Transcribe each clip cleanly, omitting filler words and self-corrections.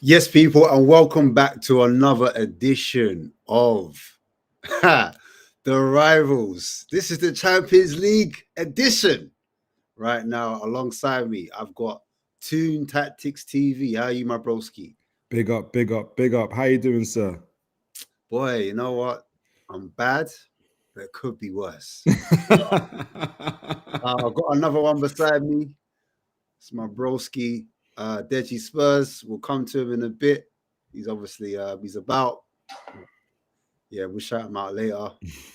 Yes, people, and welcome back to another edition of the Rivals. This is the Champions League edition. Right now, alongside me, I've got Toon Tactics TV. How are you, my broski? Big up, big up, big up. How you doing, sir? Boy, you know what? I'm bad, but it could be worse. I've got another one beside me. It's my broski, Deji Spurs. We'll come to him in a bit. He's obviously he's about. Yeah, we'll shout him out later.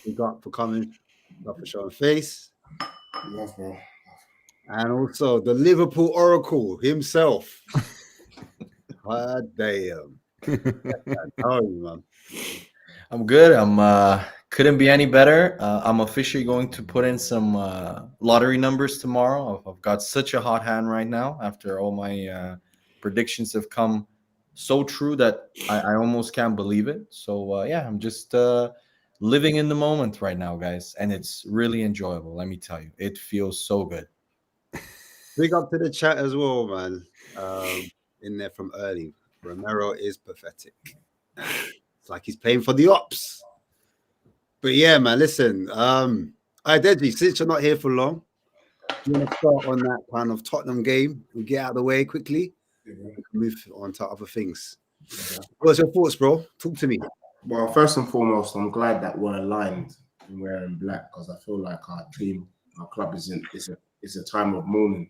Big up for coming. Big up for showing face. Love, bro. And also the Liverpool Oracle himself. God damn. How are you, man? I'm good. I'm Couldn't be any better. I'm officially going to put in some lottery numbers tomorrow. I've got such a hot hand right now after all my predictions have come so true that I almost can't believe it. So, yeah, I'm just living in the moment right now, guys. And it's really enjoyable. Let me tell you, it feels so good. Big up to the chat as well, man. In there from early. Romero is pathetic. It's like he's playing for the ops. But yeah, man, listen. Deji, since you're not here for long, do you want to start on that kind of Tottenham game and get out of the way quickly? We can move on to other things. What's your thoughts, bro? Talk to me. Well, first and foremost, I'm glad that we're aligned and wearing black because I feel like our team, our club is a time of mourning.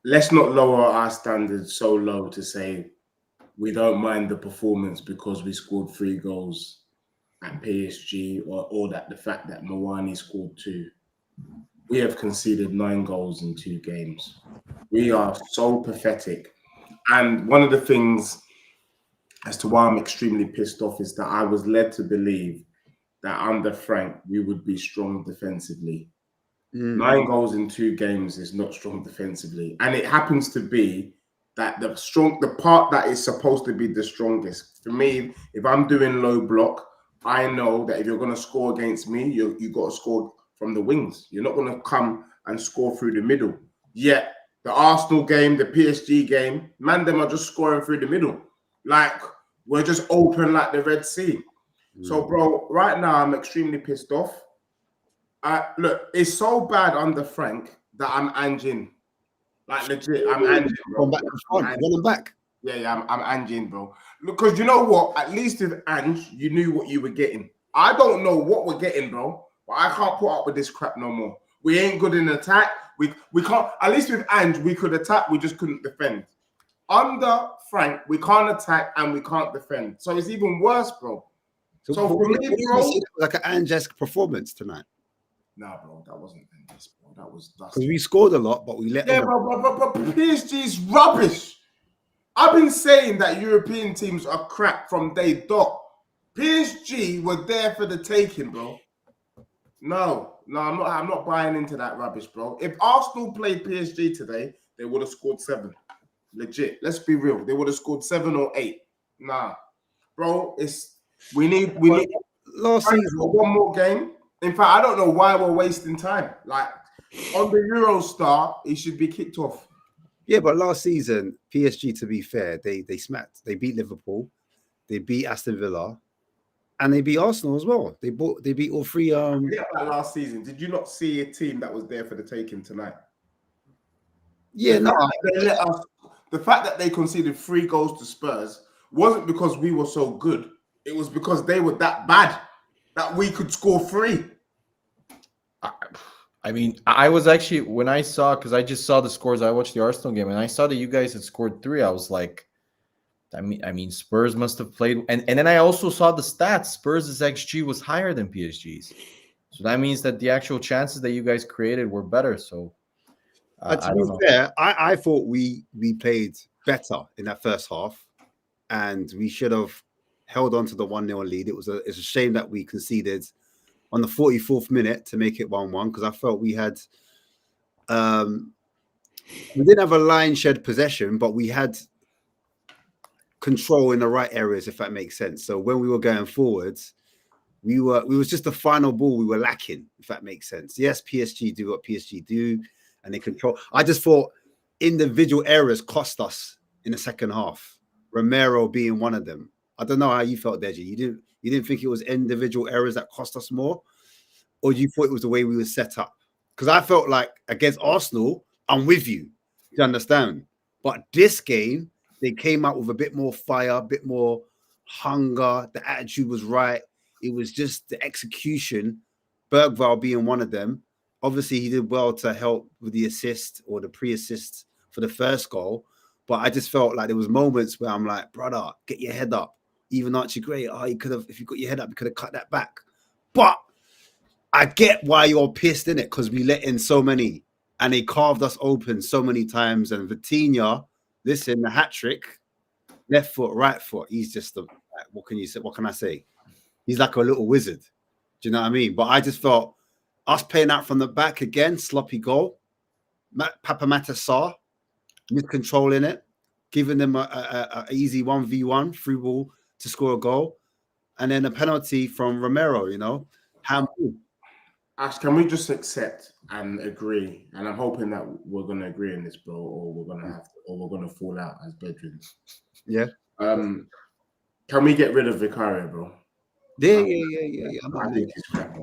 Let's not lower our standards so low to say we don't mind the performance because we scored 3 goals at PSG or that the fact that Mawani scored 2. We have conceded 9 goals in 2 games. We are so pathetic. And one of the things as to why I'm extremely pissed off is that I was led to believe that under Frank, we would be strong defensively. 9 goals in 2 games is not strong defensively. And it happens to be that the part that is supposed to be the strongest. For me, if I'm doing low block, I know that if you're going to score against me, you got to score from the wings. You're not going to come and score through the middle. Yet, the Arsenal game, the PSG game, man, them are just scoring through the middle. Like, we're just open like the Red Sea. So, bro, right now, I'm extremely pissed off. Look, it's so bad under Frank that I'm anging. Like, legit, I'm anging, bro. Run back. Yeah, I'm anging, bro. Because you know what? At least with Ange, you knew what you were getting. I don't know what we're getting, bro. But I can't put up with this crap no more. We ain't good in attack. We can't. At least with Ange, we could attack. We just couldn't defend. Under Frank, we can't attack and we can't defend. So it's even worse, bro. So for me, bro, like an Ange-esque performance tonight. Nah, bro, that wasn't Ange, bro. That was because we scored a lot, but we let. Yeah, but PSG's rubbish. I've been saying that European teams are crap from day dot. PSG were there for the taking, bro. No, I'm not buying into that rubbish, bro. If Arsenal played PSG today, they would have scored 7. Legit. Let's be real. They would have scored 7 or 8. Nah, bro. We need last season one more game. In fact, I don't know why we're wasting time. Like on the Eurostar, he should be kicked off. Yeah, but last season, PSG, to be fair, they beat Liverpool, they beat Aston Villa, and they beat Arsenal as well. They beat all 3. Yeah, that last season. Did you not see a team that was there for the taking tonight? Yeah, the fact that they conceded 3 goals to Spurs wasn't because we were so good. It was because they were that bad that we could score 3. I mean, I was actually, when I saw, because I just saw the scores, I watched the Arsenal game, and I saw that you guys had scored 3. I was like, I mean, Spurs must have played, and then I also saw the stats. Spurs' XG was higher than PSG's, so that means that the actual chances that you guys created were better. So, to be fair, I thought we played better in that first half, and we should have held on to the 1-0 lead. It's a shame that we conceded on the 44th minute to make it 1-1 because I felt we had we didn't have a line shed possession, but we had control in the right areas, if that makes sense. So when we were going forwards, we was just the final ball we were lacking, if that makes sense. Yes, PSG do what PSG do, and they control. I just thought individual errors cost us in the second half. Romero being one of them. I don't know how you felt, Deji. You didn't think it was individual errors that cost us more, or you thought it was the way we were set up? Because I felt like against Arsenal, I'm with you. You understand? But this game, they came out with a bit more fire, a bit more hunger. The attitude was right. It was just the execution. Bergvall being one of them. Obviously, he did well to help with the assist or the pre-assist for the first goal. But I just felt like there was moments where I'm like, brother, get your head up. Even Archie Gray, you could have, if you got your head up, you could have cut that back. But I get why you're pissed in it because we let in so many and they carved us open so many times. And Vitinha, listen, the hat trick, left foot, right foot. He's just what can you say? What can I say? He's like a little wizard. Do you know what I mean? But I just felt us playing out from the back again, sloppy goal. Papa Matasar miscontrolling it, giving them a easy 1v1 free ball to score a goal, and then a penalty from Romero. Handball. Ash, can we just accept and agree? And I'm hoping that we're gonna agree on this, bro, or we're gonna fall out as brethren. Yeah. Can we get rid of Vicario, bro? Yeah. I think he's crap.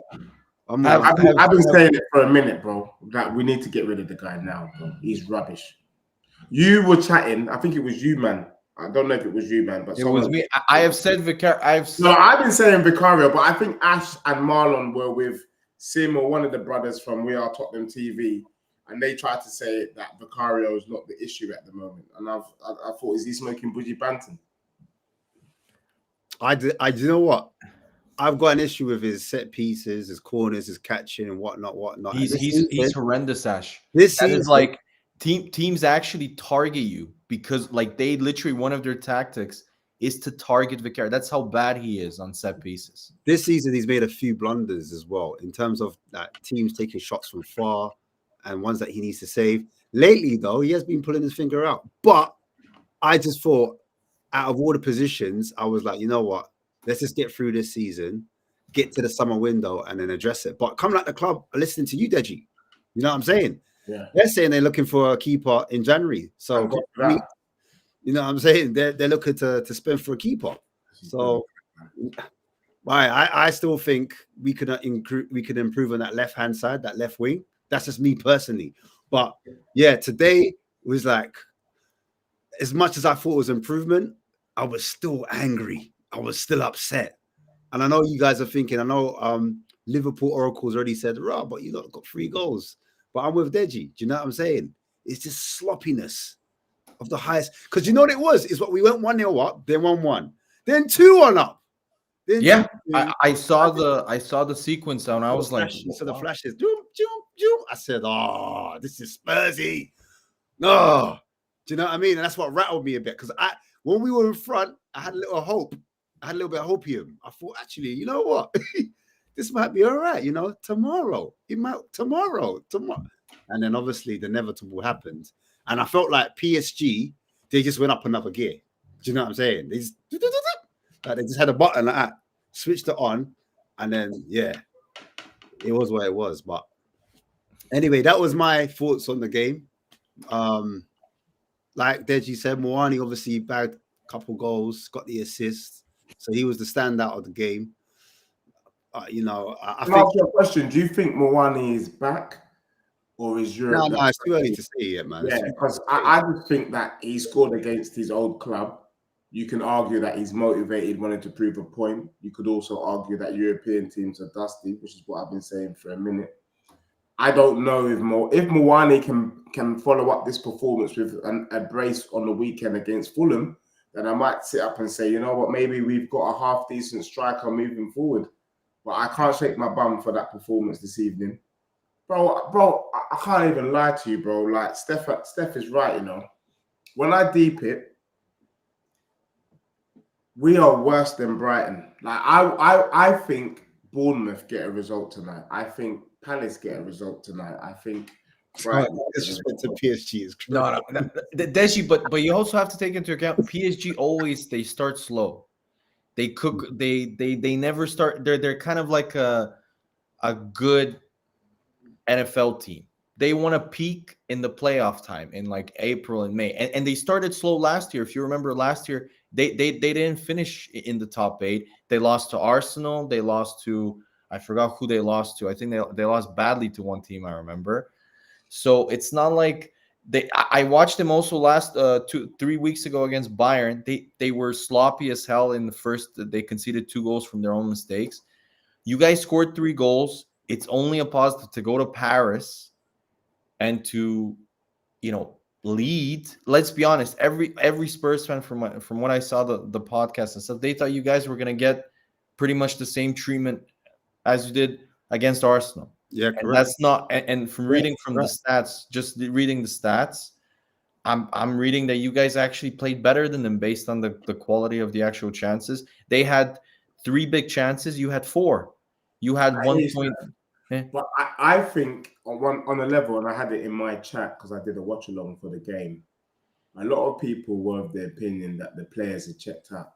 I've been saying it for a minute, bro. That we need to get rid of the guy now, bro. He's rubbish. You were chatting. I think it was you, man. I don't know if it was you, man, but It was me. I have said Vicario. I've been saying Vicario, but I think Ash and Marlon were with Sim or one of the brothers from We Are Tottenham TV, and they tried to say that Vicario is not the issue at the moment. And I thought, is he smoking Bougie Banton? You know what? I've got an issue with his set pieces, his corners, his catching, and whatnot. He's horrendous, Ash. This that season, is like teams actually target you because like they literally one of their tactics is to target Vicario. That's how bad he is on set pieces. This season, he's made a few blunders as well in terms of teams taking shots from far and ones that he needs to save. Lately, though, he has been pulling his finger out. But I just thought, out of all the positions, I was like, you know what? Let's just get through this season, get to the summer window, and then address it. But coming at the club, listening to you, Deji, you know what I'm saying? Yeah. They're saying they're looking for a keeper in January. So, you know what I'm saying? They're looking to spend for a keeper. So, I still think we could improve on that left-hand side, that left wing. That's just me personally. But, yeah, today was like, as much as I thought it was improvement, I was still angry. I was still upset. And I know you guys are thinking, I know Liverpool Oracle's already said, but you got 3 goals. But I'm with Deji. Do you know what I'm saying? It's just sloppiness of the highest. Because you know what it was? It's what we went 1-0 up, then 1-1, then 2-1 up. Then yeah, 2-2. I saw the sequence and I was like, so the flashes, doom. I said, this is Spursy. No. Do you know what I mean? And that's what rattled me a bit. Because when we were in front, I had a little hope. I had a little bit of hopium. I thought, actually, you know what? This might be all right. Tomorrow. Tomorrow. And then obviously the inevitable happened. And I felt like PSG, they just went up another gear. Do you know what I'm saying? They just had a button like that, switched it on, and then, yeah, it was what it was. But anyway, that was my thoughts on the game. Like Deji said, Moani obviously bagged a couple goals, got the assist. So he was the standout of the game. I think. Ask you a question. Do you think Moani is back, or is Europe? No, it's too early to say yet, man. Yeah, because I just think that he scored against his old club. You can argue that he's motivated, wanted to prove a point. You could also argue that European teams are dusty, which is what I've been saying for a minute. I don't know if Moani can follow up this performance with a brace on the weekend against Fulham. Then I might sit up and say, you know what, maybe we've got a half-decent striker moving forward. But I can't shake my bum for that performance this evening. Bro, I can't even lie to you, bro. Like, Steph is right, When I deep it, we are worse than Brighton. Like, I think Bournemouth get a result tonight. I think Palace get a result tonight. I think disrespect to PSG is crazy. No, Deji, but you also have to take into account PSG they start slow. They cook. They never start. They're kind of like a good NFL team. They want to peak in the playoff time in like April and May, and they started slow last year. If you remember last year, they didn't finish in the top 8. They lost to Arsenal. They lost to, I forgot who they lost to. I think they lost badly to one team, I remember. So it's not like I watched them also last 2-3 weeks ago against Bayern. They were sloppy as hell in the first. They conceded 2 goals from their own mistakes. You guys scored 3 goals. It's only a positive to go to Paris and to, lead. Let's be honest. Every Spurs fan from what I saw the podcast and stuff, they thought you guys were gonna get pretty much the same treatment as you did against Arsenal. Yeah, correct. And that's not. And from reading from the stats, just reading the stats, I'm reading that you guys actually played better than them based on the quality of the actual chances. They had 3 big chances. You had 4. You had That 1 is point. Eh, But I think on a level, and I had it in my chat because I did a watch along for the game. A lot of people were of the opinion that the players had checked out.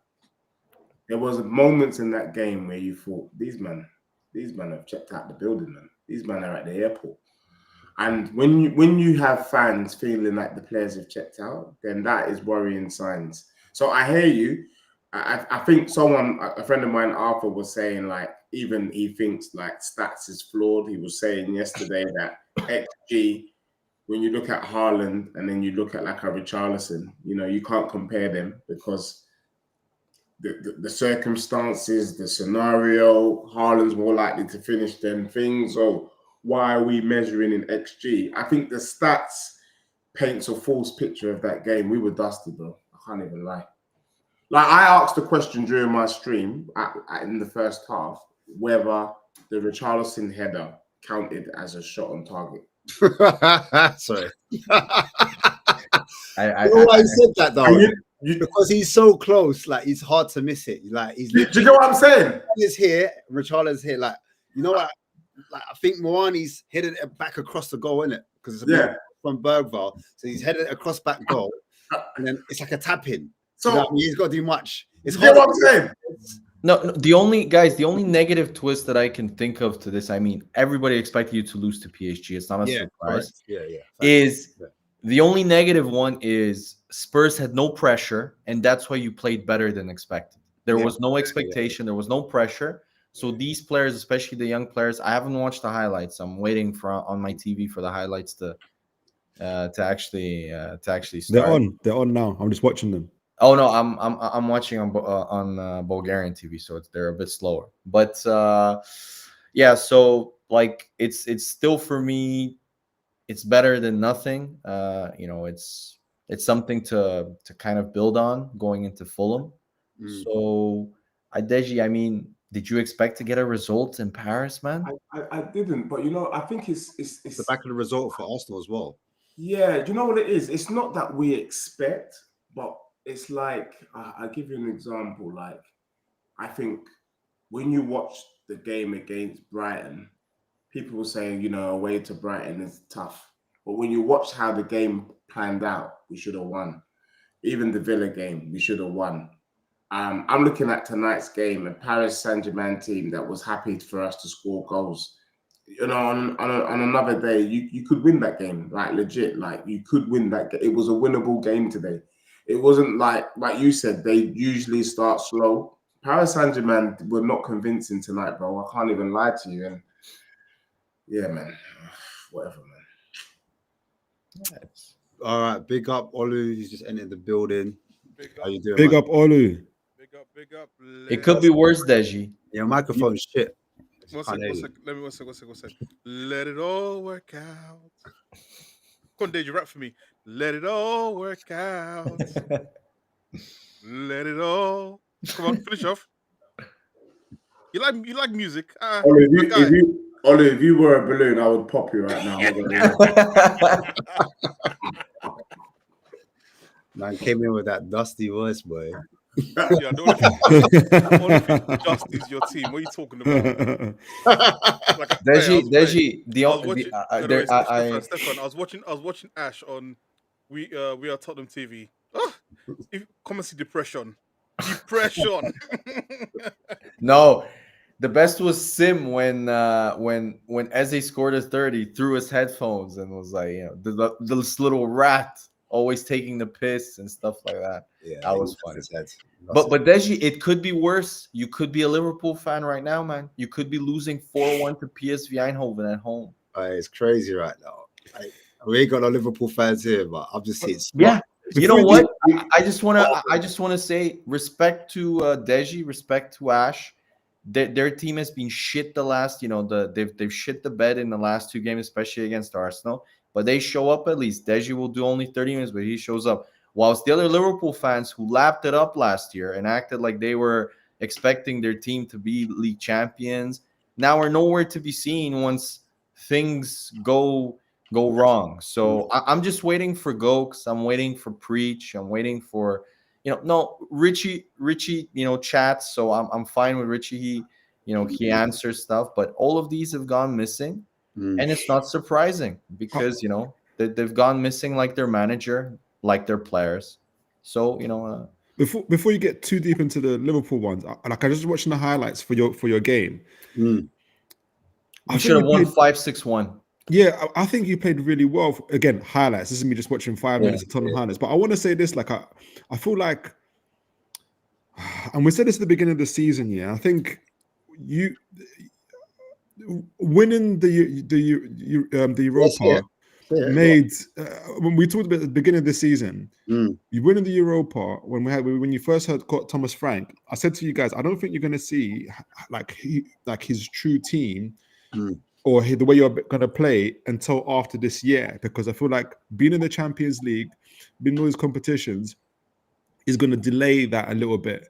There was moments in that game where you thought these men have checked out the building, man. These men are at the airport. And when you have fans feeling like the players have checked out, then that is worrying signs. So I hear you. I think a friend of mine, Arthur, was saying like even he thinks like stats is flawed. He was saying yesterday that XG, when you look at Haaland and then you look at like a Richarlison, you can't compare them because the circumstances, the scenario, Haaland's more likely to finish than things. So why are we measuring in XG? I think the stats paints a false picture of that game. We were dusty, bro. I can't even lie. Like I asked a question during my stream in the first half whether the Richarlison header counted as a shot on target. Sorry. I, You know why I, he said that though? And Because he's so close, like it's hard to miss it. Like he's do you literally know what I'm saying? is here, Richarlison's here. Like you know what? Like I think Moani's headed it back across the goal, isn't it? Because it's a Yeah. from Bergvall, so he's headed across back goal, and then it's like a tap in. So You know what I mean? He's got to do much. It's you get hard. what I'm saying? no, the only negative twist that I can think of to this, I mean, everybody expected you to lose to PSG. It's not a surprise. Correct. Yeah. Is Yeah. the only negative one is Spurs had no pressure, and that's why you played better than expected. There was no expectation, there was no pressure. So these players, especially the young players, I haven't watched the highlights. I'm waiting for on my TV for the highlights to actually start. They're on now. I'm just watching them. Oh no, I'm watching on Bulgarian TV, so they're a bit slower. But yeah, so like it's still for me, it's better than nothing. It's something to kind of build on going into Fulham. So Deji, I mean, did you expect to get a result in Paris, man? I didn't, but I think it's The back of the result for Arsenal as well. Yeah, do you know what it is? It's not that we expect, but it's like I'll give you an example. Like I think when you watch the game against Brighton, people were saying, away to Brighton is tough. But when you watch how the game planned out, we should have won. Even the Villa game, we should have won. I'm looking at tonight's game, a Paris Saint-Germain team that was happy for us to score goals. On another day, you could win that game, like legit. Like you could win that game. It was a winnable game today. It wasn't like you said, they usually start slow. Paris Saint-Germain were not convincing tonight, bro. I can't even lie to you. And yeah, man, whatever, man. All right, big up Olu. He's just entered the building. How you doing? Big man? up, Olu. Big up. It could be worse, Deji. Your microphone's shit. One sec. Let me one sec. Let it all work out. Come on, Dave, you rap for me. Let it all work out. Let it all. Come on, finish off. You like music? Ollie, if you were a balloon, I would pop you right now. Man came in with that dusty voice, boy. Yeah, the only thing just is your team. What are you talking about? Like, Deji, Stefan, I was watching Ash on we are Tottenham TV. Oh, come and see depression. No, the best was Sim when Eze scored his 30, threw his headphones and was like, this little rat always taking the piss and stuff like that. Yeah, that was funny. But Deji, it could be worse. You could be a Liverpool fan right now, man. You could be losing 4-1 to PSV Eindhoven at home. It's crazy right now. We ain't got no Liverpool fans here, but I'm just saying. Yeah. You know what? I just want to say respect to Deji, respect to Ash. Their team has been shit the last, they've shit the bed in the last 2 games, especially against Arsenal. But they show up at least. Deji will do only 30 minutes, but he shows up. Whilst the other Liverpool fans who lapped it up last year and acted like they were expecting their team to be league champions, now are nowhere to be seen once things go go wrong. So I'm just waiting for Gokes. I'm waiting for Preach. I'm waiting for, no, Richie, chats. So I'm fine with Richie. He answers stuff, but all of these have gone missing. And it's not surprising because, they've gone missing like their manager, like their players. So, Before you get too deep into the Liverpool ones, I just watching the highlights for your game. we should have won 5-6-1. Yeah, I think you played really well. Again, highlights. This is me just watching 5 minutes of Tottenham highlights. But I want to say this, like I feel like, and we said this at the beginning of the season. Yeah, I think you winning the Europa made when we talked about the beginning of the season. You winning the Europa when you first heard Thomas Frank. I said to you guys, I don't think you're going to see like his true team. Or the way you're going to play until after this year, because I feel like being in the Champions League, being in all these competitions, is going to delay that a little bit.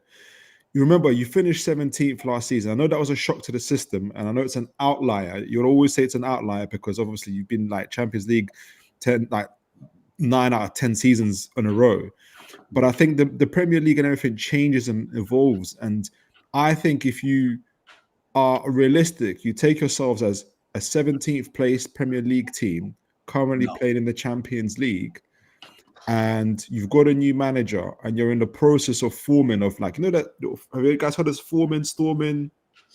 You remember, you finished 17th last season. I know that was a shock to the system, and I know it's an outlier. You'll always say it's an outlier because obviously you've been like Champions League 9 out of 10 seasons in a row. But I think the Premier League and everything changes and evolves. And I think if you are realistic, you take yourselves as a 17th place Premier League team currently playing in the Champions League, and you've got a new manager and you're in the process of forming of that, have you guys heard of forming, storming,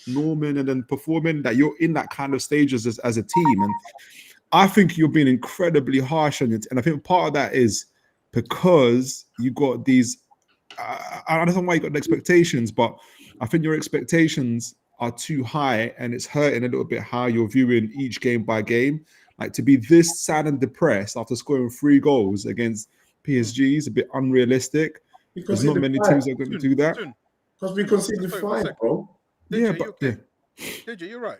norming, and then performing, that you're in that kind of stages as a team. And I think you're being incredibly harsh on it. And I think part of that is because you got these, I don't know why you got the expectations, but I think your expectations are too high, and it's hurting a little bit how you're viewing each game by game. Like, to be this sad and depressed after scoring 3 goals against PSG is a bit unrealistic. Because there's not many teams that are going to do that. Because we conceded 5, bro. DJ, you're right.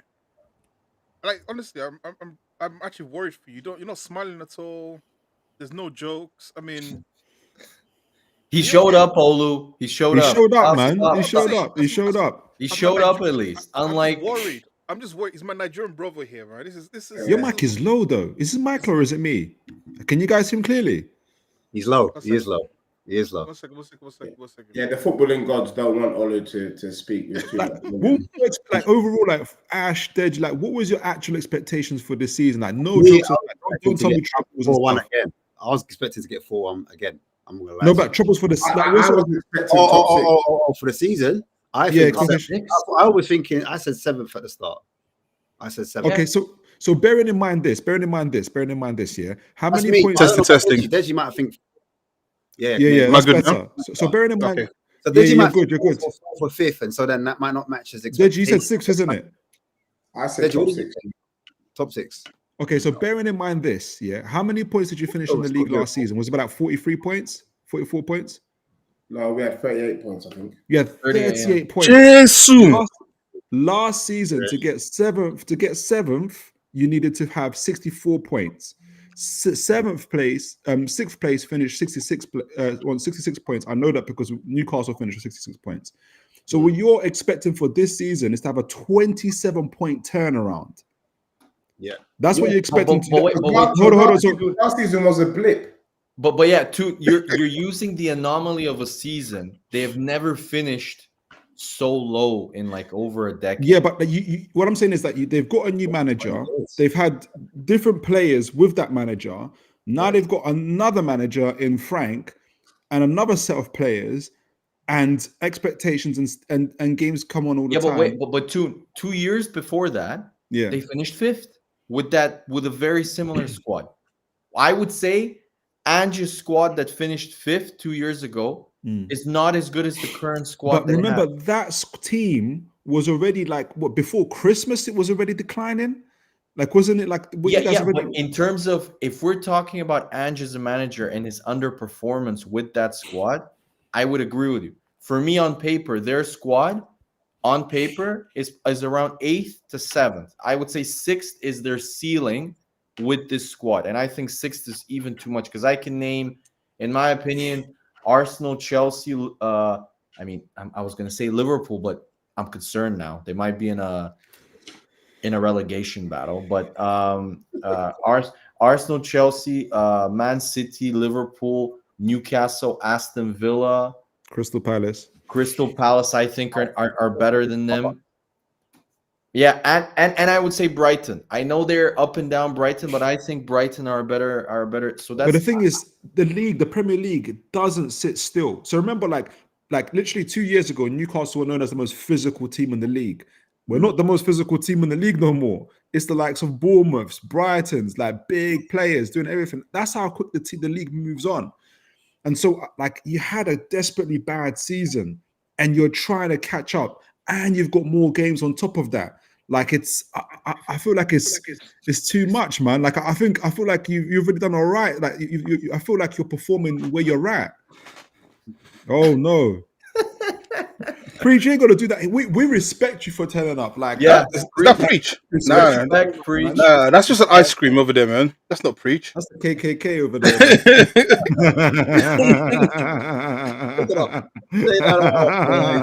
Like, honestly, I'm actually worried for you. You're not smiling at all. There's no jokes. I mean, he showed up, Olu. He showed up. He showed up, man. He showed up. He showed up. He showed up at least. Unlike, I'm worried. I'm just worried. He's my Nigerian brother here, right? This is. Your mic is low, though. Is this Michael or is it me? Can you guys hear him clearly? He's low. He is low. He is low. One second. Yeah, the footballing gods don't want Olu to speak with too much. Overall, like Ash, Dej, like what was your actual expectations for this season? Like, no jokes. Don't tell me troubles. 4-1 again. I was expecting to get 4-1 again. I'm gonna lie. No, but troubles for the for the season. I was thinking. I said 7th at the start. I said 7th. Okay, so bearing in mind this, yeah. How many points? Testing. Deji might think. Yeah. That's better. So bearing in mind. Okay. So Deji might you're good. For 5th, and so then that might not match his expectations. Deji, you said 6th, isn't it? I said top 6. Top 6. Okay, so bearing in mind this, yeah. How many points did you finish in the league last season? Was it about 43 points? 44 points? No, we had 38 points, I think. Yeah, 38 points. Jesus. Last season, to get seventh, you needed to have 64 points. 7th place, 6th place finished 66 points. I know that because Newcastle finished with 66 points. So what you're expecting for this season is to have a 27-point turnaround. Yeah, that's what you're expecting. Hold on. Last season was a blip. But you're using the anomaly of a season. They have never finished so low in like over a decade. Yeah, but what I'm saying is that they've got a new manager. They've had different players with that manager. Now they've got another manager in Frank and another set of players, and expectations and games come on all the time. But 2 years before that, they finished 5th with a very similar squad. I would say Ange's squad that finished 5th 2 years ago is not as good as the current squad. But remember, that team was already before Christmas, it was already declining. Like, wasn't it like? But in terms of, if we're talking about Ange as a manager and his underperformance with that squad, I would agree with you. For me, on paper, their squad on paper is around 8th to 7th. I would say 6th is their ceiling with this squad, and I think 6th is even too much because I can name, in my opinion, Arsenal, Chelsea. I was going to say Liverpool, but I'm concerned now. They might be in a relegation battle. But Arsenal, Chelsea, Man City, Liverpool, Newcastle, Aston Villa, Crystal Palace. Crystal Palace, I think are better than them. Yeah, and I would say Brighton. I know they're up and down Brighton, but I think Brighton are better. So But the that's thing is, the Premier League, it doesn't sit still. So remember, like literally 2 years ago, Newcastle were known as the most physical team in the league. We're not the most physical team in the league no more. It's the likes of Bournemouths, Brightons, like big players doing everything. That's how quick the league moves on. And so, like, you had a desperately bad season, and you're trying to catch up, and you've got more games on top of that. Like, I feel like it's too much, man. Like, I feel like you've really done all right. Like, I feel like you're performing where you're at. Oh no. Preach, you ain't gonna do that. We respect you for turning up. Like, yeah. Is that preach? No, Respect, preach. no, that's just an ice cream over there, man. That's not preach. that's the KKK over there.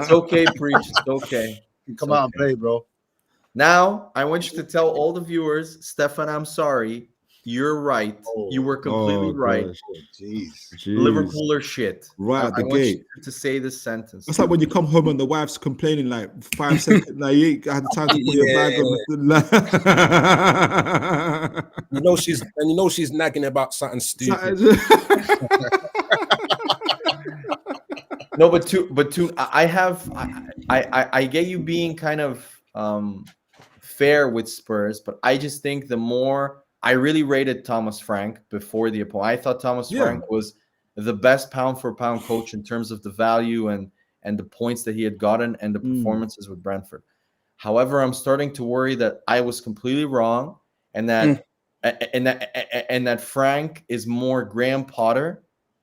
It's okay, preach. It's okay. Come on, play, bro. Now, I want you to tell all the viewers, Stefan, I'm sorry. You're right. You were completely right. gosh. Jeez. Jeez. Liverpool are shit. Right at I the want gate. you to say this sentence. That's like when you come home and the wife's complaining like 5 seconds. Like, you ain't had the time to put your bag on. You know she's nagging about something stupid. No, but I get you being kind of fair with Spurs, but I just think the more I really rated Thomas Frank before the opponent. I thought Thomas Frank was the best pound for pound coach in terms of the value and the points that he had gotten and the performances with Brentford. However, I'm starting to worry that I was completely wrong and that that Frank is more Graham Potter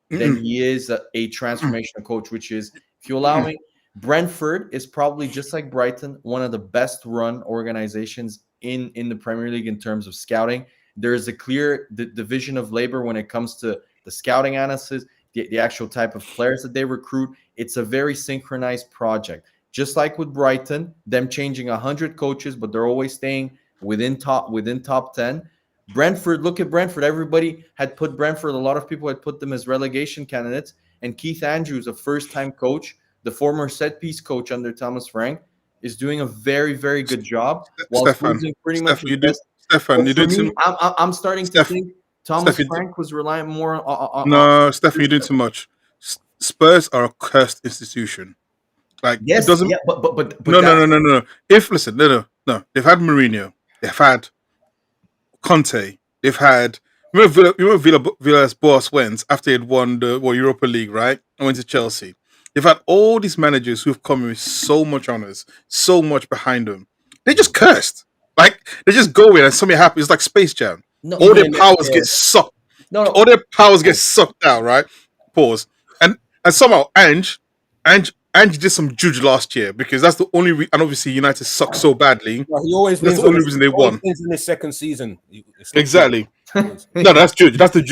than he is a transformational coach, which is, if you allow me, Brentford is probably, just like Brighton, one of the best run organizations in the Premier League in terms of scouting. There is a clear division of labor when it comes to the scouting analysis, the actual type of players that they recruit. It's a very synchronized project. Just like with Brighton, them changing 100 coaches, but they're always staying within top 10. Brentford, look at Brentford. Everybody had put Brentford, a lot of people had put them as relegation candidates. And Keith Andrews, a first-time coach, the former set-piece coach under Thomas Frank, is doing a very, very good job. While losing pretty much his best. Stefan, you're doing too much. I'm starting to think Thomas Frank was relying more on. No, Stefan, you're doing too much. Spurs are a cursed institution. Like, yes, it doesn't. Yeah, but no. If listen, no. They've had Mourinho. They've had Conte. They've had. Remember Villa's boss went after he'd won the Europa League, right? And went to Chelsea. They've had all these managers who've come in with so much honors, so much behind them. They're just cursed. Like, they just go in and something happens. It's like Space Jam. No, all their powers get sucked. No. All their powers get sucked out, right? Pause. And somehow Ange did some juju last year because that's the only and obviously United suck so badly. Well, he always that's the only reason they won. In the second season. Exactly. No, that's judge. That's the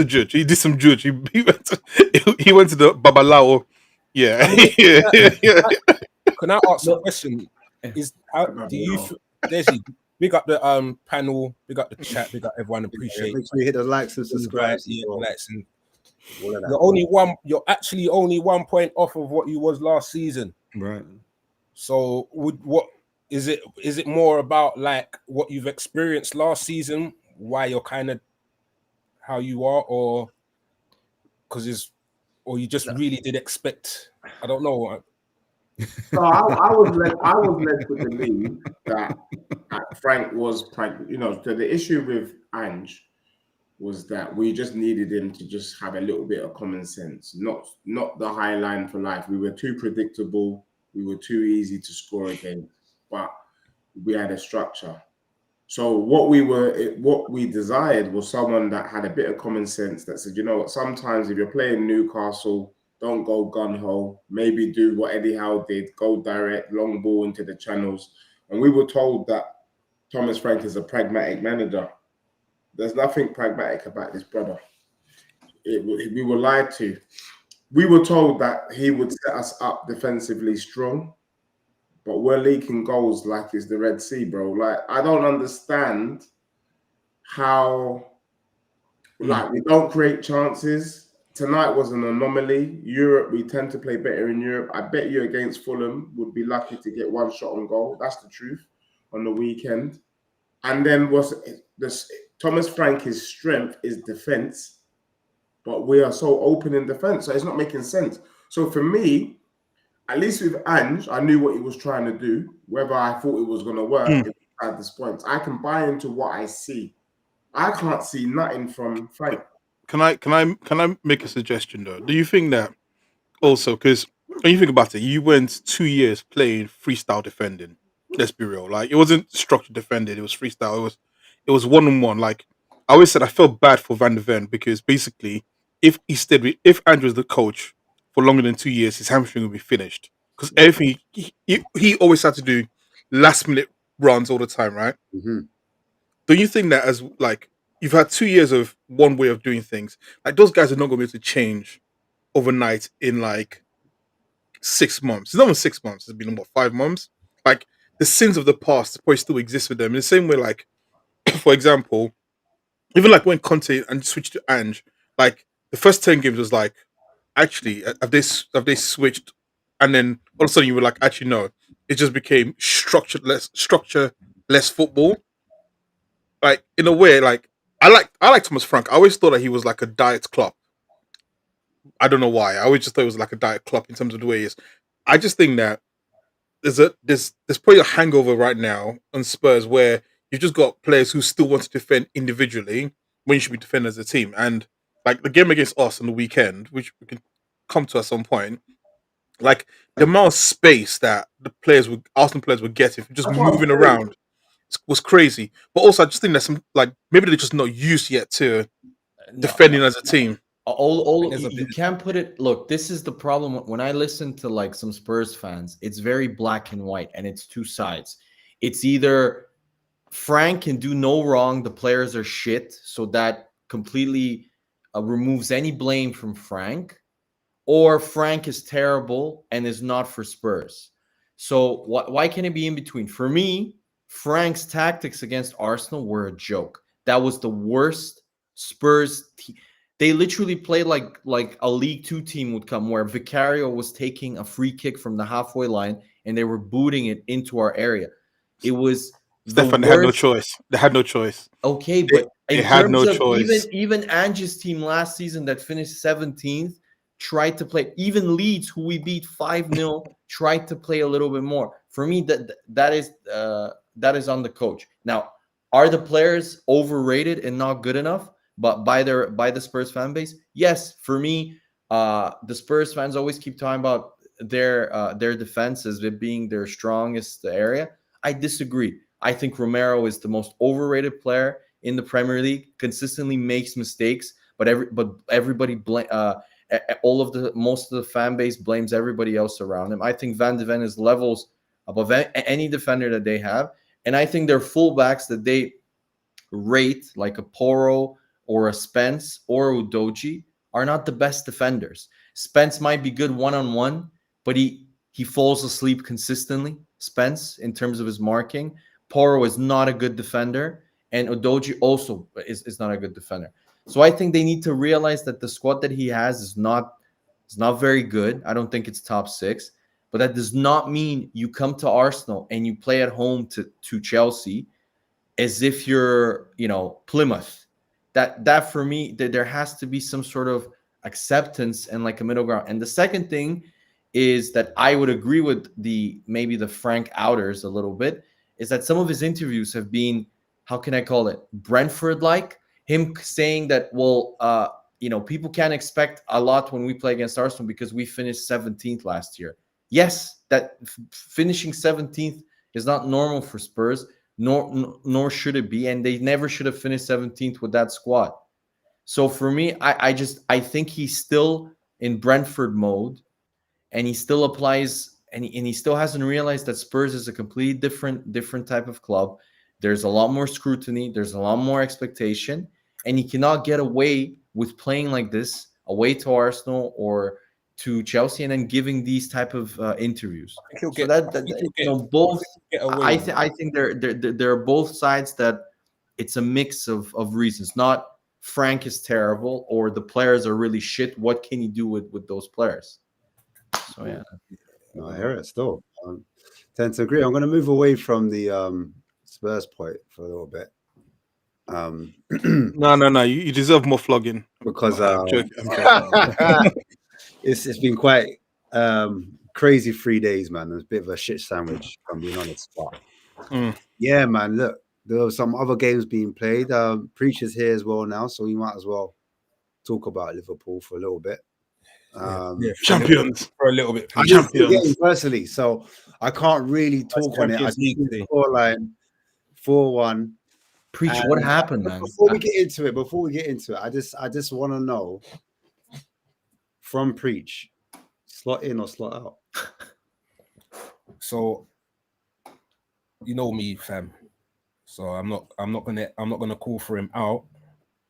judge. He did some judge. He went to the Babalao. Yeah. Can I ask a question? Is how do you Desi, big up the panel, big up the chat, big up everyone, appreciate Make sure you hit the likes and subscribe. You're actually only 1 point off of what you was last season. Right. So what is it more about like what you've experienced last season, why you're kind of how you are, or you just really did expect, I don't know. So I was led to believe that Frank was, so the issue with Ange was that we just needed him to just have a little bit of common sense, not the high line for life. We were too predictable. We were too easy to score against, but we had a structure. So what we desired was someone that had a bit of common sense that said, you know what, sometimes if you're playing Newcastle, don't go gun-ho. Maybe do what Eddie Howe did, go direct, long ball into the channels. And we were told that Thomas Frank is a pragmatic manager. There's nothing pragmatic about this brother. We were lied to. We were told that he would set us up defensively strong, but we're leaking goals like it's the Red Sea, bro. Like, I don't understand how Like, we don't create chances. Tonight was an anomaly. Europe, we tend to play better in Europe. I bet you against Fulham would be lucky to get one shot on goal. That's the truth on the weekend. And then this Thomas Frank's strength is defense, but we are so open in defense, so it's not making sense. So for me, at least with Ange, I knew what he was trying to do. Whether I thought it was going to work, if he had this points, I can buy into what I see. I can't see nothing from Frank. Can I make a suggestion though? Do you think that also, because when you think about it, you went 2 years playing freestyle defending. Let's be real. Like, it wasn't structured defending, it was freestyle. It was one on one. Like, I always said I felt bad for Van de Ven because basically if Andrew was the coach for longer than 2 years, his hamstring would be finished. Because everything he always had to do last minute runs all the time, right? Mm-hmm. Don't you think that, as like, you've had 2 years of one way of doing things, like those guys are not gonna be able to change overnight in like 6 months. It's not even 6 months, it's been about 5 months. Like, the sins of the past probably still exist with them. In the same way, like, for example, even like when Conte and switched to Ange, like the first 10 games was like, actually, have they switched? And then all of a sudden you were like, actually no. It just became structure less football. Like, in a way, like, I like Thomas Frank. I always thought that he was like a diet Klopp. I don't know why. I always just thought it was like a diet Klopp in terms of the way he is. I just think that there's probably a hangover right now on Spurs where you've just got players who still want to defend individually when you should be defending as a team. And like the game against us on the weekend, which we can come to at some point, like the amount of space that Arsenal players were getting from just That's what I'm moving saying. around was crazy. But also, I just think that some, like, maybe they're just not used yet to defending as a team. All There's a you bit- can't put it. Look, this is the problem. When I listen to like some Spurs fans, it's very black and white, and it's two sides. It's either Frank can do no wrong, the players are shit, so that completely removes any blame from Frank, or Frank is terrible and is not for Spurs. So why can't it be in between? For me, Frank's tactics against Arsenal were a joke. That was the worst Spurs team. They literally played like a League Two team would come, where Vicario was taking a free kick from the halfway line and they were booting it into our area. It was the Stefan, they had no worst. choice. They had no choice. Okay, but They in had terms no of choice. even Ange's team last season that finished 17th tried to play. Even Leeds, who we beat 5-0, tried to play a little bit more. For me, that is on the coach. Now, are the players overrated and not good enough? But by the Spurs fan base, yes. For me, the Spurs fans always keep talking about their defense as it being their strongest area. I disagree. I think Romero is the most overrated player in the Premier League. Consistently makes mistakes, but everybody most of the fan base blames everybody else around him. I think Van de Ven is levels above any defender that they have, and I think their fullbacks that they rate, like a Porro or a Spence or Udoji, are not the best defenders. Spence might be good one-on-one, but he falls asleep consistently, Spence, in terms of his marking. Porro is not a good defender, and Udoji also is not a good defender. So I think they need to realize that the squad that he has is not very good. I don't think it's top 6, but that does not mean you come to Arsenal and you play at home to Chelsea as if you're, Plymouth. That for me, there has to be some sort of acceptance and like a middle ground. And the second thing is that I would agree with maybe the Frank outers a little bit, is that some of his interviews have been, how can I call it, Brentford-like. Him saying that, well, people can't expect a lot when we play against Arsenal because we finished 17th last year. Yes, that finishing 17th is not normal for Spurs, nor should it be, and they never should have finished 17th with that squad. So for me, I think he's still in Brentford mode, and he still applies, and he still hasn't realized that Spurs is a completely different type of club. There's a lot more scrutiny, there's a lot more expectation, and he cannot get away with playing like this away to Arsenal or to Chelsea and then giving these type of interviews. he'll So get- that he'll you know, get- both. get away I with think there are both sides that it's a mix of reasons. Not Frank is terrible or the players are really shit, what can you do with those players? So yeah. No, I hear it still. Tend to agree. I'm going to move away from the Spurs point for a little bit. No. You deserve more flogging. Because I'm joking. I'm joking. it's been quite crazy 3 days, man. It's a bit of a shit sandwich, if I'm being honest. But yeah, man, look, there were some other games being played. Preacher's here as well now, so we might as well talk about Liverpool for a little bit. Champions for a little bit. I Please. didn't see the game personally, so I can't really talk on it. I Champions just League see the today. scoreline 4-1. Preach, what happened, man? Before we get into it, I just want to know from Preach, slot in or slot out. So you know me, fam. So I'm not gonna call for him out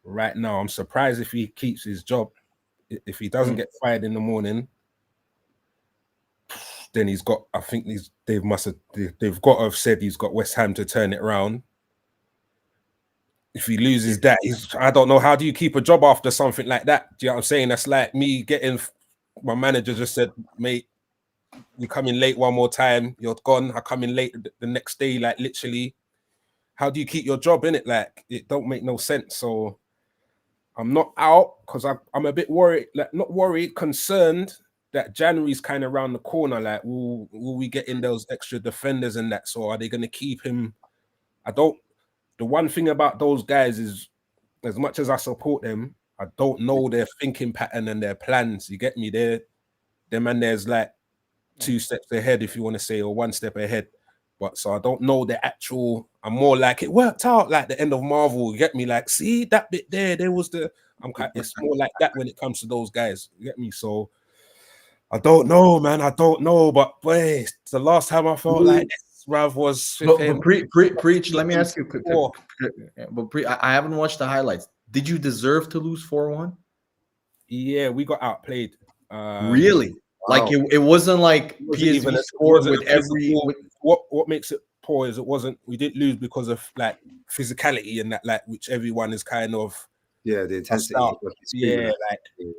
right now. I'm surprised if he keeps his job. If he doesn't get fired in the morning, then he's got. I think they've got to have said he's got West Ham to turn it around. If he loses that, I don't know. How do you keep a job after something like that? Do you know what I'm saying? That's like me getting. My manager just said, "Mate, you come in late one more time, you're gone." I come in late the next day, like literally. How do you keep your job in it? Like it don't make no sense. So I'm not out because I'm a bit worried, like not worried, concerned that January's kind of around the corner. Like, will we get in those extra defenders and that? So are they going to keep him? The one thing about those guys is, as much as I support them, I don't know their thinking pattern and their plans. You get me? Them and there's like 2 steps ahead, if you want to say, or 1 step ahead. But so I don't know the actual. I'm more like it worked out like the end of Marvel. You get me? Like, see that bit there was the. It's more like that when it comes to those guys. You get me? So I don't know, man. I don't know. But boy, it's the last time I felt like this, Rav was. But Preach. Let me ask you. I haven't watched the highlights. Did you deserve to lose 4-1? Yeah, we got outplayed. Really? Wow. Like it wasn't like PSV scored with every. What makes it poor is we didn't lose because of like physicality and that, like, which everyone is kind of the intensity.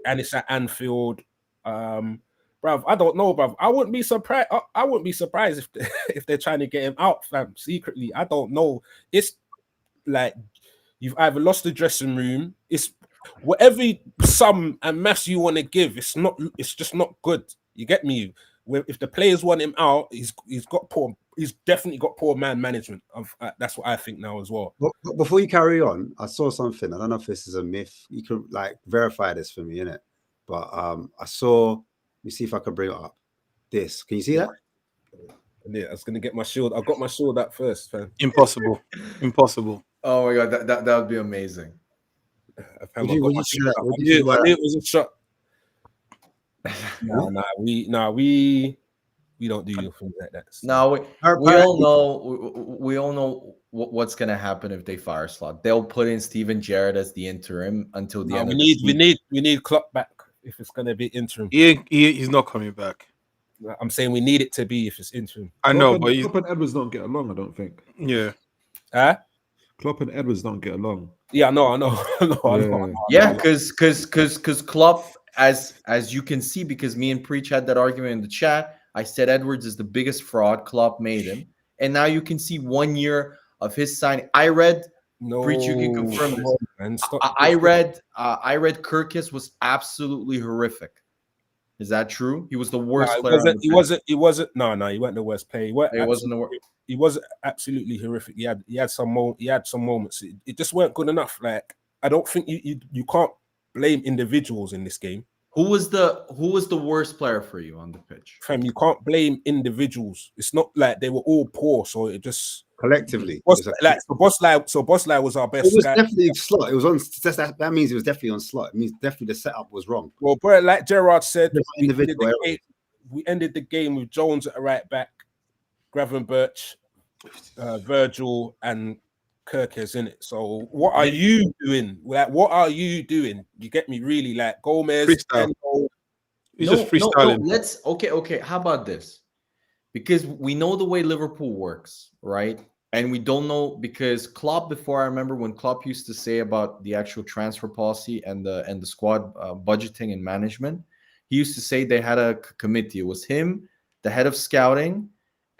And it's at Anfield. Bruv, I don't know, bruv. I wouldn't be surprised. I wouldn't be surprised if they're trying to get him out, fam, secretly. I don't know. It's like you've either lost the dressing room. It's whatever sum and mass you want to give. It's just not good. You get me? If the players want him out, he's definitely got poor man management. That's what I think now as well. But before you carry on, I saw something. I don't know if this is a myth. You can like verify this for me, innit? But I saw. Let me see if I can bring it up. This. Can you see that? Yeah, I was gonna get my shield. I got my shield up first, fam. Impossible. Oh my god, that would be amazing. I knew it was a shot. We don't do things like that. So. No, we all know what's gonna happen if they fire Slot. They'll put in Steven Gerrard as the interim until the end. We need Klopp back if it's gonna be interim. He's not coming back. I'm saying we need it to be if it's interim. I know, but Klopp and Edwards don't get along. I don't think. Yeah. Klopp and Edwards don't get along. Yeah, I know. Yeah, because Klopp, as you can see, because me and Preach had that argument in the chat. I said Edwards is the biggest fraud. Klopp made him, and now you can see 1 year of his signing. I read. Preach, you can confirm this. I read Kirkis was absolutely horrific. Is that true? He was the worst player. He wasn't. No, he wasn't the worst player. He was absolutely horrific. He had some moments. It just weren't good enough. Like, I don't think you can't blame individuals in this game. Who was the worst player for you on the pitch? Fam, you can't blame individuals. It's not like they were all poor, so it just collectively. Bosley was our best. It was guy. definitely Slot. It was on. That means it was definitely on Slot. It means definitely the setup was wrong. Well, bro, like Gerrard said, we ended the game with Jones at right back, Gravenberch, Virgil, and Kirkes in it. So what are you doing? Like, what are you doing? You get me? Really, like Gomez. He's just freestyling. Okay. How about this? Because we know the way Liverpool works, right? And we don't know because Klopp, before, I remember when Klopp used to say about the actual transfer policy and the squad budgeting and management, he used to say they had a committee. It was him, the head of scouting,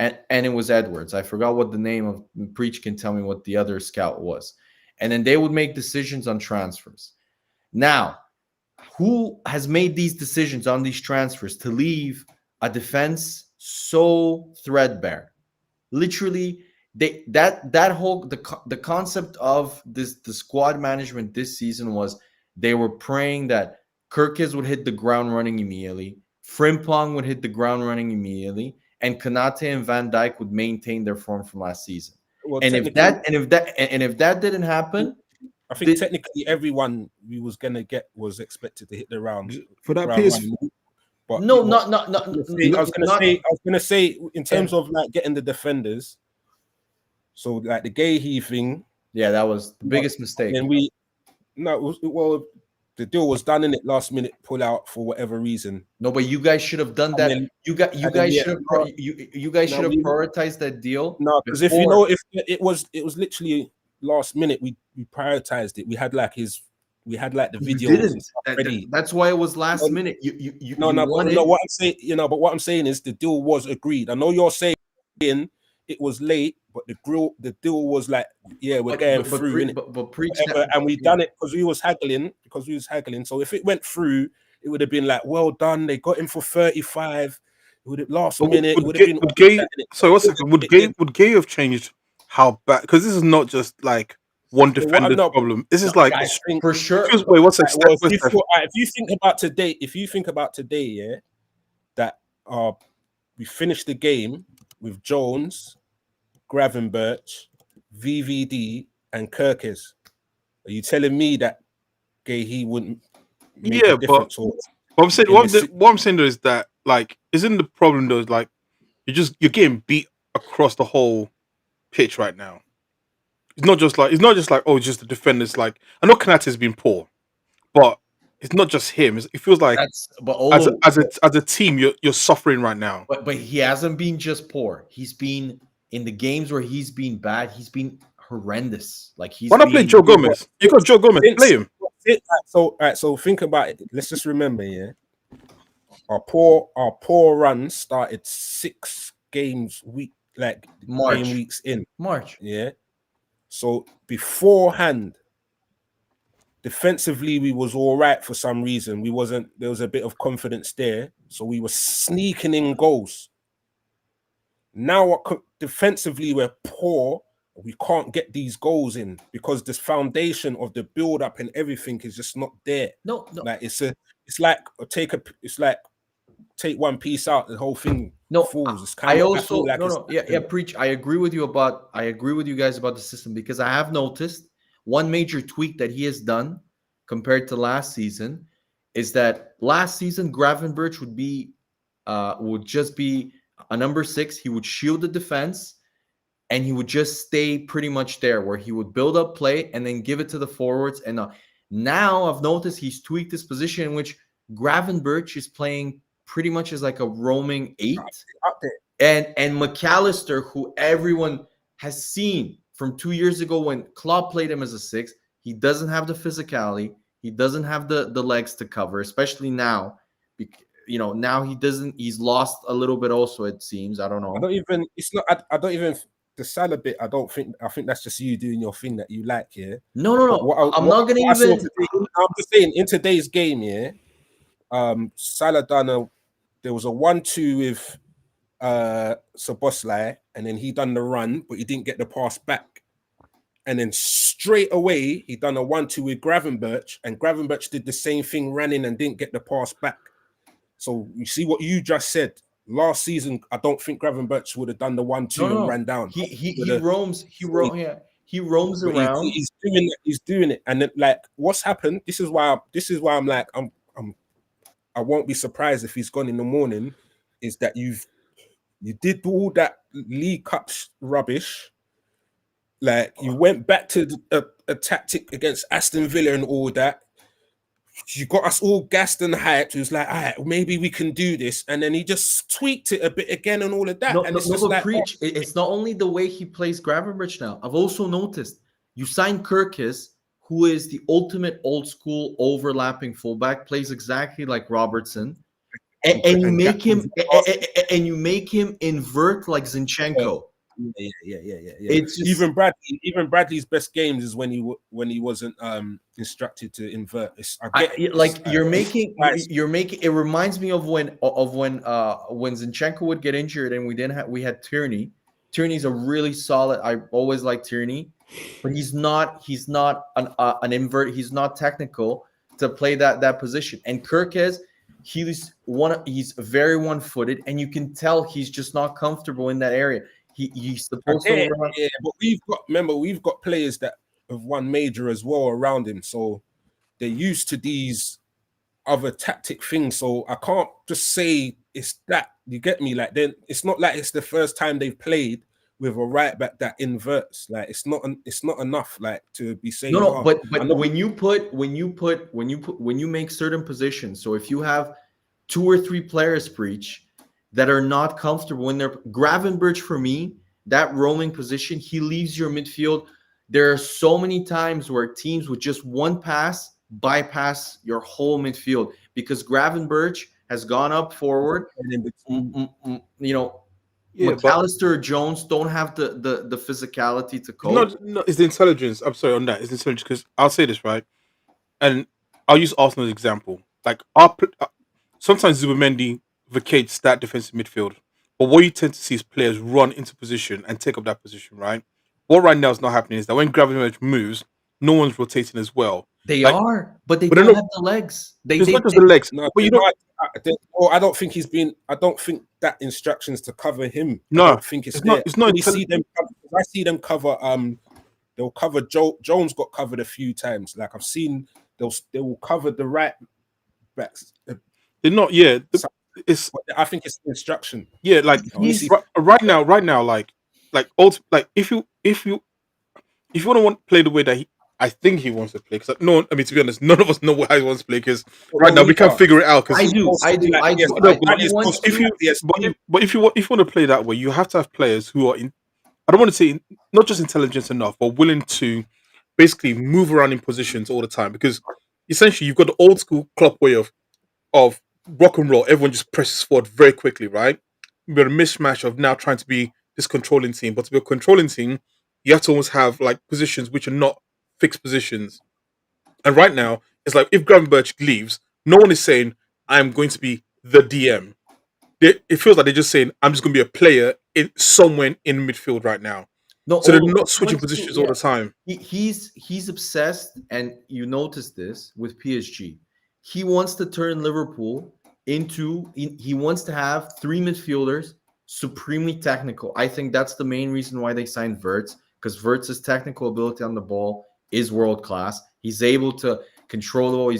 and it was Edwards. I forgot what the name of. Preach can tell me what the other scout was. And then they would make decisions on transfers. Now, who has made these decisions on these transfers to leave a defense so threadbare? Literally, that whole the concept of the squad management this season was they were praying that Kirkes would hit the ground running immediately, Frimpong would hit the ground running immediately, and Konate and Van Dijk would maintain their form from last season. Well, And if that didn't happen, I think technically everyone we was gonna get was expected to hit the round For that round PS, one. But no, not. not I was gonna say in terms of like getting the defenders. So like the Gahey thing, Yeah, that was the biggest mistake. and the deal was done in it last minute pull out for whatever reason. No, but you guys should have done that. then- You guys should have prioritized that deal. No, because if it was literally last minute, we prioritized it. We had like the videos ready. That's why it was last minute. What I'm saying, but what I'm saying is the deal was agreed. I know you're saying it was late, but the deal was like, we're going through, but preach whatever, and we done it because we was haggling. So if it went through, it would have been like, well done. They got him for 35. It would have last minute. It would have been. Would Gay have changed how bad? Because this is not just like one defender's problem. This is like for sure. Wait, what's if you think about today, yeah, that we finished the game with Jones, Gravenberch, VVD, and Kirkes. Are you telling me that he wouldn't make a difference? What I'm saying, what I'm saying though is that like, isn't the problem though? Is like you're getting beat across the whole pitch right now. It's not just like it's just the defenders. Like I know Konate's been poor, but it's not just him. It feels like as a team you're suffering right now. But he hasn't been just poor. He's been in the games where he's been bad. He's been horrendous. Like why not play Joe Gomez? You got Joe Gomez. Play him. So think about it. Let's just remember, yeah. Our poor run started 6 games game weeks in March. Yeah. So beforehand, defensively we was all right for some reason. There was a bit of confidence there, so we were sneaking in goals. Now defensively we're poor. We can't get these goals in because this foundation of the build up and everything is just not there. No. Like it's like take one piece out, the whole thing falls. It's kind preach. I agree with you guys about the system because I have noticed one major tweak that he has done compared to last season is that last season Gravenberch would just be a number 6. He would shield the defense and he would just stay pretty much there where he would build up play and then give it to the forwards. And now I've noticed he's tweaked this position in which Gravenberch is playing pretty much as like a roaming 8. And McAllister, who everyone has seen from 2 years ago when Klopp played him as a 6, he doesn't have the physicality. He doesn't have the legs to cover, especially now. Now he doesn't. He's lost a little bit also, it seems. I don't know. The Salah bit, I think that's just you doing your thing that you like, yeah. No. I'm not gonna even. I'm just saying in today's game, yeah. Salah there was a 1-2 with Szoboszlai, and then he done the run, but he didn't get the pass back. And then straight away he done a 1-2 with Gravenberch, and Gravenberch did the same thing, ran in and didn't get the pass back. So you see what you just said. Last season, I don't think Gravenberch would have done the 1-2 and ran down. He roams. He roams around. He's doing it. And then, like, what's happened? This is why I'm like, I won't be surprised if he's gone in the morning. Is that you did all that League Cup rubbish? Like you went back to a tactic against Aston Villa and all that. you got us all gassed and hyped. He was like, all right, maybe we can do this. And then he just tweaked it a bit again and all of that. No, and no, it's no, just but like, preach. It's not only the way he plays Gravenberch now. I've also noticed you signed Kirkis, who is the ultimate old school overlapping fullback, plays exactly like Robertson, and you make him invert like Zinchenko. Yeah. It's just, Even Bradley's best games is when he wasn't instructed to invert. you're making. It reminds me of when Zinchenko would get injured and we had Tierney. Tierney's a really solid. I always like Tierney, but he's not an invert. He's not technical to play that position. And Kirkes, he's very one-footed, and you can tell he's just not comfortable in that area. He's supposed to overlap. Yeah, but we've got players that have won major as well around him, so they're used to these other tactic things. So I can't just say it's that. You get me? Like, then it's not like it's the first time they've played with a right back that inverts. Like, it's not enough like to be saying. No, but when you make certain positions, so if you have 2 or 3 players preach that are not comfortable when they're Gravenberch, for me, that roaming position, he leaves your midfield. There are so many times where teams with just one pass bypass your whole midfield because Gravenberch has gone up forward. McAllister or Jones don't have the physicality to cope. No, it's the intelligence. I'm sorry on that. It's the intelligence because I'll say this right, and I'll use Arsenal as an example. Like sometimes Zubimendi vacates that defensive midfield, but what you tend to see is players run into position and take up that position. Right. What right now is not happening is that when Gravenberch moves, no one's rotating as well. They Like, are, but they but don't have the legs. It's not just the legs. No, but you don't. I don't think he's been. I don't think that instructions to cover him. No, I don't think it's there. not. It's not. I see them cover. They'll cover. Jones got covered a few times. Like I've seen, they will cover the right backs. They're not. Yeah, it's. I think it's the instruction. Yeah, like right now, if you want to play the way that I think he wants to play, because no one, I mean, to be honest, none of us know how he wants to play because right now we can't figure it out. Because I do. But if you want to play that way, you have to have players who are in. I don't want to say not just intelligent enough, but willing to basically move around in positions all the time. Because essentially, you've got the old school club way of rock and roll. Everyone just presses forward very quickly, right? You've got a mismatch of now trying to be this controlling team, but to be a controlling team, you have to almost have like positions which are not fixed positions. And right now, it's like if Gravenberch leaves, no one is saying, I'm going to be the DM. It feels like they're just saying, I'm just going to be a player in somewhere in midfield right now. No, so they're not switching positions all the time. He's obsessed, and you notice this with PSG. He wants to turn Liverpool into, he wants to have 3 midfielders supremely technical. I think that's the main reason why they signed Wirtz, because Wirtz's technical ability on the ball is world class. He's able to control the ball.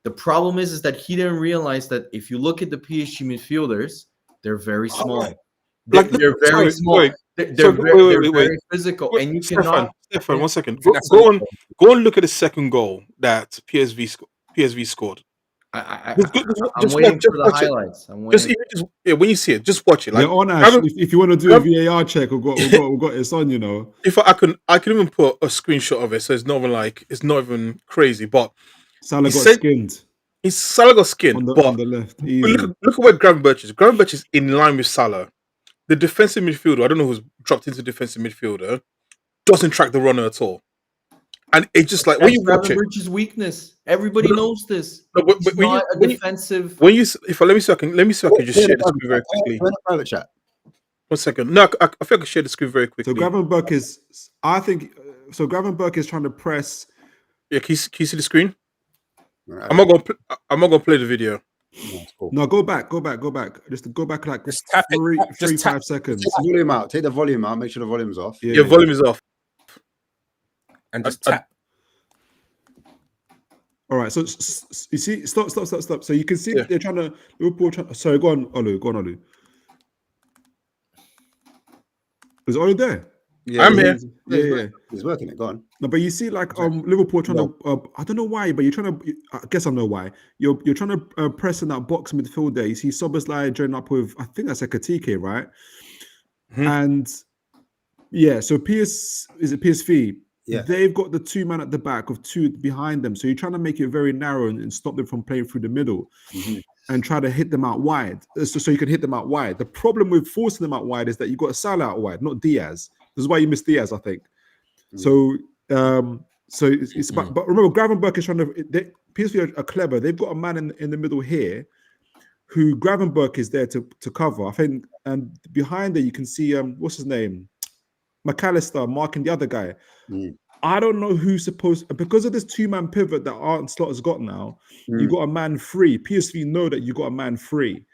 The problem is that he didn't realize that if you look at the PSG midfielders, they're very small. They're very small. They're very physical, and you cannot. Stefan, 1 second. Go and look at the second goal that PSV scored. I'm waiting for the highlights. When you see it, just watch it. Like, on Ash, if you want to do a VAR check, we've got this on. You know, if I can even put a screenshot of it, so it's not even crazy. But Salah got skinned. Salah got skinned on the left. Look at where Gravenberch is. Gravenberch is in line with Salah. The defensive midfielder, I don't know who's dropped into defensive midfielder, doesn't track the runner at all. And it's just like when you watch it, Gravenberch's weakness. Everybody knows this. No, but when defensive. Let me see if I can just share the screen very quickly. Private chat. 1 second. No, I think I can share the screen very quickly. So Gravenberch is trying to press. Yeah, can you see the screen? Right. I'm not gonna play the video. Cool. No, go back. Just go back like just tap 5 seconds. Take the volume out. Take the volume out. Make sure the volume's off. Yeah, volume is off. And just tap. All right. So you see, stop. So you can see they're trying to Liverpool. Sorry, go on, Olu. Is Olu there? Yeah, I'm here. Yeah. He's working it. Go on. No, but you see, like Liverpool trying to. I don't know why, but you're trying to. I guess I know why. You're trying to press in that box midfield there. You see Soboslai joining up with, I think that's a Katike, right? Mhm. And yeah, so PSV? Yeah. They've got the 2 man at the back of 2 behind them. So you're trying to make it very narrow and stop them from playing through the middle. And try to hit them out wide, so you can hit them out wide. The problem with forcing them out wide is that you got a Salah out wide, not Diaz. This is why you missed Diaz, I think. So, it's about, but remember, Gravenberch is trying to. PSV are clever. They've got a man in the middle here, who Gravenberch is there to cover. I think, and behind there you can see what's his name, McAllister marking the other guy. I don't know who's supposed, because of this 2 man pivot that Arne Slot has got now. You got a man free. PSV know that you got a man free.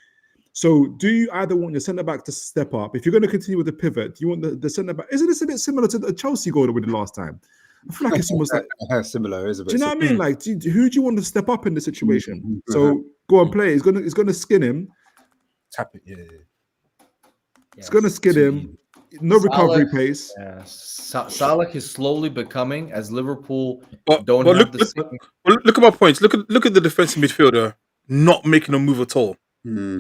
So do you either want your centre back to step up? If you're going to continue with the pivot, do you want the centre back? Isn't this a bit similar to the Chelsea goal that we did last time? I feel like it's almost like similar. Is a bit. Do you know what I mean? Like, who do you want to step up in this situation? So go and play. He's gonna skin him. Tap it, yeah. It's gonna skin him. No recovery pace. Yeah. Salah is slowly becoming, as Liverpool But don't have look, the look, same. look at my points. Look at the defensive midfielder not making a move at all.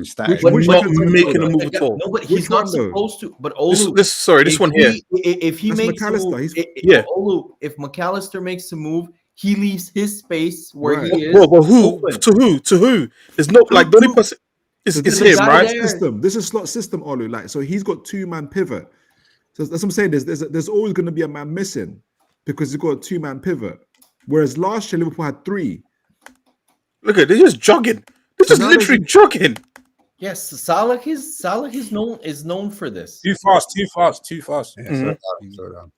Static. Which Not defensive making a midfielder? move at all. No, but Which he's not one, though? supposed to. But This Olu, one here. if he That's makes a McAllister. move, He's- Olu, if McAllister makes a move, he leaves his space where Right. he is. But who? open. To who? There's no like the only person. It's So this him, is guy right? there. System. This is slot system, Olu. Like, so he's got 2 man pivot. So that's what I'm saying. There's always going to be a man missing because he's got a 2 man pivot. Whereas last year Liverpool had 3. Look at, they're just jogging. They're just now literally jogging. Yes, Salah is known for this. Too fast. Slow down.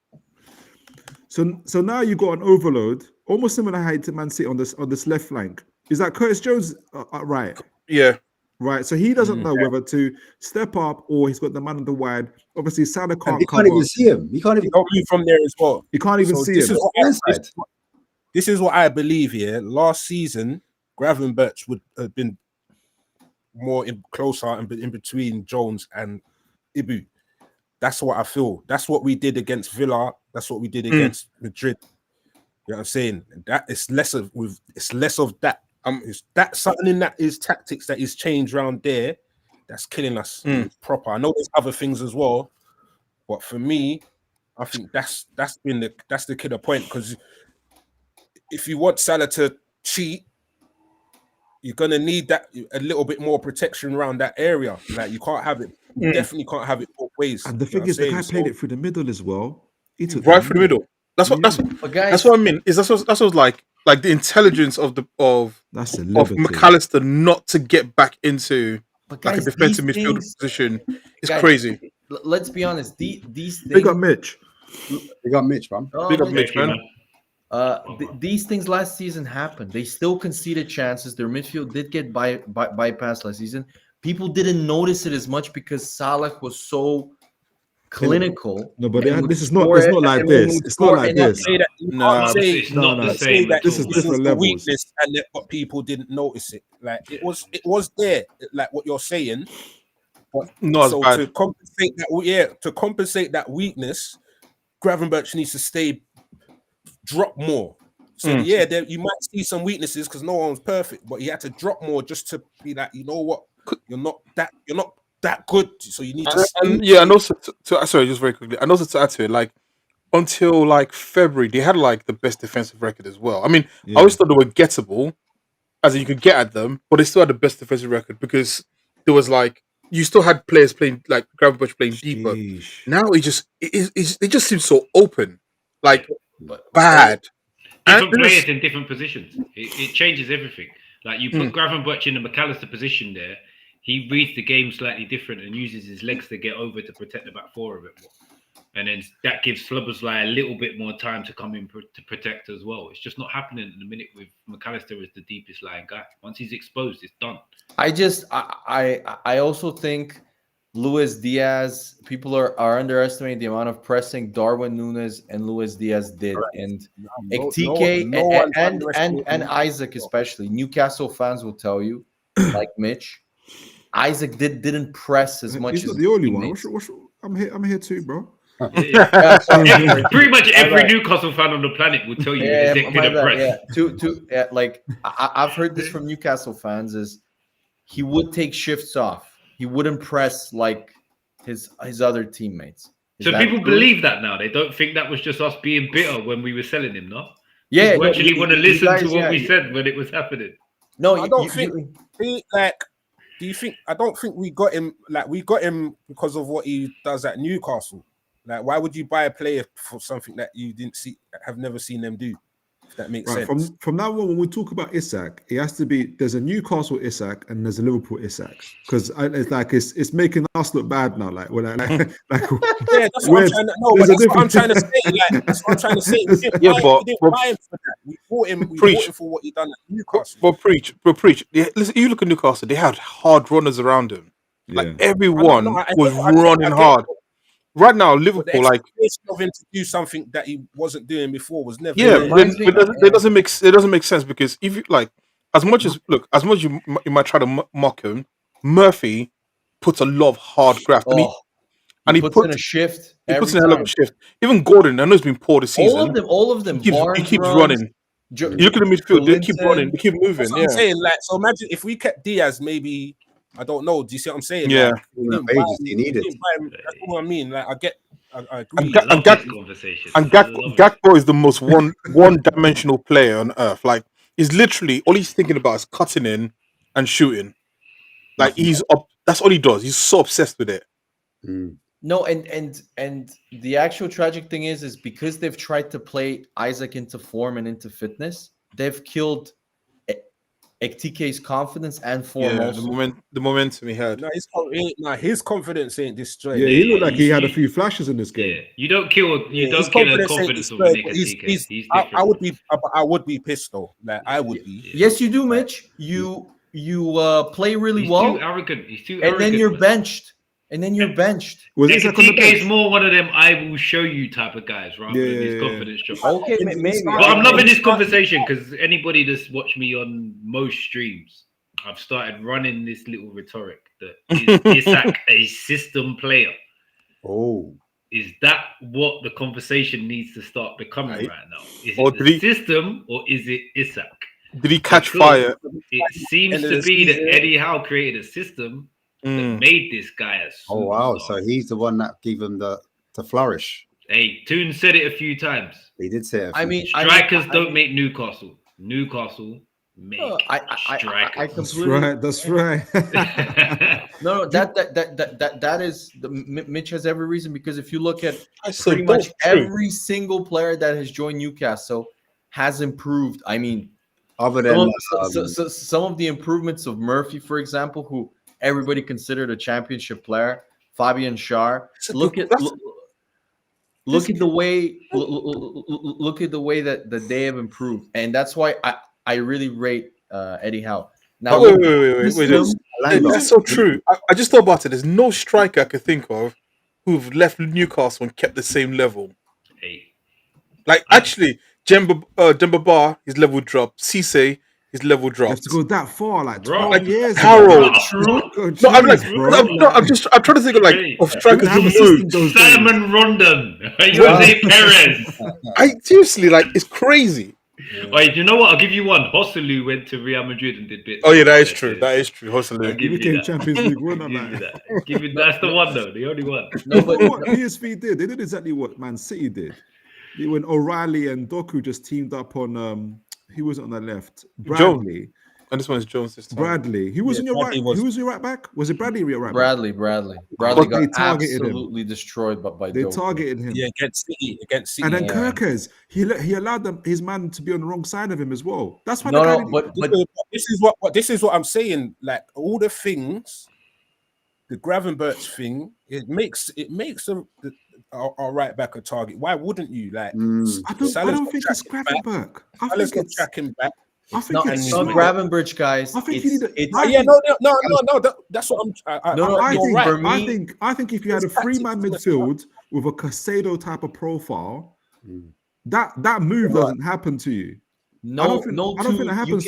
So now you got an overload, almost similar height to Man City on this left flank. Is that Curtis Jones right? Yeah. Right. So he doesn't know whether to step up or he's got the man on the wide. Obviously, Salah And can't he cover. can't even see him. He can't even. Don't move from there as well. You can't even So see this him. this is what I believe here. Last season, Gravenberch would have been more closer and in between Jones and Ibu. That's what I feel. That's what we did against Villa. That's what we did against Madrid. You know what I'm saying? That it's less of that. It's that something in that is tactics that is changed around there. That's killing us proper. I know there's other things as well, but for me, I think that's the killer point. Because if you want Salah to cheat, you're gonna need that a little bit more protection around that area. Like you can't have it. You definitely can't have it both ways. And the thing is, the guy played it through the middle as well. He took Right through the middle. That's what But guys, that's what I mean. Is that's what like the intelligence of That's a of liberty. McAllister not to get back into but like a guys, defensive these midfield things- position is guys, crazy. Let's be honest. These things. Big up Mitch. They got Mitch, man. Oh, Big up look, Mitch, man. these things last season happened. They still conceded chances. Their midfield did get bypassed last season. People didn't notice it as much because Salah was so clinical. No, but and would this is not. score It's it, not like and when this. would It's not score like and this. Say that you Nah, can't say it's not the no. same that at This all. is different the levels. weakness and that what people didn't notice it. Like it was there, like what you're saying. But Not as so bad. to compensate that weakness, Gravenberch needs to drop more. So you might see some weaknesses because no one's perfect, but he had to drop more just to be like, you know what, you're not that good. So you need to. And also sorry, just very quickly, and also to add to it, like until like February, they had like the best defensive record as well. I mean, I always thought they were gettable, as in you could get at them, but they still had the best defensive record because there was like you still had players playing like Gravenberch playing deeper. Sheesh. Now it just seems so open, like But bad. Different And players in different positions. It changes everything. Like you put Gravenberch in the McAllister position there, he reads the game slightly different and uses his legs to get over to protect the back four a bit more. And then that gives Szoboszlai a little bit more time to come in to protect as well. It's just not happening in the minute with McAllister as the deepest lying guy. Once he's exposed, it's done. I also think Luis Diaz, people are underestimating the amount of pressing Darwin Núñez and Luis Diaz did. Correct. And TK and Isaac especially. Newcastle fans will tell you, like Mitch, Isaac didn't press as much. He's as not the only one. teammates. I'm here too, bro. Pretty much every Newcastle fan on the planet will tell you ejected a press. Like I've heard this from Newcastle fans is he would take shifts off. He wouldn't press like his other teammates. So people believe that now. They don't think that was just us being bitter when we were selling him, no? Yeah, you actually want to listen to what we said when it was happening. No, I don't think. Do you think? I don't think we got him. Like we got him because of what he does at Newcastle. Like, why would you buy a player for something that you didn't see, have never seen them do? If that makes sense. From now on, when we talk about Isak, it has to be there's a Newcastle Isak and there's a Liverpool Isak, because it's making us look bad now. Like we're like yeah, that's what I'm trying to know. But that's what I'm trying to say. Like, that's what I'm trying to say. We didn't buy him for that. We bought him. We bought him for what he done at Newcastle. But preach. Yeah, listen, you look at Newcastle. They had hard runners around him. Like everyone was running hard. Right now, Liverpool, like of him to do something that he wasn't doing before was never. It doesn't make sense, because if you like, as much as you might try to mock him, Murphy puts a lot of hard graft, and he puts in a shift. He puts in a hell of a shift. Even Gordon, I know he's been poor this season. All of them. He keeps running. You look at the midfield; they keep running, they keep moving. That's what I'm saying, like, so imagine if we kept Diaz, maybe. I don't know. Do you see what I'm saying? Yeah, like, that's what I mean. Like, I agree. And Gakpo is the most one-dimensional player on earth. Like, he's literally all he's thinking about is cutting in and shooting. Like, that's all he does. He's so obsessed with it. No, and the actual tragic thing is because they've tried to play Isaac into form and into fitness, they've killed TK's confidence and form. The momentum he had. His confidence ain't destroyed. Yeah, he looked like he had a few flashes in this game. Yeah. You don't kill the confidence of Nick TK. He's different. I would be pissed though. Like, I would be. Yes, you do, Mitch. You play really well. Too arrogant. He's too arrogant. And then you're benched. TK is more one of them I will show you type of guys rather than his confidence drop. Okay, maybe. But I'm loving this conversation because anybody that's watched me on most streams, I've started running this little rhetoric that is Isak a system player? Oh. Is that what the conversation needs to start becoming right now? Is it the system or is it Isak? Did he catch fire? It seems to be that Eddie Howe created a system that made this guy a superstar. Oh wow! So he's the one that gave him to flourish. Hey, Toon said it a few times. He did say it. Strikers don't make Newcastle. Newcastle make strikers. That's right. No, that is Mitch has every reason, because if you look at pretty much every single player that has joined Newcastle has improved. I mean, other than some of the improvements of Murphy, for example, who everybody considered a championship player, Fabian Schär. Look at the way that they have improved, and that's why I really rate Eddie Howe. Now, wait. That's so true. I just thought about it. There's no striker I could think of who've left Newcastle and kept the same level. Like, actually, Demba Ba, his level dropped. Cisse, his level dropped. You have to go that far, like 12 years. Harold. I'm trying to think of strikers who moved. Simon Rondon. Jose Perez. Seriously, it's crazy. Wait, you know what? I'll give you one. Hosselu went to Real Madrid and did bits. Oh yeah, that is true. That is true. Hosselu. He became Champions League winner. That's the one though. The only one. No, but what PSV did, they did exactly what Man City did. When O'Reilly and Doku just teamed up on he was on the left. Bradley. And this one is Jones this time. Bradley. Who was in your right? Who was your right back? Was it Bradley your right back? Bradley got absolutely destroyed by they targeted him. Yeah, against City. And then Kirkers, he allowed his man to be on the wrong side of him as well. That's why but this is what I'm saying. Like, all the things, the Gravenberch thing, it makes our right back a target. Why wouldn't you? Like, I don't think it's Gravenberch. I think it's tracking back. I think it's not Gravenberch, guys. I think no. That's what I'm. I think if you had a 3-man midfield with a Casado type of profile, that move doesn't happen to you. I don't think that happens.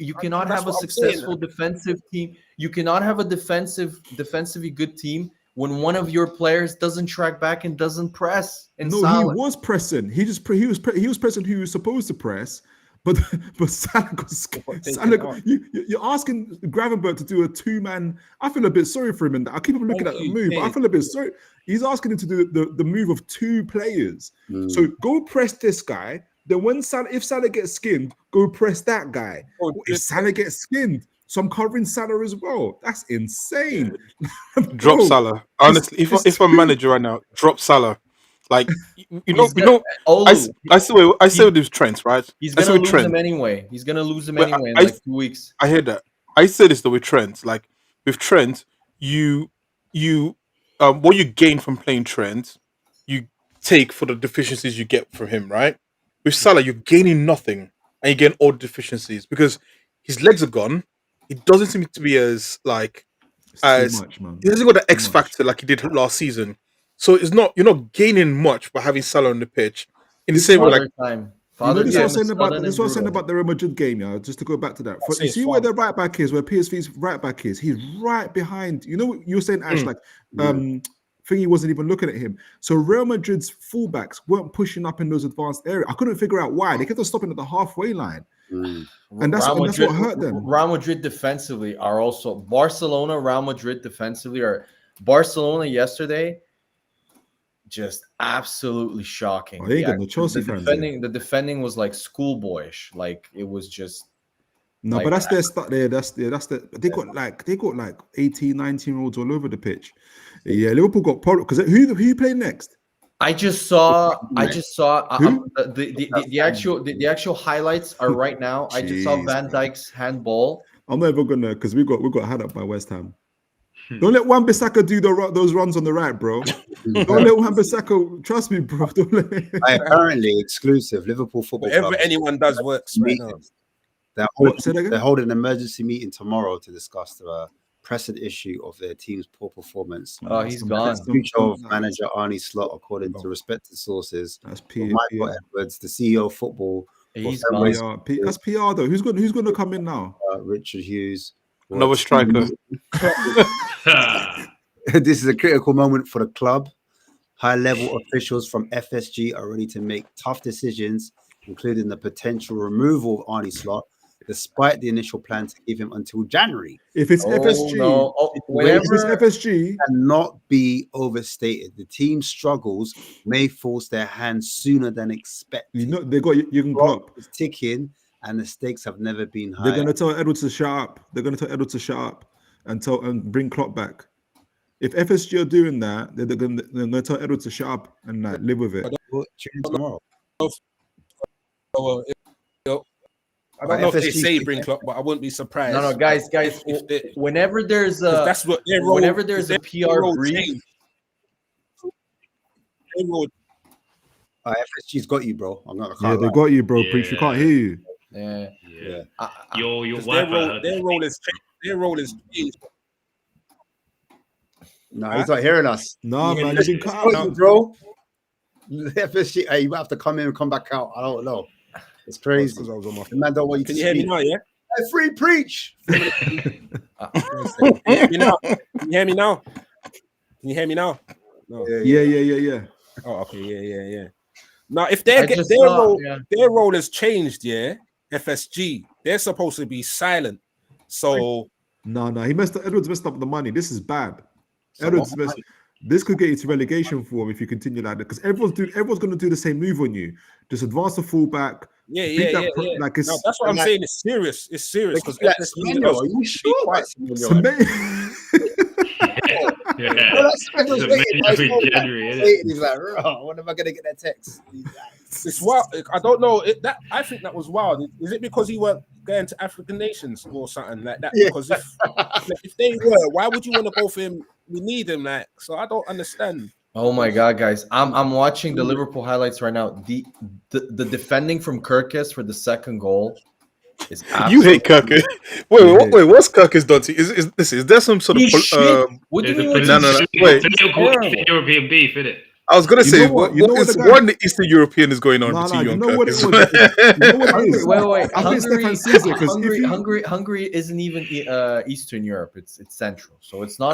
You cannot have a successful defensive team. You cannot have a defensively good team when one of your players doesn't track back and doesn't press. And No, Salah. he was pressing. He was pressing who he was supposed to press, but Salah you're asking Gravenberch to do a 2-man. I feel a bit sorry for him, and I keep on looking at the move, but I feel a bit sorry. He's asking him to do the move of 2 players. So go press this guy. Then if Salah gets skinned, go press that guy. If Salah gets skinned, so I'm covering Salah as well. That's insane. Drop Salah. Honestly, if I'm manager right now, drop Salah. Like I say with these Trent, right? He's gonna lose him anyway. He's gonna lose him anyway in like 2 weeks. I hear that. I say this though with Trent. Like with Trent, what you gain from playing Trent, you take for the deficiencies you get from him, right? With Salah, you're gaining nothing and you gain all the deficiencies because his legs are gone. He doesn't seem to be as he hasn't got the X factor like he did last season. So you're not gaining much by having Salah on the pitch. In the same way, like this is what I'm saying about the Real Madrid game, yeah. Just to go back to that, you see where the right back is, where PSV's right back is. He's right behind. You know, you were saying Ash, Thingy wasn't even looking at him. So Real Madrid's fullbacks weren't pushing up in those advanced areas. I couldn't figure out why. They kept on stopping at the halfway line. And that's what hurt them. Real Madrid defensively are also Barcelona. Real Madrid defensively are Barcelona yesterday. Just absolutely shocking. Oh, the Chelsea fans. The defending was like schoolboyish. Like it was just. No, but that's their start there. They got like 18, 19-year-olds all over the pitch. Yeah, Liverpool got problems because who played next? I just saw the actual highlights are right now. I just saw Van Dijk's handball. I'm never gonna because we got had up by West Ham. Don't let Wan-Bissaka do those runs on the right, bro. Don't let Wan-Bissaka. Trust me, bro. Apparently exclusive Liverpool football. Whatever anyone does works right now. They're holding an emergency meeting tomorrow to discuss the pressing issue of their team's poor performance. Oh, he's gone. The future of manager Arne Slot, according to respected sources. That's Michael Edwards, the CEO of football. He's gone. That's PR though. Who's going to come in now? Richard Hughes. Another striker. This is a critical moment for the club. High-level officials from FSG are ready to make tough decisions, including the potential removal of Arne Slot, despite the initial plan to give him until January. If it's FSG, if it's FSG, cannot be overstated. The team's struggles may force their hand sooner than expected. You know they got Jurgen Klopp. It's ticking, and the stakes have never been higher. They're going to tell Edwards to shut up. And bring Klopp back. If FSG are doing that, they're going to tell Edwards to shut up and live with it. Tomorrow. I don't know if they say bring Klopp, but I wouldn't be surprised. No, guys. Whenever there's a PR brief, FSG's got you, bro. They got you, bro. Preach, we can't hear you. Yeah. Your their role is changed. No, he's not hearing us. No, man, you've been cut out, bro. FSG, hey, you might have to come in and come back out. I don't know. It's crazy. Because I was on my the man don't want you Can to you hear speak. me now? Yeah. Hey, free preach. Can you hear me now? Can you hear me now? Can you hear me now? No. Yeah. Oh, okay. Yeah. Now, if their role has changed, FSG, they're supposed to be silent. So no, Edwards messed up the money. This is bad. This could get you to relegation for him if you continue like that. Because everyone's going to do the same move on you. Just advance the fullback. Yeah. Like that's what I'm saying. It's serious. It's serious. Because are you sure? He's like, when am I gonna get that text? It's wild. I don't know. I think that was wild. Is it because he weren't going to African nations or something like that? Yeah. Because if they were, why would you want to go for him? We need him, so I don't understand. Oh my god, guys! I'm watching the Liverpool highlights right now. The defending from Kirkes for the second goal is you hate Kirkes. Wait, what's Kirkes done to you? Is there some sort of what do you mean? No. Wait, European beef, isn't it? I was gonna You say know what? what, You know what is the guy- one Eastern European is going on No, between you you and know what it Kirk. was. You know what it is. Wait. I think Stefan sees it because if you Hungary isn't even Eastern Europe. It's Central, so it's not.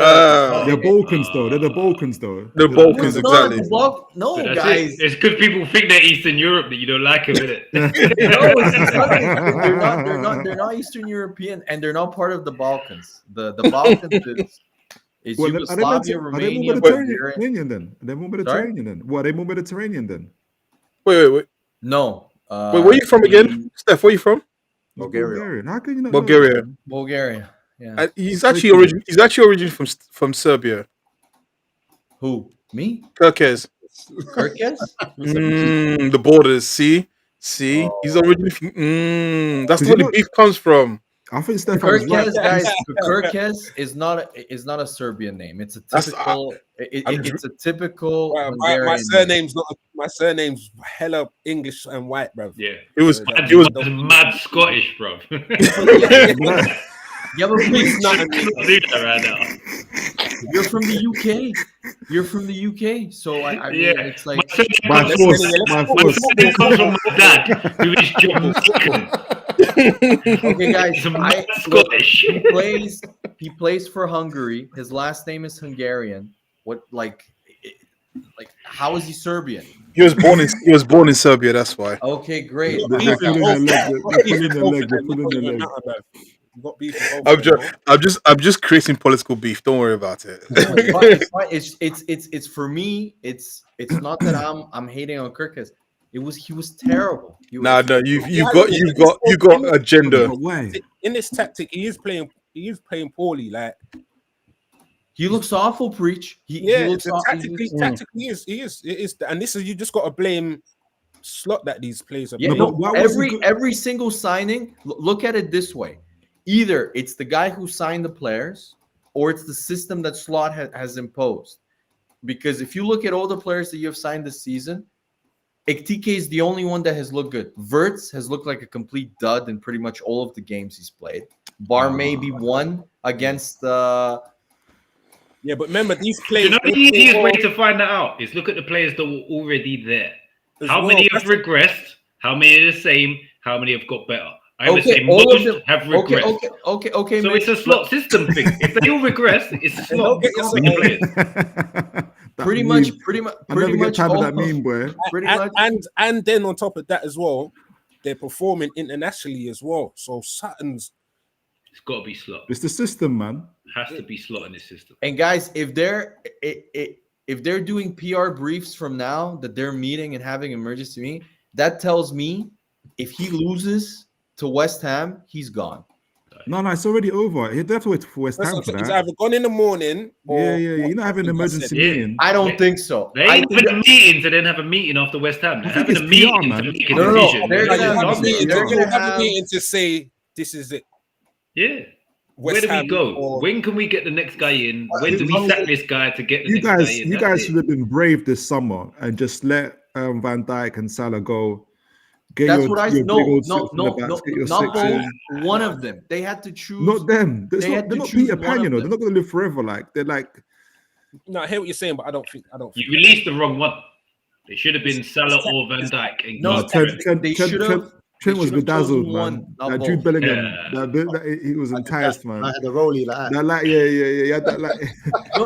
they're Balkans though. They're the Balkans though. The They're No, Balkans, it's not. exactly. No, But that's guys. it. It's because people think they're Eastern Europe that you don't like them, isn't it? No, it's not. They're not Eastern European, and they're not part of the Balkans. The Balkans is Well, Yugoslavia, are they more Romania, Bulgaria. Mediterranean then? Are they more Mediterranean then? Well, are they more Mediterranean then? Wait. No. Wait, where are you from again, Steph? Where are you from? Bulgaria. Bulgarian. How can you not Bulgaria. know Bulgaria. Yeah. He's actually originally from Serbia. Who? Me? Kirkes. Kirkes? The borders. See, he's originally from. That's where the beef comes from. I think Stefan was right. Kirkes, guys. Kirkes is not a Serbian name. It's a typical. It's a typical. My Hungarian my surname's hella English and white, bro. Yeah. It was mad Scottish, bro. Yeah, but please, do that right now. you're from the UK. You're from the UK, so I mean, it's like My force. It comes from my dad, who is Jamaican. okay, guys. He's mad Look, Scottish. he plays for Hungary. His last name is Hungarian. What like how is he Serbian? He was born in Serbia. That's why. Okay, great. They're pulling their leg. I'm just creating political beef. Don't worry about it. It's fine. It's for me. It's not that I'm hating on Kirkes. He was terrible. You've got agenda. In this tactic, he is playing poorly. Like he looks awful. Preach. He looks tactically, he is, and this is you just got to blame Slot that these players are. Yeah, playing. every single signing. Look at it this way: either it's the guy who signed the players, or it's the system that Slot has imposed. Because if you look at all the players that you have signed this season, Ektike is the only one that has looked good. Wirtz has looked like a complete dud in pretty much all of the games he's played. Bar maybe one against Yeah, but remember these players. You know the easiest way to find that out is look at the players that were already there. How many have regressed? How many are the same? How many have got better? I would say most have regressed. Okay. So it's a slot system thing. If they all regress, it's a slot. Pretty much. I never get tired of that meme, boy. And then on top of that as well, they're performing internationally as well. So Sutton's. It's got to be Slot. It's the system, man. Has to be Slot in this system. And guys, if they're doing PR briefs from now that they're meeting and having emergency meeting, that tells me if he loses to West Ham, he's gone. No, it's already over. He'd have to wait for West Ham for He's that. either gone in the morning or You're not having an emergency meeting. I don't think so. They ain't having a meeting to then have a meeting after West Ham. They're having a meeting to make a No. decision. They're gonna have a meeting to say this is it. Yeah. Where West do we Ham go? or- When can we get the next guy in? When do we sack this guy to get the next guy in? You guys should have been brave this summer and just let Van Dijk and Salah go. That's what I said. No, not both. One of them. They had to choose. Not them. They're not Peter Pan, you know. them. They're not going to live forever. They're like. No, I hear what you're saying, but I don't think. You released the wrong one. They should have been Salah or Van Dijk. No, they should have. Trent was bedazzled, man. One, that Jude Bellingham, he was enticed, man. I had a rollie like that. That light, yeah. He had that light.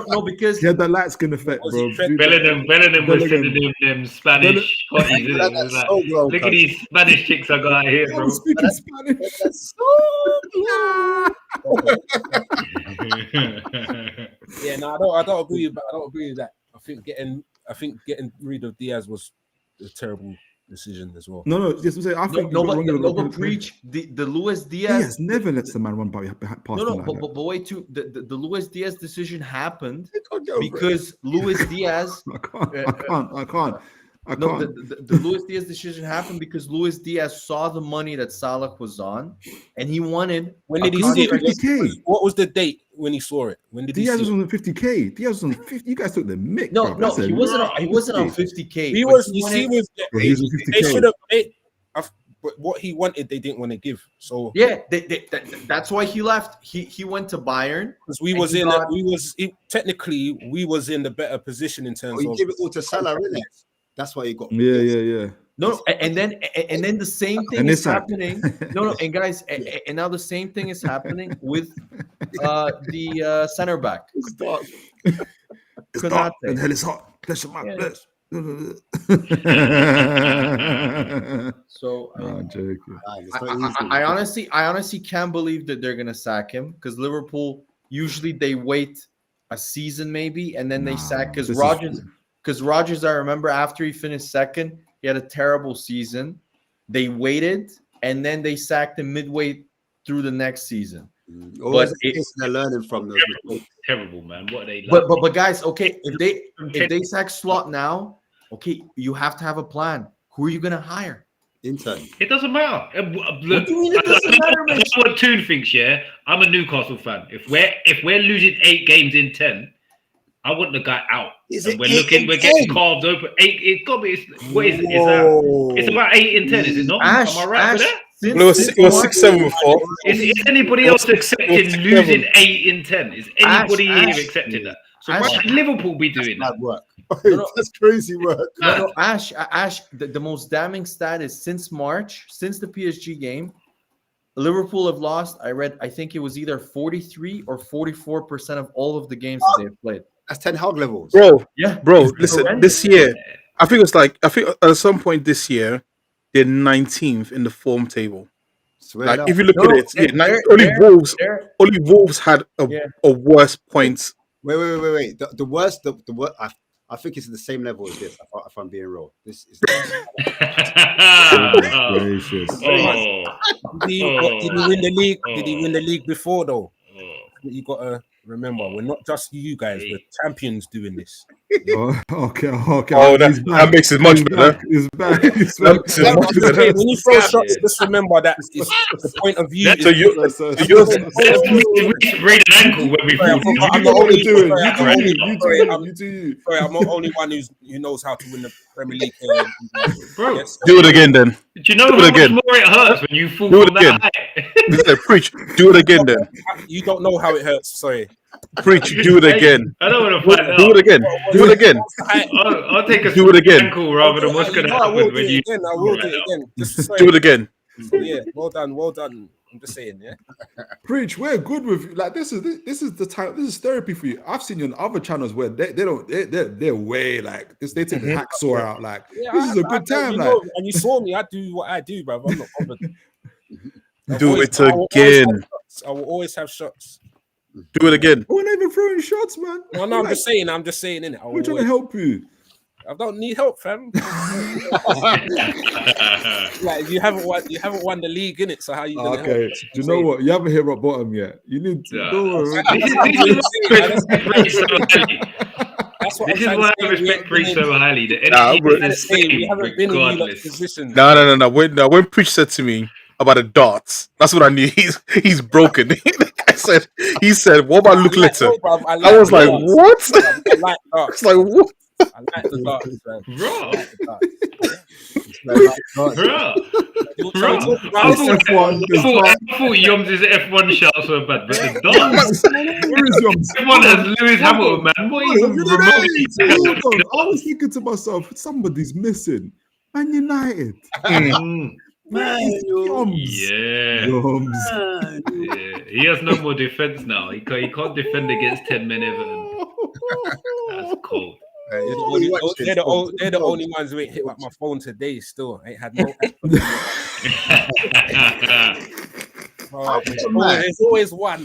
No, because he had that light skin effect, bro. Bellingham was sending them Spanish hotties. Look at these Spanish chicks I got out here, bro. Speaking Spanish. Yeah, no, I don't agree. But I don't agree with that. I think getting rid of Diaz was a terrible decision as well. No, just to say, I think but preach the Luis Diaz. Diaz never lets the man run past but wait, the Luis Diaz decision happened because Luis Diaz. I can't. No, the Luis Diaz decision happened because Luis Diaz saw the money that Salah was on, and he wanted. When did he see it? 50K. What was the date when he saw it? When did Diaz he see was on 50K. Diaz was on 50. You guys took the mick. No, bro. he wasn't on 50K. He was. You see, they should have. but what he wanted, they didn't want to give. So Yeah, that's why he left. He went to Bayern because we was technically we was in the better position in terms You of give it all to Salah, innit? That's why you got. Yeah. No, and then the same thing And is Isak. happening. No, and guys, and now the same thing is happening with the center back. It's dark. It's Konate. dark and hell is hot. Bless your man. Yeah. Bless. So I'm joking. It's not easy. I honestly can't believe that they're gonna sack him because Liverpool usually they wait a season maybe and then they sack because Rodgers. I remember after he finished second, he had a terrible season. They waited and then they sacked him midway through the next season. But they're learning from those mistakes. Terrible, man. What are they like? But guys, okay, if they sack Slot now, okay, you have to have a plan. Who are you gonna hire? Intern. It doesn't matter. Look, What do you mean it doesn't matter, I know what Toon thinks. Yeah, I'm a Newcastle fan. If we're losing 8 games in 10, I want the guy out. We're getting carved open. 8. It's got to be. What is it? Is that? It's about 8 in 10. Is it not? Am I right with that? It was 6-7 before. Is anybody else accepting losing 8 in 10? Is anybody here accepting that? So why should Liverpool be doing that? Bad work. That's crazy work. No, Ash. The most damning stat is since March, since the PSG game, Liverpool have lost. I think it was either 43 or 44% of all of the games that they've played. That's 10 hog levels. Bro, listen, this year, I think at some point this year, they're 19th in the form table. Like, if you look at it, only Wolves had a worse point. Wait. The worst. I think it's at the same level as this. If I'm being real, this is. Gracious. Did he win the league? Did he win the league before though? You gotta remember, we're not just you guys. We're champions doing this. Okay. Oh, that makes it much better. He's back. When you throw shots, just remember that it's the point of view. So you're Break an ankle when we. I'm the only one who knows how to win the Premier League. Bro, yes. Do it again then. Do you know how much more it hurts when you fall from that height? Preach. Do it again then. You don't know how it hurts. Sorry. Preach. Do it again. I don't want to find out. Do it again. Do it again. I'll take a do it again. ankle rather than what's going to happen when you. I will do it again. Do it again. Yeah. Well done. I'm just saying, yeah. Preach, we're good with you. Like this is the time. This is therapy for you. I've seen you on other channels where they're way like this. They take the hacksaw out. Like this is a good time. You like know, and you saw me. I do what I do, bro. I'm not bothered. Do it again. I will always have shots. Do it again. We're not even throwing shots, man. No, I'm just saying, innit? We're trying to help you. I don't need help, fam. Like you haven't won the league, innit? So how you gonna help? Do you know what? You haven't hit rock bottom yet. You need to This is why I respect Preach so highly. We haven't been in that position. No. When Preach said to me about the darts, that's what I knew. He's broken. He said, "What about look later?" I was like, "What?" I like darts. It's like, what? I like the darts, man. I thought Yoms' F1 shouts were bad, but the darts. F1 has Lewis Hamilton, man. What even remotely? I was thinking to myself, somebody's missing. Man United. Man, Yoms. Yeah. He has no more defense now. He can't defend against 10 men Everton. That's cold. They're the only ones who ain't hit up my phone today. Still, ain't had no. There's always one.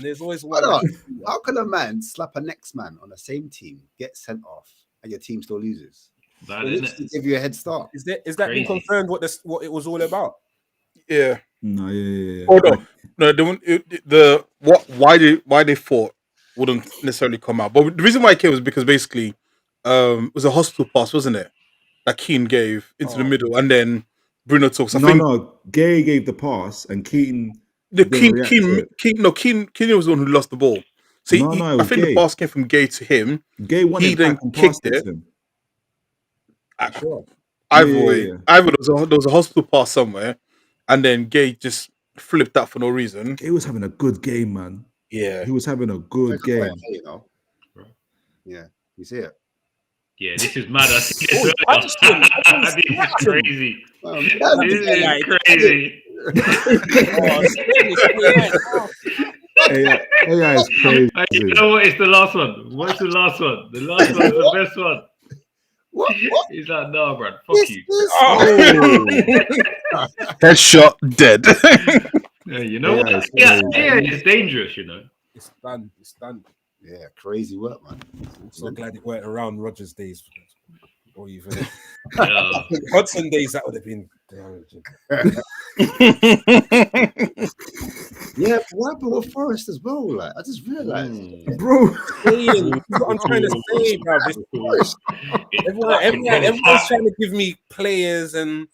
How can a man slap a next man on the same team, get sent off, and your team still loses? That give you a head start. Is that been confirmed? What it was all about? Yeah. No, yeah. Hold on. No, why they fought wouldn't necessarily come out. But the reason why it came was because basically, it was a hospital pass, wasn't it? That Keane gave into the middle, and then Bruno took. No, Gay gave the pass, and Keane. Keane was the one who lost the ball. So I think the pass came from Gay to him. Gay won he it then back and kicked passed it. him. Either there was a hospital pass somewhere, and then Gay just flipped that for no reason. He was having a good game, man. Yeah, He was having a good game. You know? Yeah, you see it. Yeah, this is mad. I see this Oh, earlier. punched him. This is crazy. This is like- crazy. AI is crazy. Hey, you know what? It's the last one. What's the last one? The last one's the best one. What? He's like, no, bro, fuck you. headshot, dead. Yeah, you know Yeah, what? it's Yeah, crazy. it's dangerous, you know. It's done. It's done. Yeah, crazy work, man. I'm so glad it weren't around Rogers' days, or even Yeah. Hudson days. That would have been damaging. Yeah, but what happened with Forest as well? Like, I just realized. Bro, Saying, what I'm trying to say, bro. Everyone's trying to give me players, and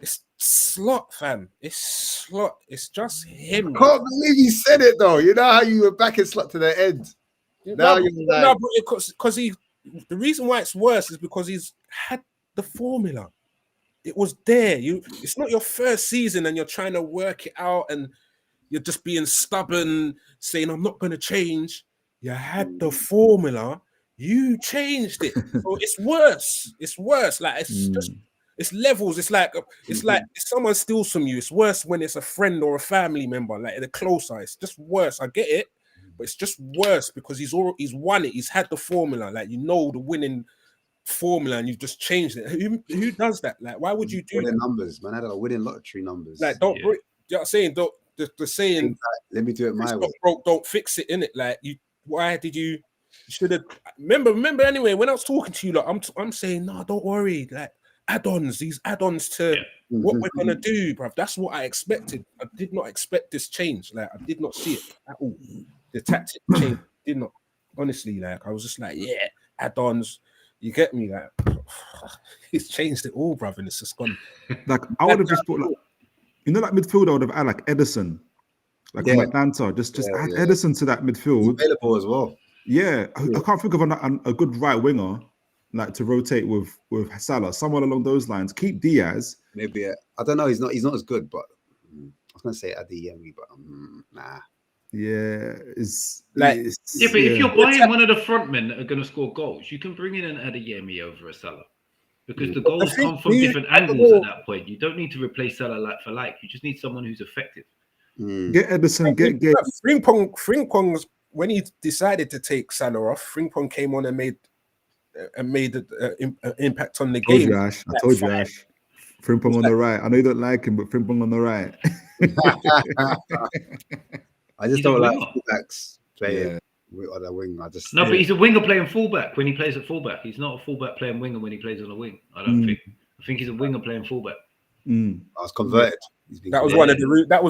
it's slot, fam. It's slot. It's just him. Can't believe you said it though. You know how you were back and slot to the end. Now you're like, Because the reason why it's worse is because he's had the formula. It was there. It's not your first season and you're trying to work it out and you're just being stubborn, saying I'm not going to change. You had the formula. You changed it. So it's worse. It's worse. Like it's just it's levels. It's like if someone steals from you. It's worse when it's a friend or a family member. Like the closer, it's just worse. I get it. But it's just worse because he's won it. He's had the formula, like the winning formula, and you've just changed it. Who does that? Like, why would you do that? Numbers, man? I had a winning lottery numbers. Like, don't. You know what I'm saying? Don't. The saying. Let me do it my way. Broke, don't fix it. In it, like you. Why did you? Should have. Remember. Anyway, when I was talking to you, like I'm saying, no, don't worry. Like add-ons, these add-ons to what we're gonna do, bruv. That's what I expected. I did not expect this change. Like I did not see it at all. The tactic change did not, honestly, like I was just like, yeah, add-ons, you get me? Like he's changed it all, bruv, and it's just gone. Like I would have just put like, like midfield, I would have had like Edison, like from Atlanta, just add Edison to that midfield. He's available as well. Yeah, I can't think of a good right winger like to rotate with Salah, someone along those lines. Keep Diaz. Maybe I don't know. He's not as good, but I was gonna say Adeyemi, but nah. Yeah, it's like but if you're buying one of the frontmen that are going to score goals, you can bring in an Adeyemi over a Salah because the goals come from different angles at that point. You don't need to replace Salah like for like. You just need someone who's effective. Get Edison, get Frimpong. When he decided to take Salah off, Frimpong came on and made an impact on the game. I told you, Ash. Frimpong on the right. I know you don't like him, but Frimpong on the right. I just don't like fullbacks playing on the wing. But he's a winger playing fullback when he plays at fullback. He's not a fullback playing winger when he plays on the wing. I don't think. I think he's a winger playing fullback. I was converted. That was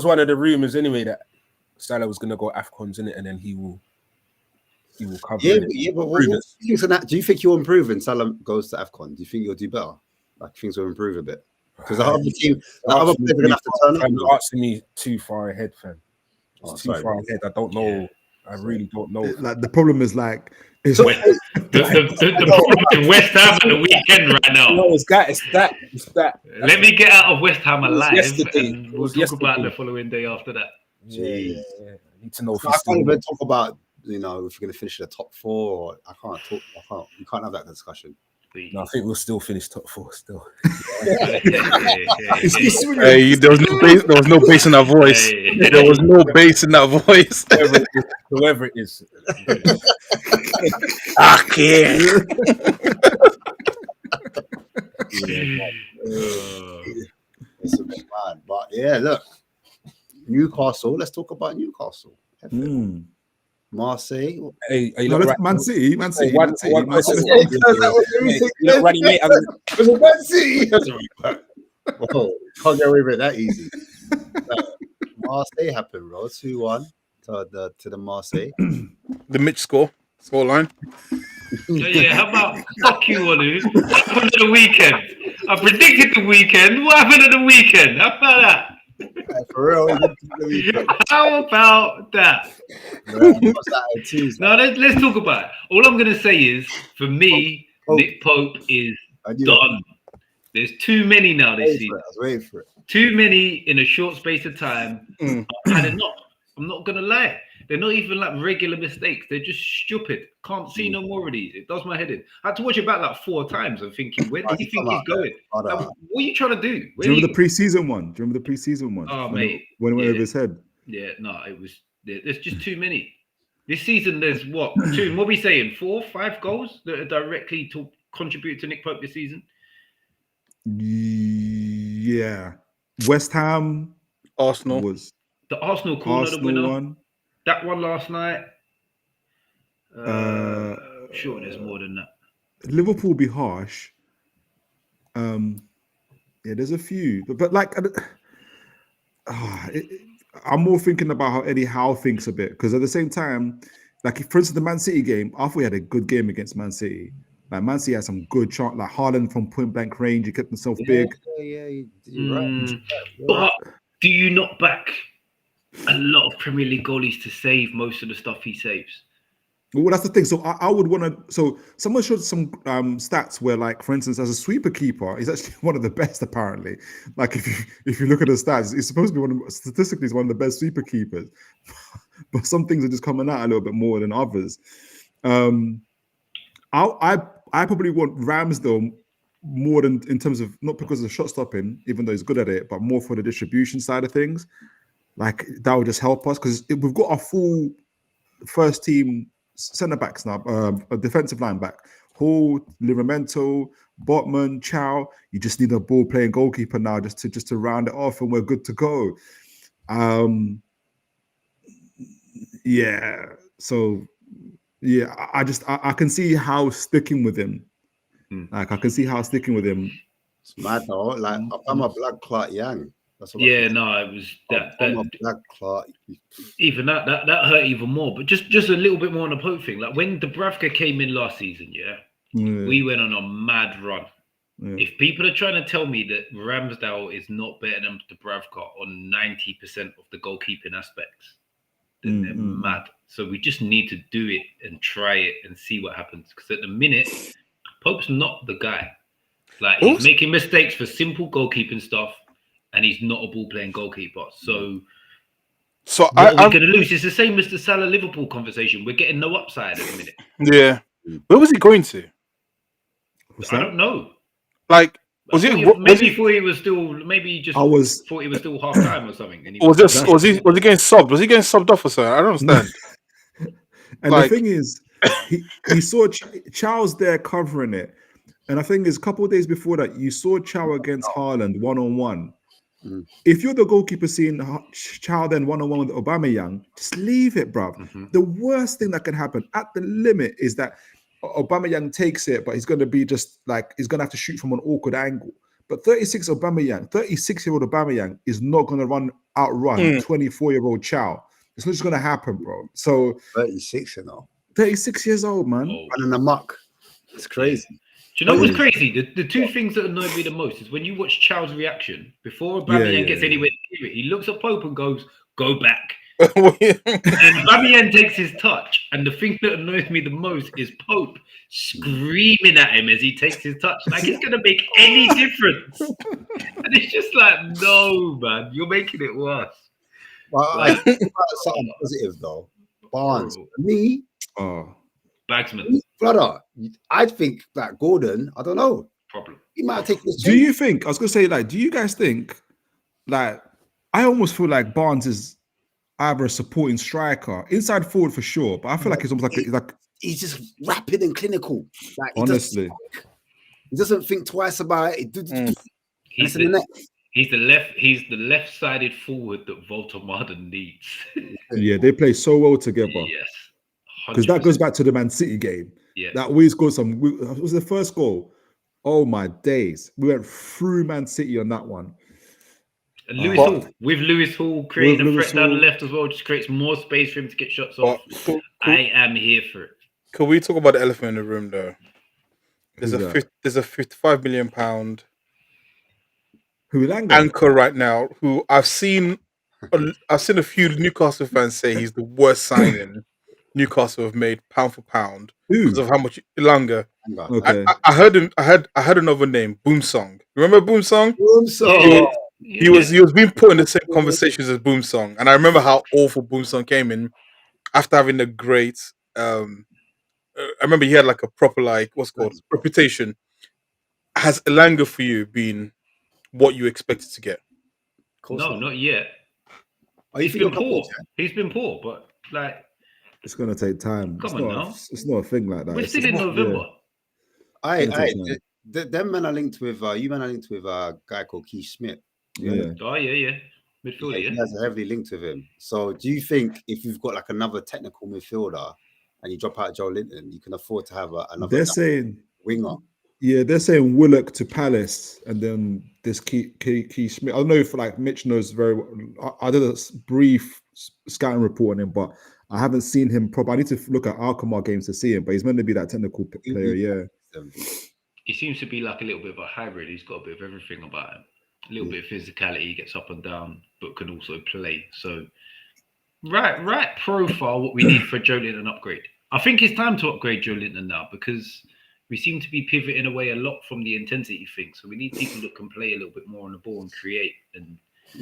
one of the rumors anyway, that Salah was going to go AFCONs in it, and then he will cover it. Yeah, but do you think you'll improve when Salah goes to AFCON? Do you think you'll do better? Like things will improve a bit because the other team, the other players are going to have to turn up. You're asking me too far ahead, fam. Too far ahead. I don't know. Yeah. I really don't know. Like the problem is like the problem is West Ham at the weekend right now. No, it's that. Let me get out of West Ham alive. And we'll talk about the following day after that. Yeah. I need to know. I can't even talk about if you're going to finish the top four. Or I can't talk. You can't have that discussion. No, I think we'll still finish top four still. Hey, there was no bass in that voice. There was no bass in that voice. Whoever it is. I can't. It's a bit bad, but yeah, look, Newcastle. Let's talk about Newcastle. Marseille. Hey, Man City. Man City. Was it Man City? Oh, can't get away with it that easy. Marseille happened, bro. 2-1 to the Marseille. The Mitch scoreline. Yeah, how about fuck you, Olu? What happened at the weekend? I predicted the weekend. What happened at the weekend? How about that? For real, how about that? No, let's talk about it. All I'm going to say is, for me, Nick Pope is done. There's too many now this I season. was waiting for it. Too many in a short space of time. Mm. I've had enough. I'm not gonna lie. They're not even like regular mistakes. They're just stupid. Can't see no more of these. It does my head in. I had to watch it back like 4 times. I'm thinking, where do you think he's going? Like, what are you trying to do? Do you remember the preseason one? Do you remember the preseason one? Oh, when mate. when it went Yeah. over his head. Yeah, no, it was. There's just too many. This season, there's what? What are we saying? 4, 5 goals that are directly to contribute to Nick Pope this season. Yeah, West Ham Arsenal. was The Arsenal corner, the Arsenal winner. one. That one last night. I'm sure there's more than that. Liverpool be harsh. Yeah, there's a few, but like, I'm more thinking about how Eddie Howe thinks a bit, because at the same time, like for instance, the Man City game, I thought he had a good game against Man City. Like Man City had some good shot, like Haaland from point blank range. He kept himself big. Yeah, you're right. But do you not back a lot of Premier League goalies to save most of the stuff he saves? Well, that's the thing. So I would want to. So someone showed some stats where, like, for instance, as a sweeper keeper, he's actually one of the best. Apparently, like if you look at the stats, he's supposed to be statistically he's one of the best sweeper keepers. But some things are just coming out a little bit more than others. I probably want Ramsdale more than in terms of not because of the shot stopping, even though he's good at it, but more for the distribution side of things. Like that would just help us because we've got a full first team centre backs now, a defensive line back. Hall, Livramento, Botman, Chow. You just need a ball playing goalkeeper now just to round it off, and we're good to go. Yeah. So yeah, I can see how sticking with him. Like I can see how sticking with him. It's mad though. Like I'm a blood clot young. That's what Yeah, no, it was that. I'm a blood clot. Even that hurt even more. But just a little bit more on the Pope thing. Like when Dubravka came in last season, we went on a mad run. Yeah. If people are trying to tell me that Ramsdale is not better than Dubravka on 90% of the goalkeeping aspects, then they're mad. So we just need to do it and try it and see what happens. Because at the minute, Pope's not the guy. Like he's making mistakes for simple goalkeeping stuff, and he's not a ball-playing goalkeeper. So what are we going to lose? It's the same as the Salah Liverpool conversation. We're getting no upside at the minute. Yeah. Where was he going to? I don't know. Like, thought he was still half time or something. And was he getting subbed? Was he getting subbed off or something? I don't understand. And the thing is, he saw Chow's there covering it. And I think it's a couple of days before that, you saw Chow against Haaland one-on-one. If you're the goalkeeper seeing Chow then one-on-one with Aubameyang, just leave it, bruv. The worst thing that can happen at the limit is that Aubameyang takes it, but he's going to be just like, he's going to have to shoot from an awkward angle. But 36-year-old Aubameyang is not going to outrun 24-year-old Chow. It's not just going to happen, bro. So 36, 36 years old, man. Running amok. It's crazy. Do you know what's crazy? The two things that annoy me the most is when you watch Chow's reaction before Aubameyang gets anywhere near it, he looks at Pope and goes, "Go back." And Aubameyang takes his touch, and the thing that annoys me the most is Pope screaming at him as he takes his touch, like it's gonna make any difference. And it's just like, no, man, you're making it worse. Well, I think about something positive though. Barnes, me, Bagsman, brother. I think that Gordon. I don't know. Problem. He might take this. Do you think? I was gonna say, like, do you guys think, like, I almost feel like Barnes is either a supporting striker, inside forward for sure, but I feel like he's almost like he's just rapid and clinical. Like honestly, he doesn't think twice about it. He's the left-sided forward that Volta needs. Yeah, they play so well together. Yes, because that goes back to the Man City game. Yeah, that we scored some. It was the first goal. Oh my days, we went through Man City on that one. And Lewis Hall creating a threat down the left as well, just creates more space for him to get shots off. I am here for it. Can we talk about the elephant in the room though? There's a £55 million anchor right now who I've seen a few Newcastle fans say he's the worst signing Newcastle have made pound for pound because of how much longer. Okay. I heard another name, Boomsong. Remember Boom Song? Boom song. He was being put in the same conversations as Boom Song, and I remember how awful Boom Song came in after having a great. I remember he had like a proper what's called reputation. Has Elanga for you been what you expected to get? No, not yet. Are you He's been feeling poor. confident? He's been poor, but It's gonna take time. Come on now. It's not a thing like that. We're It's still in not- November. I Gonna take time. them men are linked with you men are linked with a guy called Keith Smith. Yeah. Oh yeah. Midfielder, He yeah. has a heavily linked with him. So do you think if you've got like another technical midfielder and you drop out Joe Linton, you can afford to have another They're saying winger? they're saying Willock to Palace and then this Key Smith. I don't know if like Mitch knows very well. I did a brief scouting report on him, but I haven't seen him proper. I need to look at Alkmaar games to see him, but he's meant to be that technical player. Yeah. He seems to be like a little bit of a hybrid. He's got a bit of everything about him. A little bit of physicality, he gets up and down, but can also play. So right profile what we need for Joe Linton upgrade. I think it's time to upgrade Joe Linton now because we seem to be pivoting away a lot from the intensity thing. So we need people that can play a little bit more on the ball and create. And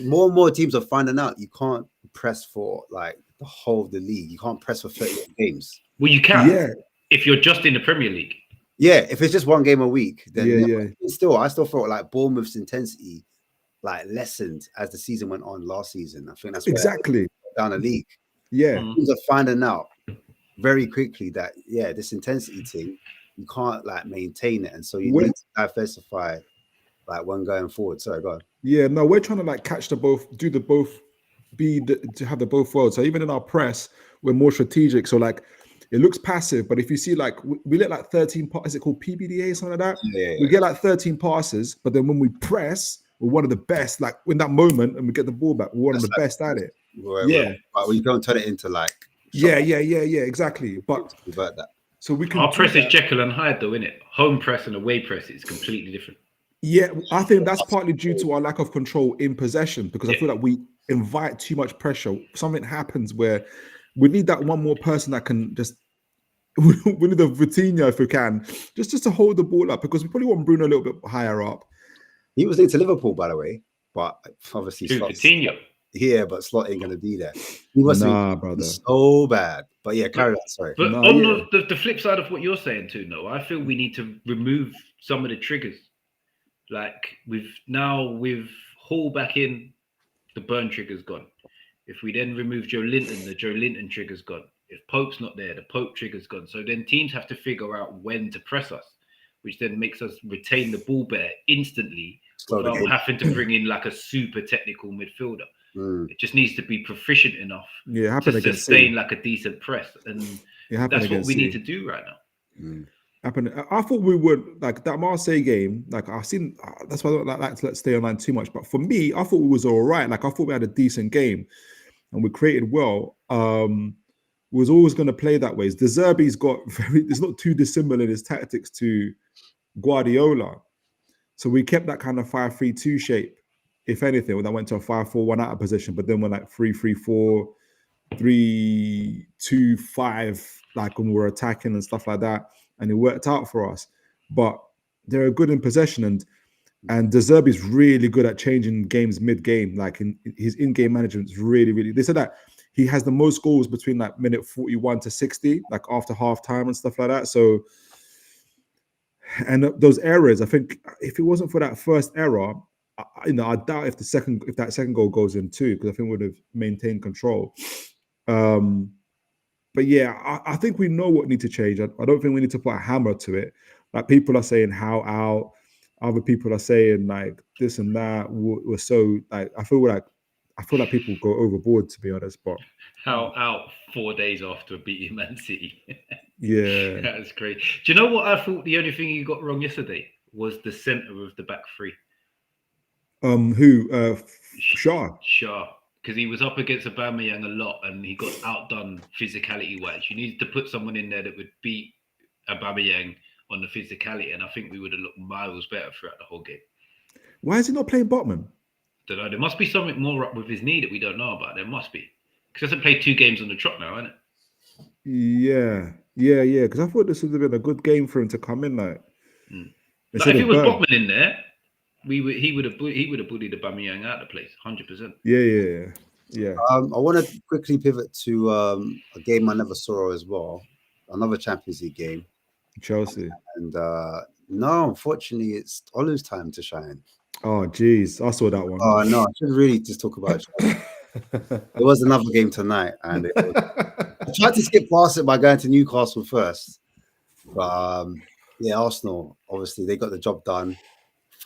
more teams are finding out you can't press for like the whole of the league. You can't press for 38 games. Well, you can. Yeah. If you're just in the Premier League. Yeah, if it's just one game a week, then yeah. I still felt like Bournemouth's intensity like lessened as the season went on last season. I think that's exactly down the league. Yeah. Teams are finding out very quickly that this intensity thing, you can't like maintain it, and so you need to diversify like when going forward. Sorry, go on. Yeah, no, we're trying to like catch the both, to have the both worlds. So even in our press, we're more strategic. So like it looks passive, but if you see like we let like 13 passes, is it called PBDA or something like that? Yeah. We get like 13 passes, but then when we press, we're one of the best. Like in that moment, and we get the ball back, we're one of the best at it. But we don't turn it into like exactly. But convert that. So we can. Our press is Jekyll and Hyde, though, isn't it? Home press and away press is completely different. Yeah, I think that's partly due to our lack of control in possession because I feel like we invite too much pressure. Something happens where we need that one more person that can just. We need a Vitinha if we can, just to hold the ball up because we probably want Bruno a little bit higher up. He was linked to Liverpool, by the way, but obviously Vitinha. Yeah, but Slot ain't gonna be there. He was brother, so bad. But yeah, carry on. Sorry. But on the flip side of what you're saying too, no, I feel we need to remove some of the triggers. Like with Hall back in, the Burn trigger's gone. If we then remove Joe Linton, the Joe Linton trigger's gone. If Pope's not there, the Pope trigger's gone. So then teams have to figure out when to press us, which then makes us retain the ball better instantly without having to bring in like a super technical midfielder. It just needs to be proficient enough to sustain like a decent press. And that's what we need to do right now. I thought we would like that Marseille game. Like I've seen, that's why I don't like to stay online too much. But for me, I thought we was all right. Like I thought we had a decent game, and we created well. We was always going to play that way. De Zerbi's got it's not too dissimilar in his tactics to Guardiola, so we kept that kind of 5-3-2 shape. If anything, when I went to a 5-4-1 out of position, but then we're like 3-3-4, 3-2-5, like when we were attacking and stuff like that. And it worked out for us. But they're good in possession, and De Zerbi's really good at changing games mid-game. Like his in-game management is really. They said that he has the most goals between like minute 41 to 60, like after half time and stuff like that. So, and those errors, I think if it wasn't for that first error, I doubt if that second goal goes in too, because I think we would have maintained control. But yeah, I think we know what needs to change. I don't think we need to put a hammer to it. Like people are saying how out, other people are saying like this and that. We're so like I feel like people go overboard, to be honest. But how out 4 days after beating Man City? Yeah, that's great. Do you know what I thought? The only thing you got wrong yesterday was the center of the back three. Who? Shaw. Because he was up against Aubameyang a lot and he got outdone physicality-wise. You needed to put someone in there that would beat Aubameyang on the physicality, and I think we would have looked miles better throughout the whole game. Why is he not playing Botman? Don't know. There must be something more up with his knee that we don't know about. There must be. Because he hasn't played 2 games on the trot now, hasn't it? Yeah. Because I thought this would have been a good game for him to come in like. Like if it was Botman in there, he would have bullied Aubameyang out of the place, 100%. Yeah. I want to quickly pivot to a game I never saw as well, another Champions League game, Chelsea. and no, unfortunately, it's Olu's time to shine. Oh, geez, I saw that one. Oh no, I should really just talk about Chelsea. There was another game tonight, and I tried to skip past it by going to Newcastle first. But yeah, Arsenal, obviously, they got the job done.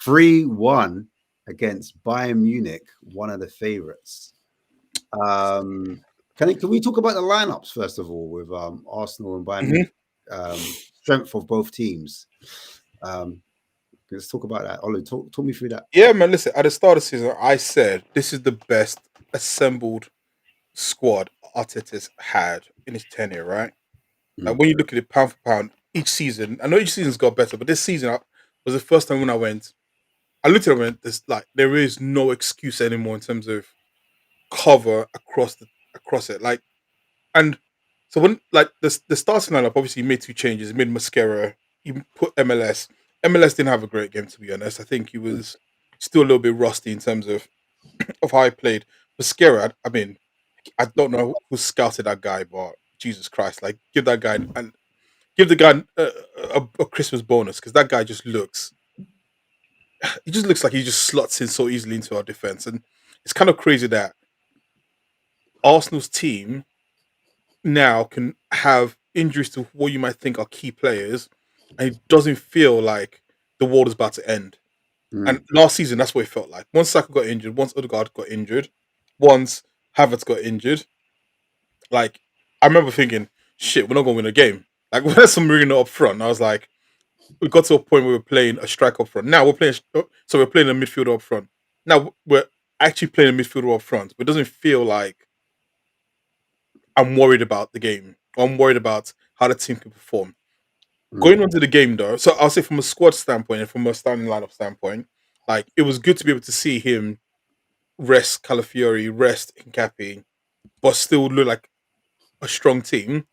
3-1 against Bayern Munich, one of the favourites. Can we talk about the lineups first of all with Arsenal and Bayern Munich? Strength of both teams. Let's talk about that. Olu, talk me through that. Yeah, man. Listen, at the start of the season, I said this is the best assembled squad Arteta's had in his tenure, right? Like when you look at it pound for pound, each season, I know each season's got better, but this season was the first time when I looked at it and went, there is no excuse anymore in terms of cover across it. Like, and so when like the starting lineup, obviously he made 2 changes. He made Mascara. He put MLS. MLS didn't have a great game, to be honest. I think he was still a little bit rusty in terms of how he played. Mascara, I mean, I don't know who scouted that guy, but Jesus Christ, like give the guy a Christmas bonus, because that guy just looks like he just slots in so easily into our defense. And it's kind of crazy that Arsenal's team now can have injuries to what you might think are key players, and it doesn't feel like the world is about to end. And last season, that's what it felt like. Once Saka got injured, once Odegaard got injured, once Havertz got injured, like I remember thinking, shit, we're not going to win a game. Like we had some Marino up front. I was like, we got to a point where we're playing a striker up front. Now we're playing a midfielder up front. Now we're actually playing a midfielder up front, but it doesn't feel like I'm worried about the game. I'm worried about how the team can perform. Going on to the game though, so I'll say from a squad standpoint and from a starting lineup standpoint, like it was good to be able to see him rest Calafiori, rest Hincapié, but still look like a strong team.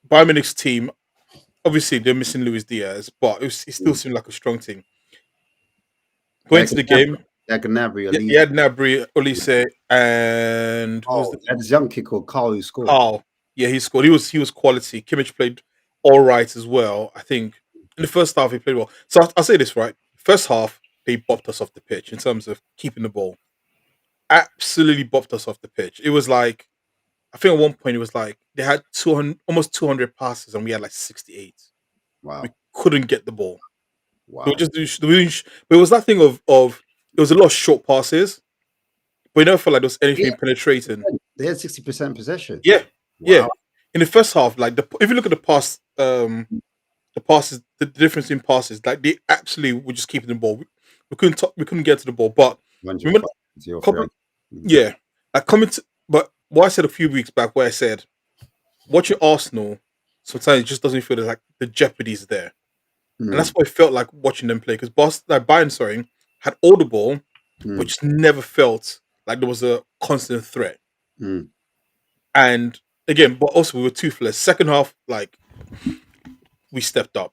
Bayern Munich's team, obviously they're missing Luis Diaz, but it still seemed like a strong team. Going to the game, yeah, Gnabry, he had Gnabry, Olise, and that young kid called Carl who scored. Carl, yeah, he scored. He was quality. Kimmich played all right as well. I think in the first half he played well. So I'll say this right: first half they bopped us off the pitch in terms of keeping the ball. Absolutely bopped us off the pitch. It was like, I think at one point it was like they had almost 200 passes and we had like 68. Wow. We couldn't get the ball. Wow. But it was that thing of it was a lot of short passes, but you never felt like there was anything penetrating. They had 60% possession. Yeah, wow. Yeah. In the first half, like if you look at the pass, the passes, the difference in passes, like they actually were just keeping the ball. We couldn't get to the ball. But remember, yeah, like but what I said a few weeks back, where I said watching Arsenal, sometimes it just doesn't feel like the jeopardy is there, and that's what it felt like watching them play. Because Bayern, had all the ball, but just never felt like there was a constant threat. And again, but also we were toothless. Second half, like we stepped up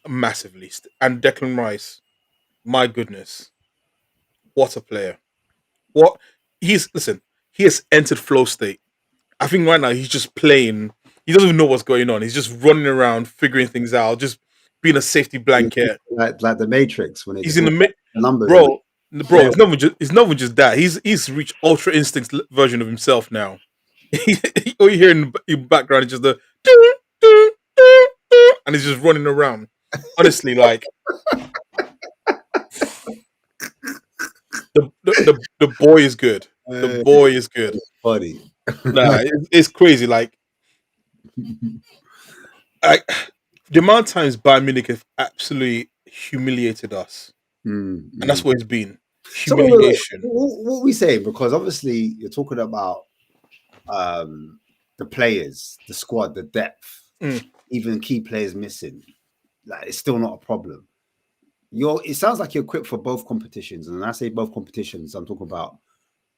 massively, and Declan Rice, my goodness, what a player! He has entered flow state. I think right now he's just playing. He doesn't even know what's going on. He's just running around, figuring things out, just being a safety blanket, like the Matrix when he's in the numbers. Bro, it's not even just that. He's reached Ultra Instinct's version of himself now. All you hear in the background is just the doo, doo, doo, doo, and he's just running around. Honestly, like the boy is good. The boy is good. Funny. Nah, it's crazy. Like the amount of times Bayern Munich have absolutely humiliated us, and that's what it's been. Humiliation. So, what we say, because obviously you're talking about the players, the squad, the depth, even key players missing. Like it's still not a problem. It sounds like you're equipped for both competitions, and when I say both competitions, I'm talking about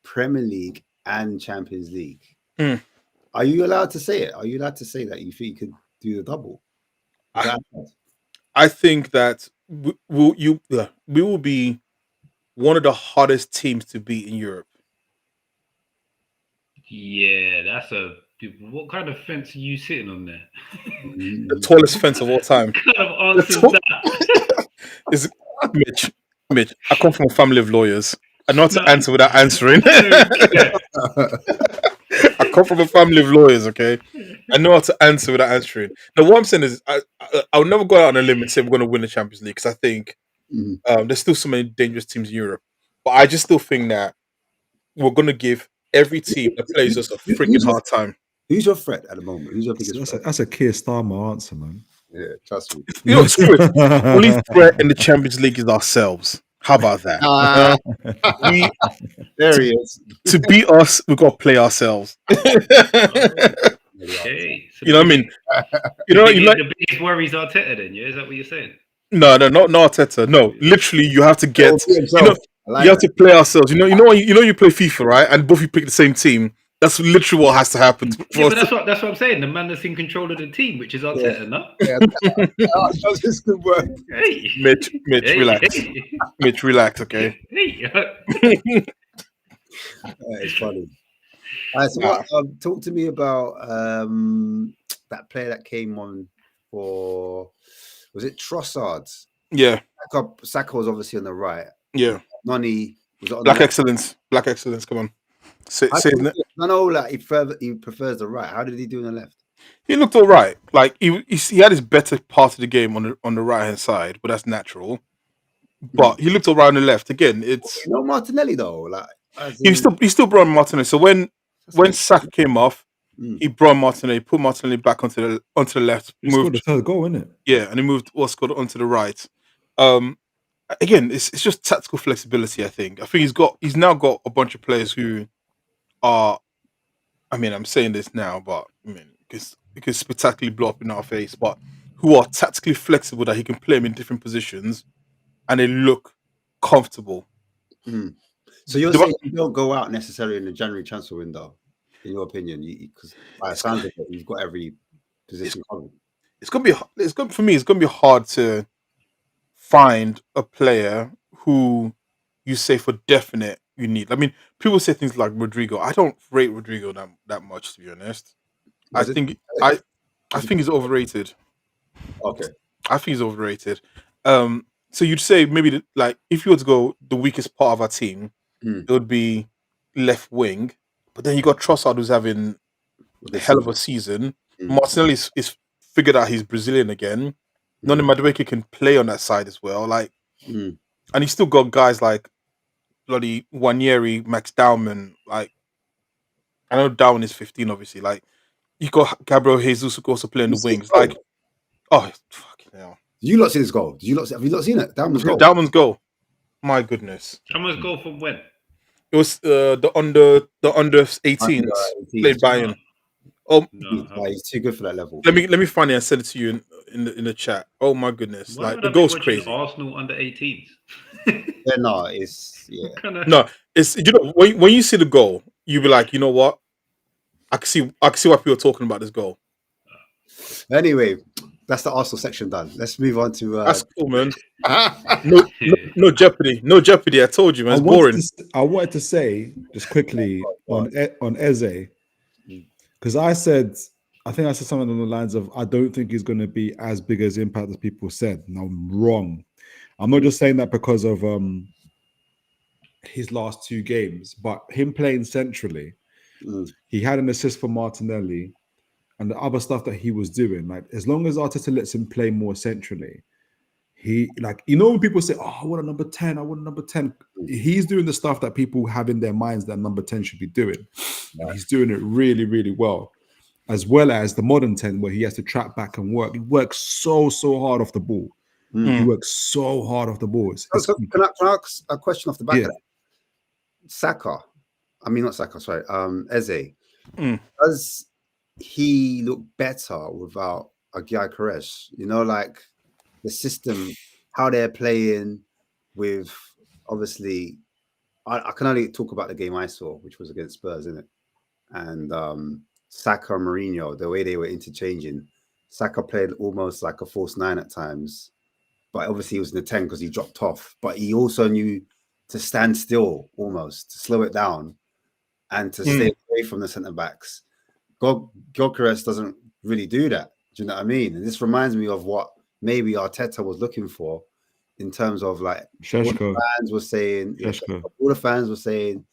Premier League and Champions League. Are you allowed to say it? Are you allowed to say that you think you could do the double? I think that we will be one of the hardest teams to beat in Europe. Yeah, that's a. What kind of fence are you sitting on there? The tallest fence of all time. What kind of The answer is tall- that? is Mitch. Mitch, I come from a family of lawyers. I know how to No. answer without answering. Okay. I come from a family of lawyers, okay? I know how to answer without answering. Now, what I'm saying is, I'll never go out on a limb and say we're going to win the Champions League because I think Mhm. there's still so many dangerous teams in Europe. But I just still think that we're going to give every team that plays us a freaking hard time. Who's your threat at the moment? Who's your biggest threat? That's a Keir Starmer answer, man. Yeah, trust me. You know, screw it. Only threat in the Champions League is ourselves. How about that? Ah, We there he is. To beat us, we've got to play ourselves. Okay. So You know what I mean? You know, you like the biggest worry is Arteta then, yeah? Is that what you're saying? no, not Arteta. No, literally, you have to get. Be You himself. know, I like you have that. to play ourselves. You play FIFA, right? And both you pick the same team. That's literally what has to happen. Yeah, but that's what I'm saying. The man that's in control of the team, which is Arteta, no? Yeah, that's good work. Hey, Mitch, hey, relax. hey, Mitch, relax, okay? hey. It's funny. So talk to me about that player that came on for, was it Trossard? Yeah, Saka was obviously on the right. yeah. Nani was on Black the left. excellence. Black excellence. Come on. Say How his did name. I know like he prefers the right. How did he do on the left? He looked all right. Like he had his better part of the game on the right hand side, but that's natural. But he looked all right on the left. Again, it's No Martinelli though. Like as he still brought Martinelli. So when that's Saka came off, Mm. he brought Martinelli, put Martinelli back onto the left, He scored moved the third goal, innit? yeah, and he moved Oscar onto the right. Again, it's just tactical flexibility. I think he's now got a bunch of players who are. I mean, I'm saying this now, but I mean, because spectacularly blow up in our face, but who are tactically flexible that he can play them in different positions and they look comfortable. Mm. So you're saying you don't go out necessarily in the January transfer window, in your opinion, because by the sounds of it, you've got every position covered. It's gonna be hard to find a player who you say for definite you need. I mean, people say things like Rodrigo. I don't rate Rodrigo that much, to be honest. I think he's overrated. Okay. I think he's overrated. So you'd say maybe like if you were to go the weakest part of our team, it would be left wing. But then you got Trossard who's having a hell of a season. Martinelli is figured out he's Brazilian again. Noni Madueke can play on that side as well. Like, and he's still got guys like bloody Wanieri, Max Dowman. Like, I know Dowman is 15, obviously. Like, you got Gabriel Jesus who can also play in the wings. Like, oh, fucking hell. Did you not see this goal? Have you not seen it? Dowman's goal. Dowman's goal. My goodness. Dowman's goal from when? It was the under 18s played Bayern. Oh, No, he's too good for that level. let me find it and send it to you in the chat. Oh my goodness! Why Like would the I be goal's watching crazy. Arsenal under 18s. Yeah, no, it's No, it's when you see the goal, you be like, you know what? I can see why people are talking about this goal. Anyway, that's the Arsenal section done. Let's move on to. That's cool, man. No jeopardy, no jeopardy. I told you, man. It's boring. I wanted to say just quickly on Eze, because I think I said something on the lines of I don't think he's going to be as big as impact as people said. And I'm wrong. I'm not just saying that because of his last two games, but him playing centrally, he had an assist for Martinelli, and the other stuff that he was doing. Like as long as Arteta lets him play more centrally, he when people say, "Oh, I want a number 10, I want a number 10." He's doing the stuff that people have in their minds that number 10 should be doing. And he's doing it really, really well. As well as the modern 10 where he has to track back and work. He works so hard off the ball. He works so hard off the ball. So can I ask a question off the back of that? Eze. Does he look better without a Gyökeres? You know, like the system, how they're playing with, obviously, I can only talk about the game I saw, which was against Spurs, isn't it? And Saka and Mourinho, the way they were interchanging, Saka played almost like a false nine at times, but obviously he was in the 10 because he dropped off. But he also knew to stand still, almost to slow it down, and to stay away from the centre backs. Gyökeres doesn't really do that. Do you know what I mean? And this reminds me of what maybe Arteta was looking for in terms of like all the fans were saying. All the fans were saying,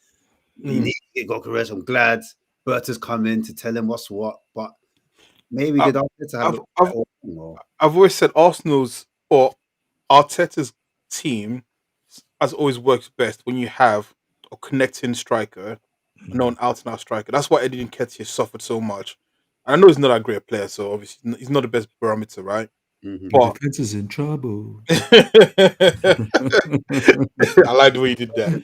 "You need to get Gyökeres." I'm glad Berta's come in to tell him what's what, but maybe did Arteta have I've always said Arsenal's or Arteta's team has always worked best when you have a connecting striker, not an out-and-out striker. That's why Eddie Nketiah suffered so much. I know he's not a great player, so obviously he's not the best barometer, right? But defense is in trouble. I like the way you did that.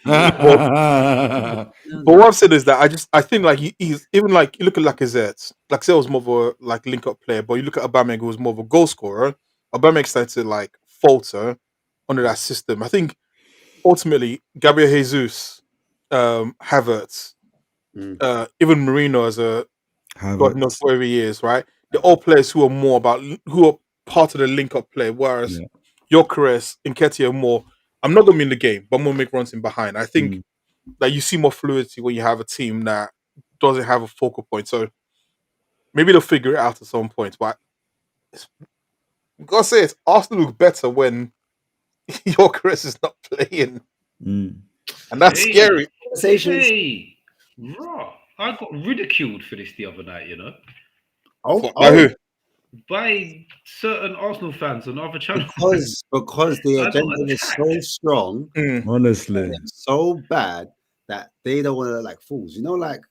But what I've said is that I think like he's even like you look at Lacazette. Lacazette was more of a like link-up player, but you look at Aubameyang, who was more of a goal scorer. Aubameyang started to like falter under that system. I think ultimately Gabriel Jesus, Havertz, even Marino as a God knows where he is, right? They're all players who are part of the link-up play, whereas Gyökeres and Nketiah are more. I'm not gonna be in the game, but I'm gonna make runs in behind. I think that you see more fluidity when you have a team that doesn't have a focal point. So maybe they'll figure it out at some point. But I gotta say, Arsenal look better when Gyökeres is not playing, and that's scary. Hey, raw! I got ridiculed for this the other night. You know. By who? By certain Arsenal fans on other channels. Because the agenda is so strong, honestly, so bad that they don't want to look like fools. You know, like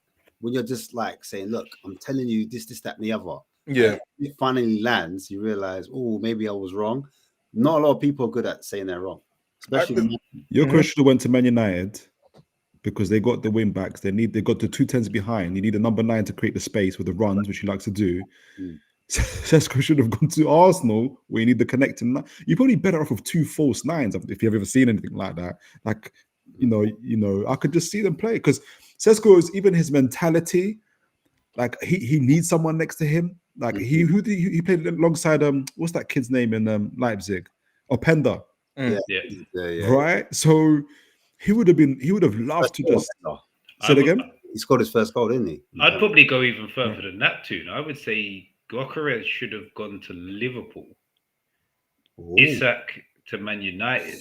when you're just like saying, "Look, I'm telling you this, that, and the other." Yeah. And it finally lands. You realize, oh, maybe I was wrong. Not a lot of people are good at saying they're wrong, especially. Your question went to Man United because they got the wing backs. They got the 2 10s behind. You need a number 9 to create the space with the runs, which he likes to do. Sesko should have gone to Arsenal where you need the connecting. You're probably better off with 2 false 9s if you've ever seen anything like that. Like, you know, I could just see them play because Sesko is even his mentality. Like he needs someone next to him. Like he played alongside what's that kid's name in Leipzig? Openda. Yeah. Right. So he would have loved to just say it again. He scored his first goal, didn't he? I'd probably go even further than that too. I would say Gyökeres should have gone to Liverpool. Isak to Man United,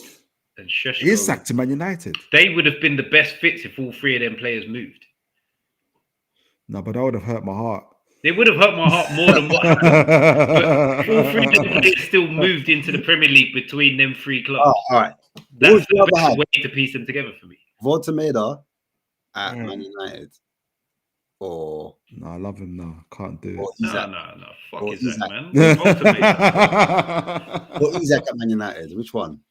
and Šeško. Isak to Man United. They would have been the best fits if all 3 of them players moved. No, but that would have hurt my heart. They would have hurt my heart more than what happened. But all 3 of them players still moved into the Premier League between them 3 clubs. Oh, all right. That's the best way to piece them together for me. Voltemeda at Man United. Or no, I love him now. Can't do it. No. Fuck Isak, man. Or Isak at Man United. Which one?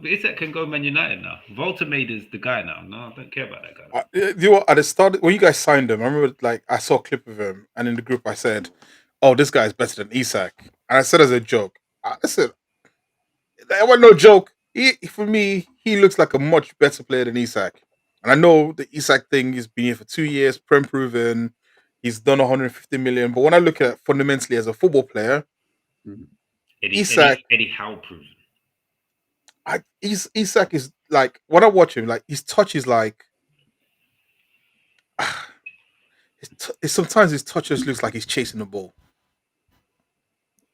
Isak can go Man United now. Voltemeda's the guy now. No, I don't care about that guy. You know what? At the start, when you guys signed him, I remember like I saw a clip of him, and in the group I said, "Oh, this guy is better than Isak." And I said as a joke, I said, "That was no joke." For me, he looks like a much better player than Isak. And I know the Isak thing has been here for 2 years, prem proven. He's done 150 million. But when I look at it fundamentally as a football player, Eddie Howe proven. Isak is like, when I watch him, like his touch is like, sometimes his touch just looks like he's chasing the ball.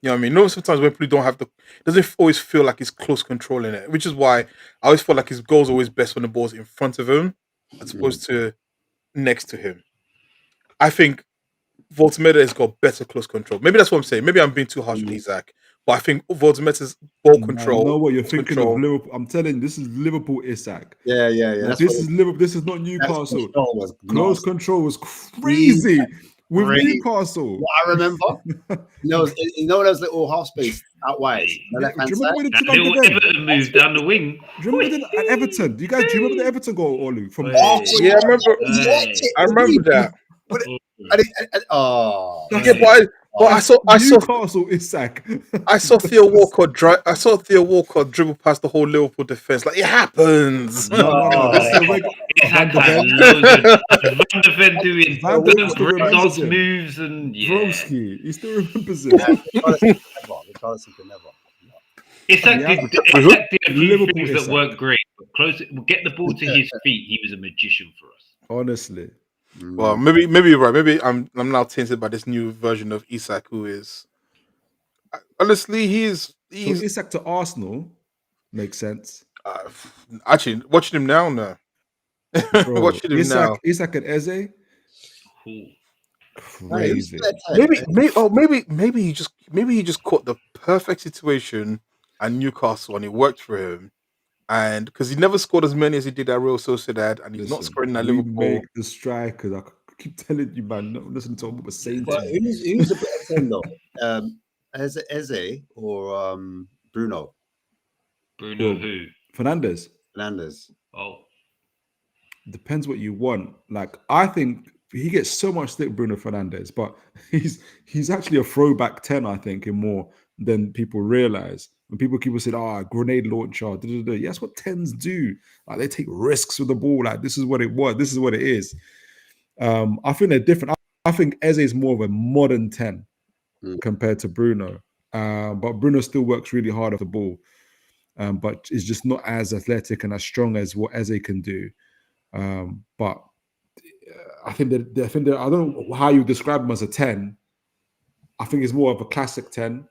You know what I mean? No, sometimes when people don't have doesn't always feel like he's close controlling it, which is why I always feel like his goal's always best when the ball's in front of him as opposed to next to him. I think Voltemeda has got better close control. Maybe that's what I'm saying.Maybe I'm being too harsh on Isak, but I think Voltemeda's ball control. I know what you're thinking of Liverpool. I'm telling you, this is Liverpool Isak. Yeah. This is Liverpool. This is not Newcastle. Close control was crazy. With Newcastle. What I remember, you know those little half space out wide. That little Everton move down the wing. Do you remember at Everton? Do you remember the Everton goal, Olu? From yeah, I remember that. But I saw Newcastle Isak. I saw Theo Walcott dribble past the whole Liverpool defense. Like it happens. Van de Ven doing breakdance moves and Broski. He still remembers it. Isak Yeah, did, With who? Isak did a few Liverpool things that Isak. weren't great, but get the ball to his feet. He was a magician for us. Honestly. Well, maybe you're right. Maybe I'm now tainted by this new version of Isak, who is honestly So he's Isak to Arsenal makes sense. actually watching him now. No, Bro, watching him now. Isak and Eze, Ooh. crazy. Maybe he just caught the perfect situation at Newcastle and it worked for him. And because he never scored as many as he did at Real Sociedad, and he's not Listen, scoring at we Liverpool. make the strikers. I keep telling you, man, not listen to what we're saying But to you. who's a better 10 though? Eze or Bruno Bruno, Well, who? Fernandes. Fernandes? Oh, Depends what you want. Like, I think he gets so much stick, Bruno Fernandes, but he's actually a throwback 10, I think, in more than people realize. When people keep saying, grenade launcher, yeah, that's what 10s do. Like, they take risks with the ball. Like, this is what it was, this is what it is. I think they're different. I think Eze is more of a modern 10 compared to Bruno. But Bruno still works really hard off the ball. But is just not as athletic and as strong as what Eze can do. But I think that I don't know how you describe him as a 10. I think it's more of a classic 10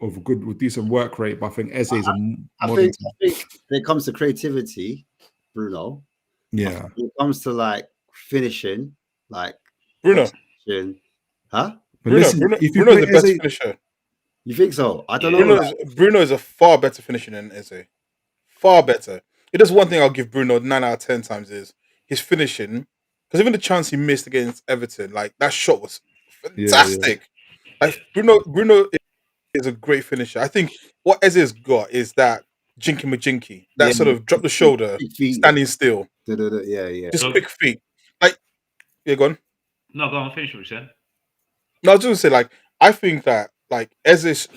of good with decent work rate. But I think Eze is a modern 10. I think when it comes to creativity, Bruno. Yeah. When it comes to like finishing, like Bruno, execution, huh? But listen, if you Bruno is play the best Eze, finisher. You think so? I don't Yeah. know. Bruno is a far better finisher than Eze. Far better. It is one thing I'll give Bruno 9 out of 10 times is his finishing. Because even the chance he missed against Everton, like that shot was fantastic. Like Bruno is a great finisher. I think what Eze has got is that jinky majinky, that sort of drop the shoulder, standing still, Yeah. just quick feet. Like, yeah, go on. no, go on, finish what you said. No, I was just gonna say, like, I think that like Eze's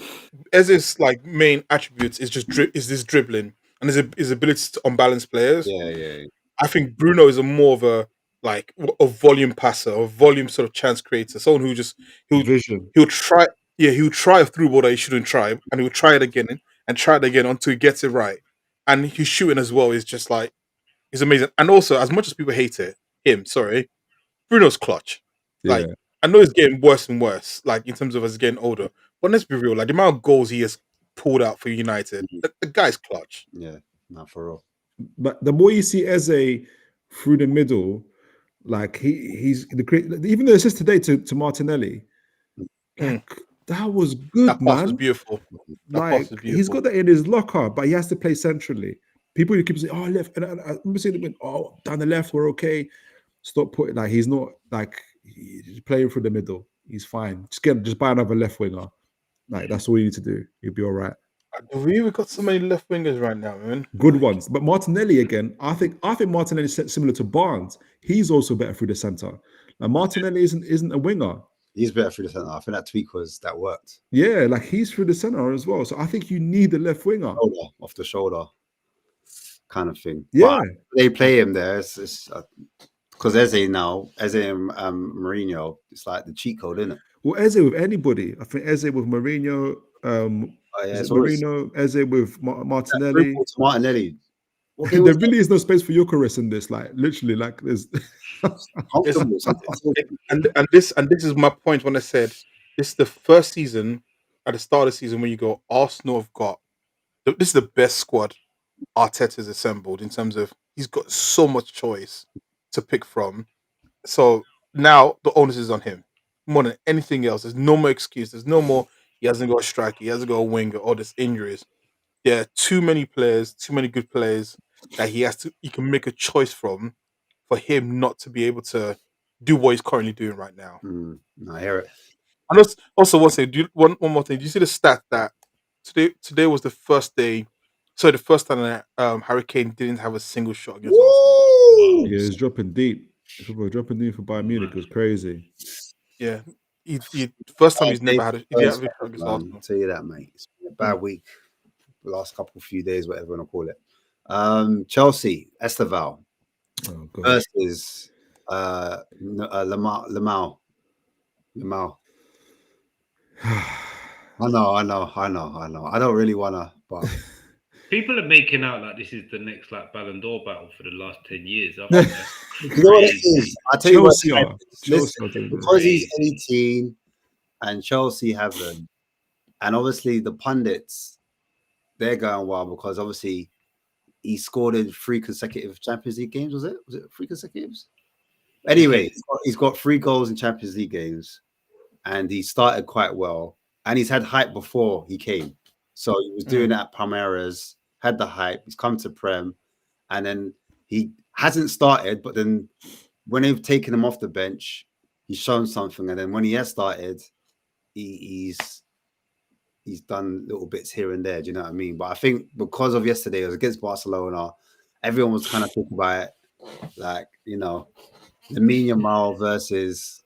like main attributes is just is this dribbling and his ability to unbalance players. Yeah. I think Bruno is a more of a like a volume passer, a volume sort of chance creator, someone who just vision. he'll try, he'll try a through ball that he shouldn't try, and he'll try it again and try it again until he gets it right. And his shooting as well is just like he's amazing. And also, as much as people hate Bruno's clutch. Like, Yeah. I know it's getting worse and worse, like in terms of as he's getting older. But let's be real, like the amount of goals he has pulled out for United, the guy's clutch. Yeah, not for real. But the more you see Eze through the middle, like he's even the assist today to Martinelli, like, that was good, That pass was man. beautiful. That Like, pass was he's beautiful. got that in his locker, but he has to play centrally. People who keep saying, "Oh, left," and I remember saying, down the left, we're okay. Stop putting like he's not like he's playing through the middle. He's fine. Just buy another left winger. Like, that's all you need to do. You'll be all right. We've got so many left wingers right now, man. Good ones. But Martinelli again, I think Martinelli is similar to Barnes. He's also better through the center. Now Martinelli isn't a winger. He's better through the center. I think that tweak that worked. Yeah, like he's through the center as well. So I think you need the left winger. Off the shoulder kind of thing. Yeah. But they play him there. It's because Eze and Mourinho, it's like the cheat code, isn't it? Well, Eze with anybody. I think Eze with Mourinho, Mourinho, Eze with Martinelli. Martinelli. There really is no space for Eucharist in this. Like, literally, like there's and this is my point when I said this is the first season at the start of the season when you go, Arsenal have got this is the best squad Arteta's assembled in terms of he's got so much choice to pick from. So now the onus is on him more than anything else. There's no more excuse. There's no more. He hasn't got a striker. He hasn't got a winger. All this injuries. There are too many players, too many good players that he can make a choice from for him not to be able to do what he's currently doing right now. I hear it. And also one more thing. Do you see the stat that today was the first day? So the first time that Harry Kane didn't have a single shot against Arsenal. Yeah, he's dropping deep. People are dropping deep for Bayern Munich. It was crazy. Yeah, he first time he's never had a shot against Arsenal. I'll tell you that, mate. It's been a bad week. The last few days, whatever you want to call it. Chelsea, Esteval versus Lamau. I know. I don't really wanna, but People are making out like this is the next like Ballon d'Or battle for the last 10 years. I think that's you know what it crazy. is? I'll tell you what. Chelsea are. Listen, Chelsea are doing it. because he's Crazy. 18 and Chelsea haven't, and obviously the pundits, they're going wild because obviously he scored in 3 consecutive Champions League games. Was it 3 consecutives? Anyway, he's got 3 goals in Champions League games, and he started quite well. And he's had hype before he came, so he was doing it at Palmeiras, had the hype. He's come to Prem, and then he hasn't started. But then when they've taken him off the bench, he's shown something. And then when he has started, he's done little bits here and there. Do you know what I mean? But I think because of yesterday, it was against Barcelona. Everyone was kind of talking about it, like, you know, Lamine Yamal versus.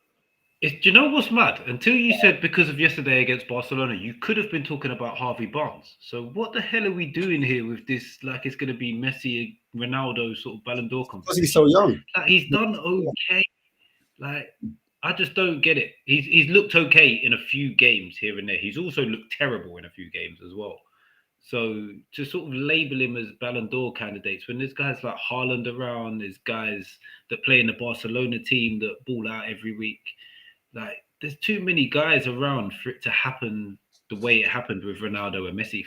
Do you know what's mad? Until you said because of yesterday against Barcelona, you could have been talking about Harvey Barnes. So what the hell are we doing here with this? Like it's going to be Messi, Ronaldo sort of Ballon d'Or competition. Because he's so young. Like he's done okay. Like I just don't get it. He's looked okay in a few games here and there. He's also looked terrible in a few games as well. So to sort of label him as Ballon d'Or candidates when there's guys like Haaland around, there's guys that play in the Barcelona team that ball out every week. Like there's too many guys around for it to happen the way it happened with Ronaldo and Messi.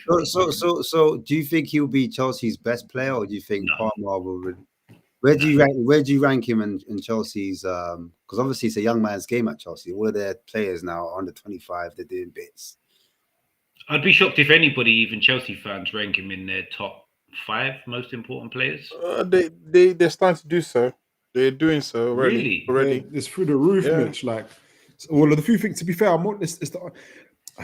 So do you think he'll be Chelsea's best player, or do you think Palmer will? Where do you rank him in Chelsea's? Because obviously it's a young man's game at Chelsea. All of their players now are under 25. They're doing bits. I'd be shocked if anybody, even Chelsea fans, rank him in their top 5 most important players. They're starting to do so. They're doing so already. Really? Yeah, it's through the roof, Mitch. Like, well, the few things. To be fair, I'm not. I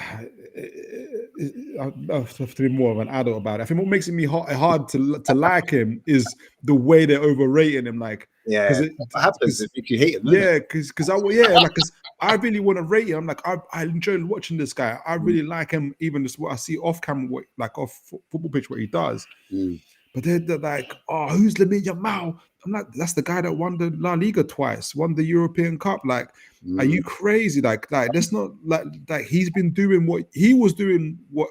have to be more of an adult about it. I think what makes it me hard to like him is the way they're overrating him. Like, yeah, what happens if you hate him? Yeah, because I really want to rate him. I'm like, I enjoy watching this guy. I really like him, even just what I see off camera, like off football pitch, what he does. But they're like, oh, who's Lamine Yamal? I'm like, that's the guy that won the La Liga twice, won the European Cup. Like, are you crazy? Like that's not like he's been doing what he was doing, what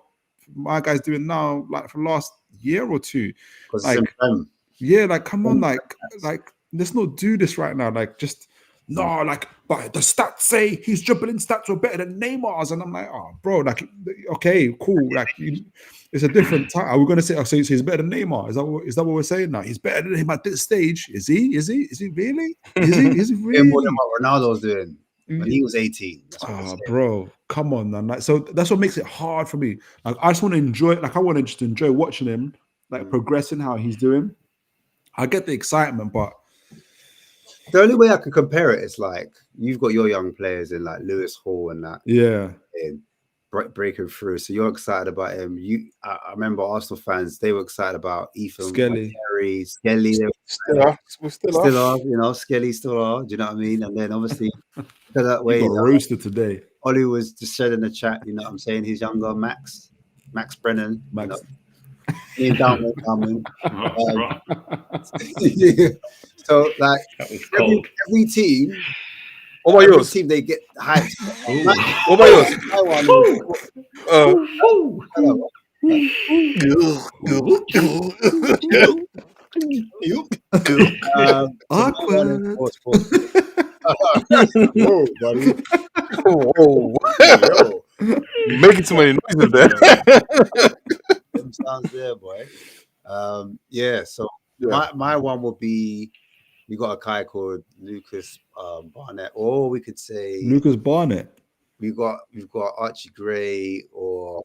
my guy's doing now, like for the last year or two. Like, yeah, like come on, like let's not do this right now. Like, just no, like, but the stats say his dribbling stats were better than Neymar's, and I'm like, oh, bro, like, okay, cool, like, it's a different time. Are we going to say, oh, so he's better than Neymar? Is that what we're saying now? He's better than him at this stage. Is he? Is he really? Is he really? More than what Ronaldo's doing when he was 18. Oh, bro, come on, man. Like, so that's what makes it hard for me. Like, I just want to enjoy it. Like, I want to just enjoy watching him, like, progressing how he's doing. I get the excitement, but the only way I can compare it is like you've got your young players in like Lewis Hall and that, and breaking through. So you're excited about him. I remember Arsenal fans; they were excited about Ethan Skelly. Skelly. We still are. You know, Skelly still are. Do you know what I mean? And then obviously that way, he got roasted today. Ollie was just said in the chat. You know what I'm saying? He's younger, Max Brennan. Max. You know, so like every team. What about yours? Team they get hyped. What about yours? Whoa, buddy. Whoa. You're making too many noises there. Them sounds there, boy. So my one will be, we got a guy called Lucas Barnett, or we could say Lucas Barnett. We've got Archie Gray or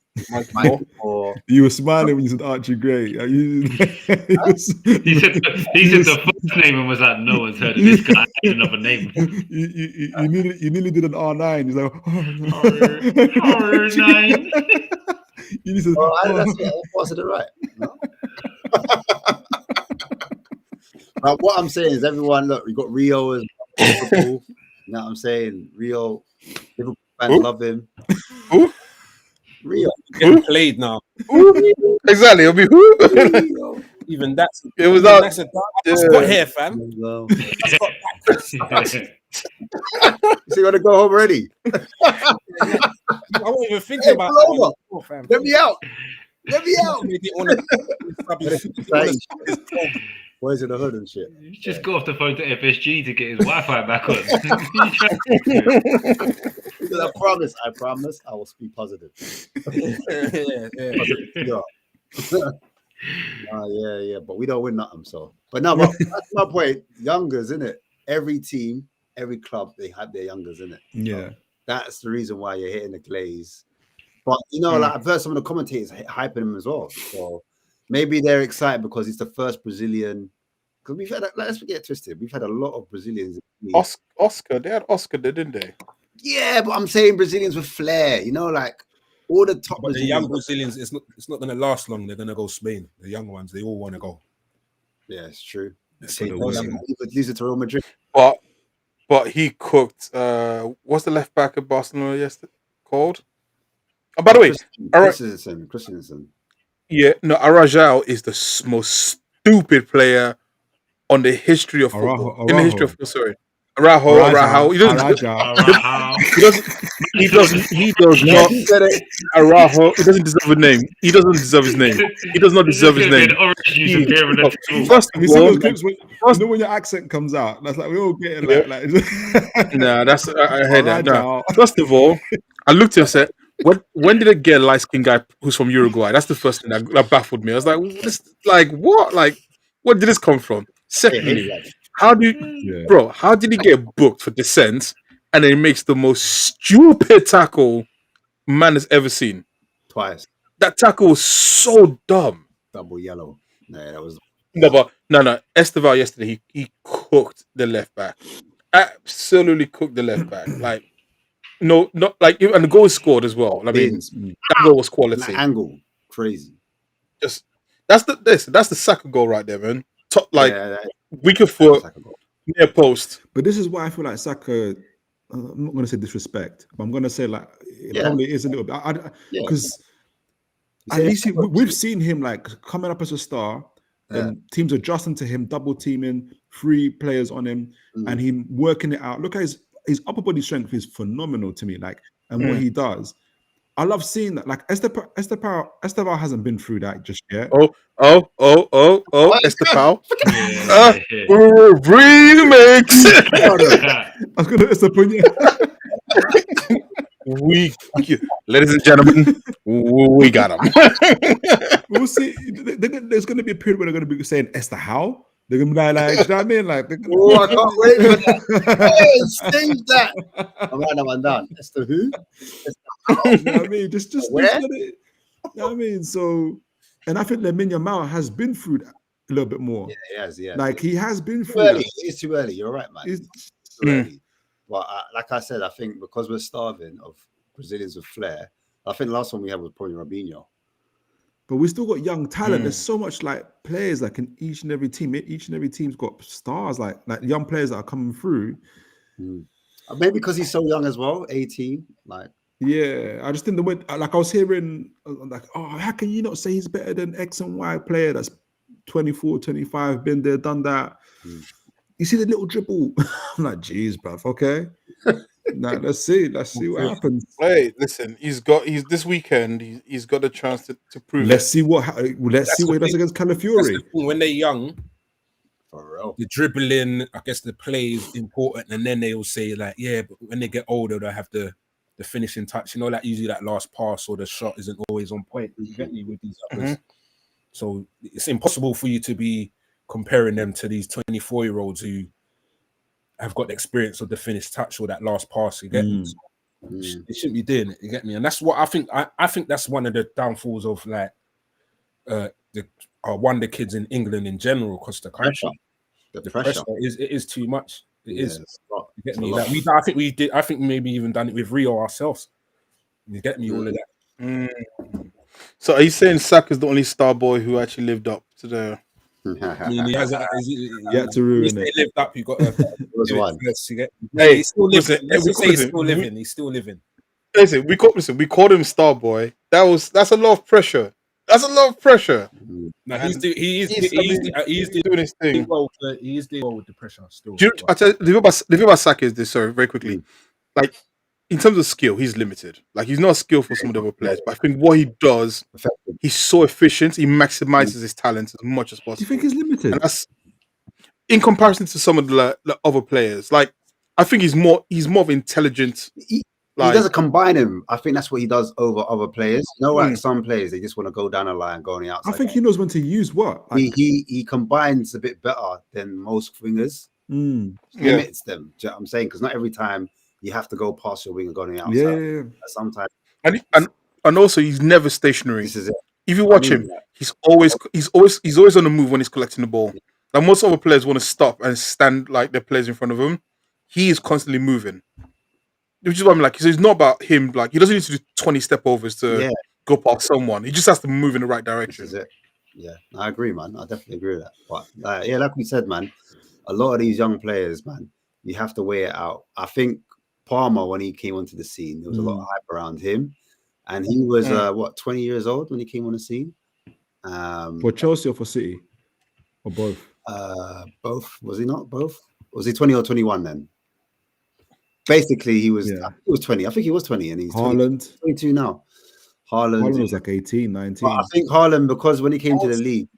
Michael. Or you were smiling when you said Archie Gray. He said the first name and was like, no one's heard of this guy. I had another name. You nearly did an R9. He's like, R9. You said, was it right? No? But what I'm saying is, everyone, look, we got Rio as Liverpool. You know what I'm saying? Rio, Liverpool fans love him. Who? Rio. Getting played now. Exactly. It'll be who? Even that's it was out. That's got hair, fam. You say you want to go home already? I wasn't even thinking Hey, about pull over. that. Fam. Let me out. Let me out. Boys in the hood and shit. You just got off the phone to FSG to get his Wi-Fi back on. Because I promise, I will speak positive. Yeah. But we don't win nothing, so. But no, but that's my point. Youngers, isn't it? Every team, every club, they have their youngers, isn't it? Yeah. So that's the reason why you're hitting the glaze. But like I've heard some of the commentators hyping him as well. So maybe they're excited because he's the first Brazilian. Because we've had, let's forget it twisted. We've had a lot of Brazilians. Oscar, they had Oscar there, didn't they? Yeah, but I'm saying Brazilians with flair. Like all the top. But the young Brazilians, it's not going to last long. They're going to go Spain. The young ones, they all want to go. Yeah, it's true. Lose it to Real Madrid. But he cooked. What's the left back of Barcelona yesterday called? Oh, by the way, Christensen. Yeah, no, Arajao is the most stupid player on the history of football. Araujo. In the history of football, sorry. Araujo. He does not. Araujo. He doesn't deserve a name. He doesn't deserve his name. He does not deserve his name. First of all, when your accent comes out, that's like we all get it. Nah, that's I heard that. Nah. First of all, I looked at him and said, when did it get a light-skinned guy who's from Uruguay? That's the first thing that baffled me. I was like, what? Like, where did this come from? Secondly, how did he get booked for dissent and then he makes the most stupid tackle man has ever seen? Twice. That tackle was so dumb. Double yellow. Nah, that was no. Esteval yesterday, he cooked the left back. Absolutely cooked the left back. Like, no, not like, and the goal was scored as well. I mean, that goal was quality. That angle, crazy. Just that's the Saka goal right there, man. Top weaker foot near post. But this is why I feel like Saka. I'm not going to say disrespect, but I'm going to say like it probably is a little bit because at least we've seen him like coming up as a star. And teams adjusting to him, double teaming, 3 players on him, and him working it out. Look at his upper body strength is phenomenal to me. Like, and what he does, I love seeing that. Like Esteval hasn't been through that just yet. Oh, Esteval. Remix. I was gonna Esteban. Ladies and gentlemen, we got him. We'll see. There's going to be a period where they're going to be saying Esther how. They're going to be like, you know what I mean? Like, I can't wait for that. Hey, save that. I'm right now, I'm done. Esther who? You know what I mean? Just where? You know what I mean? So, and I think Lamine Yamal has been through that a little bit more. Yeah, he has. Yeah, like he has been through. That. It's too early. You're right, man. It's too early. But like I said, I think because we're starving of Brazilians with flair, I think the last one we had was probably Robinho. But we still got young talent. There's so much like players like in each and every team. Each and every team's got stars, like young players that are coming through. Maybe because he's so young as well, 18. Like, yeah, I just think the way, like I was hearing, like, oh, how can you not say he's better than X and Y player that's 24, 25, been there, done that? You see the little dribble? I'm like, geez, bruv, okay. Now let's see what happens. Hey, listen, he's this weekend. He's got a chance to prove. Let's see what he does against Calafiori. When they're young, for real, the dribbling, I guess the play is important, and then they'll say like, yeah, but when they get older, they'll have the finishing touch. You know, like usually that last pass or the shot isn't always on point. You get me with these others. So it's impossible for you to be comparing them to these 24-year-olds who have got the experience of the finished touch or that last pass. You get me? So they shouldn't be doing it. You get me? And that's what I think. I think that's one of the downfalls of like the wonder kids in England in general, because the country, the pressure is too much. It is. You get me? Like I think maybe even done it with Rio ourselves. You get me? All of that. So are you saying Saka's the only star boy who actually lived up to the? I mean, he hasn't. To ruin it. Lived up. He got a one. Hey, he's still living. He's still living. He's still living. Listen, we called him star boy. That's a lot of pressure. That's a lot of pressure. No, And he is doing his thing. he is doing well with the pressure still. Do you, I tell you, the thing about Saka is this. Sorry, very quickly. Like in terms of skill, he's limited. Like he's not skilled for some of the other players. But I think what he does, he's so efficient. He maximizes his talents as much as Do you possible. think he's limited? And that's in comparison to some of the other players. Like I think he's more of intelligent. He Like doesn't combine him. I think that's what he does over other players. You know, like some players, they just want to go down the line, go on the outside. I think he knows when to use what. Like, he combines a bit better than most wingers. Limits them. Do you know what I'm saying? Because not every time you have to go past your winger, go on the outside. Yeah. Sometimes, and also he's never stationary. this is it. If you watch him, he's always on the move when he's collecting the ball. Like most other players want to stop and stand like their players in front of him. He is constantly moving. Which is what I'm like. So it's not about him. Like he doesn't need to do 20 step overs to go past someone. He just has to move in the right direction. This is it. Yeah, I agree, man. I definitely agree with that. But yeah, like we said, man, a lot of these young players, man, you have to weigh it out. I think Palmer, when he came onto the scene, there was a lot of hype around him, and he was 20 years old when he came on the scene. For Chelsea or for City, or both? Both. Was he not both? Was he 20 or 21 then? Basically, he was. Yeah. He was 20. I think he was 20, and he's Haaland. 22 now. Haaland was like 18, 19. But I think Haaland, because when he came to the league,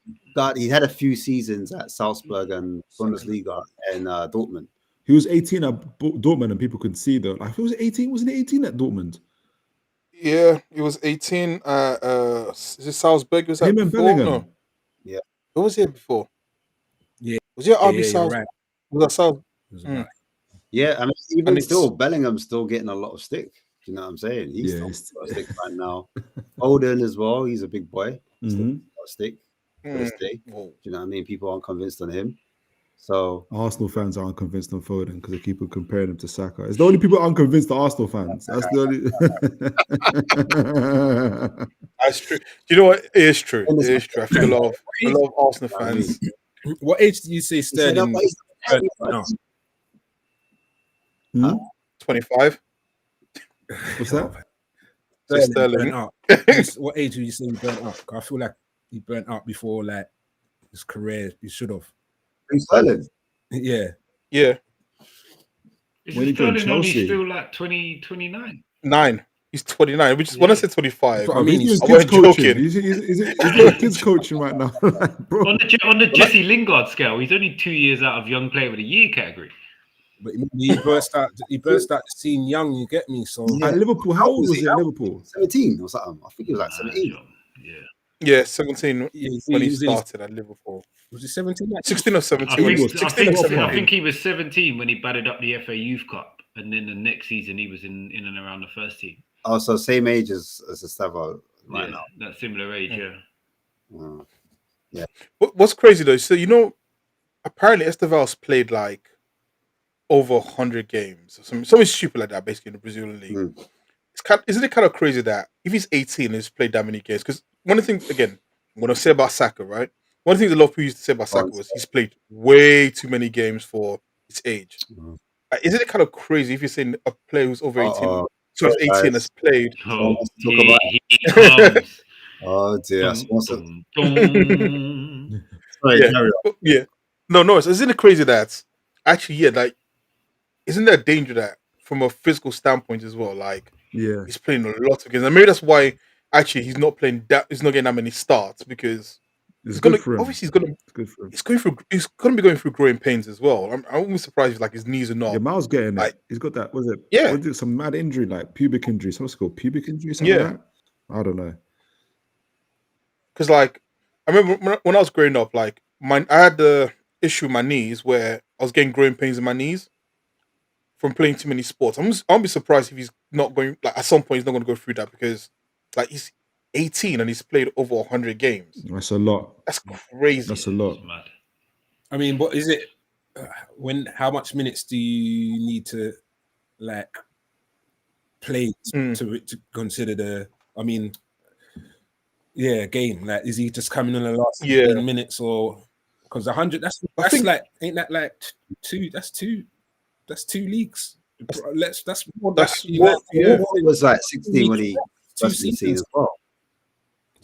he had a few seasons at Salzburg and Bundesliga and Dortmund. He was 18 at Dortmund, and people could see though. Like, if he was 18, wasn't he 18 at Dortmund? Yeah, he was 18. Is it Salzburg? Was that Him and before? Bellingham. No. Yeah. Who was here before? Yeah. Was he at RB you're Salzburg? right. Was that Salzburg? Yeah, I mean, even And still, Bellingham's still getting a lot of stick. Do you know what I'm saying? He's Yeah, still got a stick right now. Odin as well. He's a big boy. Still got a stick. To this day. Do you know what I mean? People aren't convinced on him. So Arsenal fans aren't convinced on Foden because they keep on comparing him to Saka. It's the only people aren't convinced are Arsenal fans. That's the only. That's true. You know what? It is true. It is true. I think a lot of Arsenal fans. What age do you say Sterling? 25. What's that? Sterling. Burnt out. What age would you say he burnt out? I feel like he burnt out before like his career. He should have. Sterling. Yeah. Yeah. When he joined Sterling only Chelsea. still like 29? 9. He's 29. Which is when I said 25. I mean, he's I doing wasn't kids coaching. joking. He's doing kids coaching right now. Like, bro. On the Jesse Lingard scale, he's only 2 years out of Young Player of the Year category. But he burst out the scene young, you get me? So At Liverpool, how old was he at Liverpool? 17 or something. I think he was like 17. Yeah. Yeah, 17 Yeah, when he was in his- started at Liverpool. was he 17? 16 or 17. I think, 16 or 17. I think he was 17 when he batted up the FA Youth Cup, and then the next season he was in and around the first team. Oh, so same age as Estevao right now. That similar age, yeah. What's crazy though? So apparently Esteval's played like over 100 games, or something stupid like that, basically in the Brazilian league. Isn't it kind of crazy that if he's 18 and he's played that many games? Because one of the things, again, I'm going to say about Saka, right? One of the things a lot of people used to say about Saka was he's played way too many games for his age. Isn't it kind of crazy if you're saying a player who's over 18, so he's 18 has played? Oh, Talk he comes. Oh dear. Dum, dum. Yeah. No. Isn't it crazy that actually, like, isn't there a danger that from a physical standpoint as well? Like, Yeah. he's playing a lot of games, and maybe that's why actually he's not playing that. He's not getting that many starts because It's he's good gonna for him. obviously he's gonna It's good for him. he's gonna be going through growing pains as well. I'm almost surprised if like his knees are not. Yeah, Miles getting like, it. He's got that. Was it? Yeah. Was it some mad injury, like pubic injury? What's it called? Pubic injury? Something like that? I don't know. Because like I remember when I was growing up, like I had the issue with my knees where I was getting growing pains in my knees from playing too many sports. I'll be surprised if he's not going, like, at some point he's not going to go through that because like he's 18 and he's played over 100 games. That's a lot. That's crazy. That's a lot. It's mad. I mean, what is it? How much minutes do you need to like play to consider the? I mean, game. Like, is he just coming in the last 15 minutes or because 100? That's like ain't that like two? That's two leagues. That's more. It was like 16 when he first in the scene as well.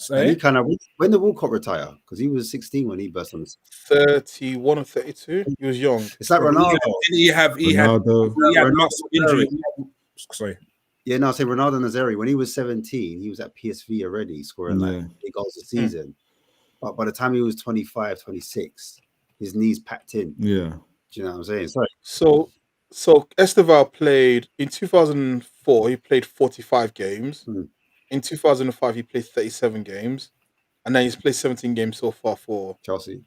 And he Say, kind of, when did Walcott retire? Because he was 16 when he burst on the. 31 or 32. He was young. It's like yeah, but Ronaldo. he had Ronaldo. Ronaldo muscle injury. Nazario. Sorry. Yeah, no, I say Ronaldo Nazario. When he was 17, he was at PSV already, scoring like 8 goals a season. But by the time he was 25, 26, his knees packed in. Yeah. Do you know what I'm saying? Sorry. So Esteval played in 2004. He played 45 games. In 2005, he played 37 games, and then he's played 17 games so far for Chelsea.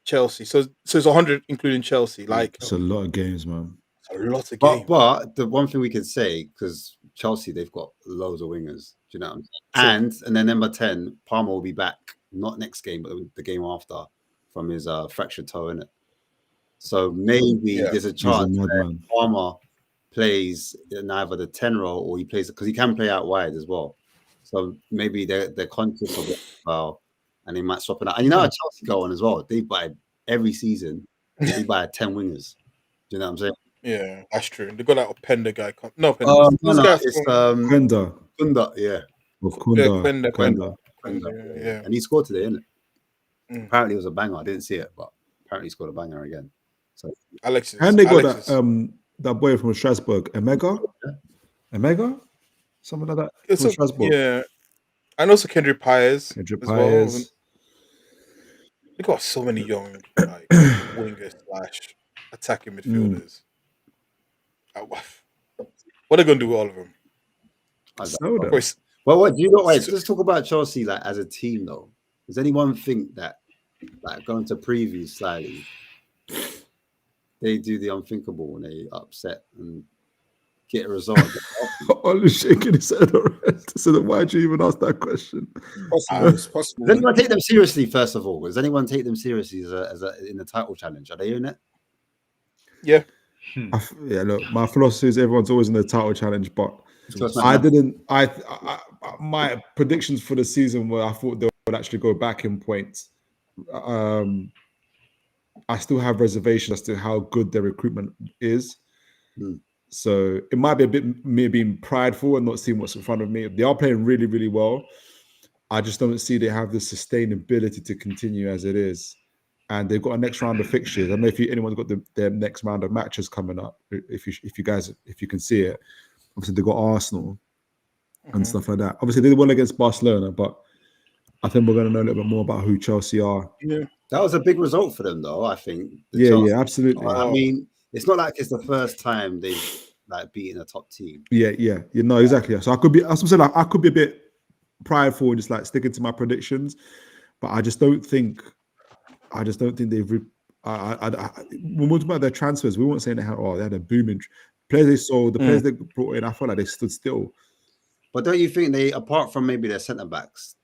So it's 100 including Chelsea. Like It's a lot of games, man. a lot of But games. but the one thing we could say, because Chelsea, they've got loads of wingers. Do you know what I'm saying? And then number 10, Palmer will be back, not next game, but the game after, from his fractured toe, innit? So maybe there's a He's a chance that madman. Palmer plays in either the 10 role or he plays, because he can play out wide as well. So maybe they're conscious of it as well, and they might swap it out. And you know how Chelsea go on as well. They buy every season, they buy 10 wingers. Do you know what I'm saying? Yeah, that's true. They got that Openda guy. No, No, this it's guy. Kunda. Kunda, yeah. Of Kunda. Quenda, yeah. And he scored today, innit? Mm. Apparently it was a banger. I didn't see it, but apparently he scored a banger again. So Alexis. And they got Alexis. that boy from Strasbourg, Emega? Something like that. It's From a- Strasbourg. yeah. And also Kendrick Pyers. Kendrick as well. Pyers. They got so many young like wingers / attacking midfielders. What are they gonna do with all of them? I don't Sell know. them. Of course, Well, what do you know? Wait, let's talk about Chelsea like as a team, though. Does anyone think that, like, going to preview slightly, they do the unthinkable when they upset and get a result? Ollie's shaking his head already. So then why'd you even ask that question? It's possible. Does anyone take them seriously? First of all, does anyone take them seriously as a in the title challenge? Are they in it? yeah. Yeah, look, my philosophy is everyone's always in the title challenge, but Just I like- didn't. My predictions for the season were I thought they would actually go back in points. I still have reservations as to how good their recruitment is. So it might be a bit me being prideful and not seeing what's in front of me. They are playing really, really well. I just don't see they have the sustainability to continue as it is. And they've got a next round of fixtures. I don't know if anyone's got their next round of matches coming up. If you can see it, obviously they've got Arsenal and stuff like that. Obviously they won against Barcelona, but I think we're going to know a little bit more about who Chelsea are. Yeah. That was a big result for them, though. I think. Yeah, absolutely. I mean, it's not like it's the first time they've like beaten a top team. Yeah, you know exactly. So I could be, as I'm saying, like, I could be a bit prideful and just like sticking to my predictions, but I just don't think they've. When we're talking about their transfers, we weren't saying they had a booming players they sold, the players they brought in. I felt like they stood still. But don't you think they, apart from maybe their centre backs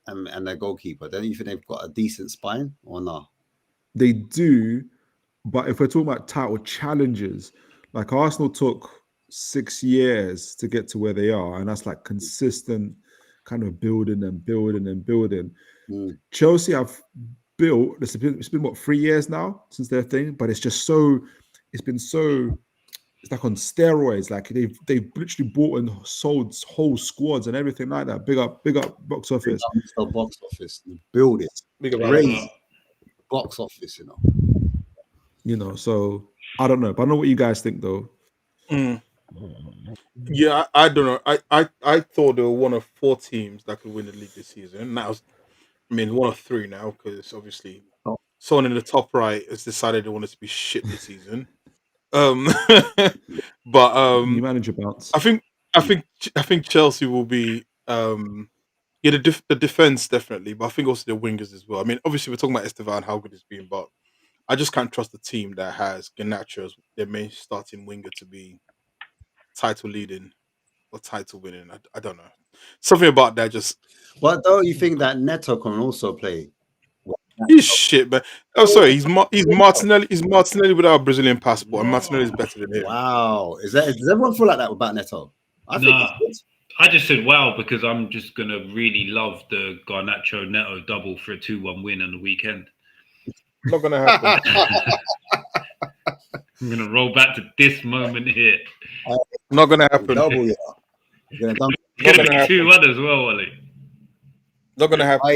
and their goalkeeper, don't you think they've got a decent spine or not? They do, but if we're talking about title challenges, like Arsenal took 6 years to get to where they are, and that's like consistent kind of building and building and building. Chelsea have built, it's been what, 3 years now since their thing, but it's just so, it's like on steroids. Like they've literally bought and sold whole squads and everything like that. Big up box office. Box office, build it, crazy box office, You know, so I don't know, but I know what you guys think though. Yeah, I don't know. I thought they were one of 4 teams that could win the league this season. Now, I mean, one of 3 now, because obviously someone in the top right has decided they want it to be shit this season. But You manage your bounce. I think Chelsea will be the defense definitely, but I think also the wingers as well. I mean, obviously we're talking about Estevan, how good it's been, but I just can't trust the team that has Garnacho as their main starting winger to be title leading or title winning. I don't know. Something about that just. But don't you think that Neto can also play? He's shit, but sorry, he's Martinelli. He's Martinelli without a Brazilian passport, and Martinelli is better than him. Wow, does everyone feel like that about Neto? I think it's good. I just said wow because I'm just gonna really love the Garnacho Neto double for a 2-1 win on the weekend. Not gonna happen. I'm gonna roll back to this moment here. Not gonna happen. Double, yeah. It's gonna be 2-1 as well, Ollie. Not gonna happen.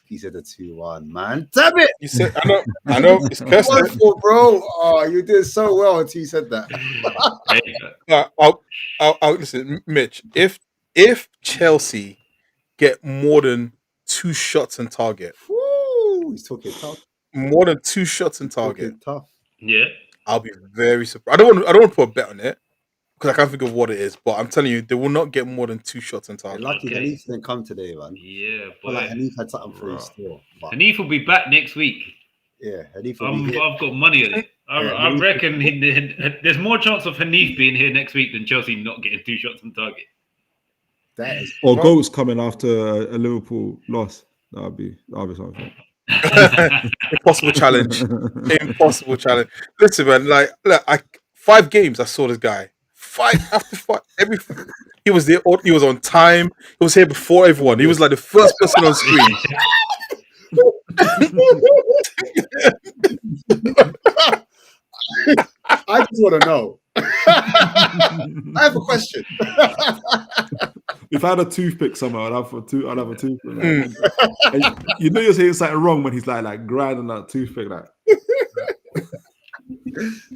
He said a 2-1, man. Damn it! You said I know. It's cursed. Wonderful, bro. Oh, you did so well until you said that. Hey, I'll listen, Mitch. If Chelsea get more than 2 shots on target, Woo, he's talking tough. more than 2 shots on target, Talking tough. yeah. I'll be very surprised. I don't want to put a bet on it because I can't think of what it is. But I'm telling you, they will not get more than 2 shots on You're target. lucky Okay. Hanif didn't come today, man. Yeah, I boy. feel like Hanif had something for his Right. store. But Hanif will be back next week. yeah, Hanif will be here. I've got money on it. I Hanif- reckon there's more chance of Hanif being here next week than Chelsea not getting 2 shots on target. That is Or Well- goats coming after a Liverpool loss. That'll be something. Impossible challenge. Impossible challenge. Listen, man. Like, look, 5 games. I saw this guy. 5 after 5. He was there. He was on time. He was here before everyone. He was like the first person on screen. I just want to know. I have a question. If I had a toothpick somewhere, I'd have a toothpick. And you know you're saying something wrong when he's like grinding that toothpick. Like,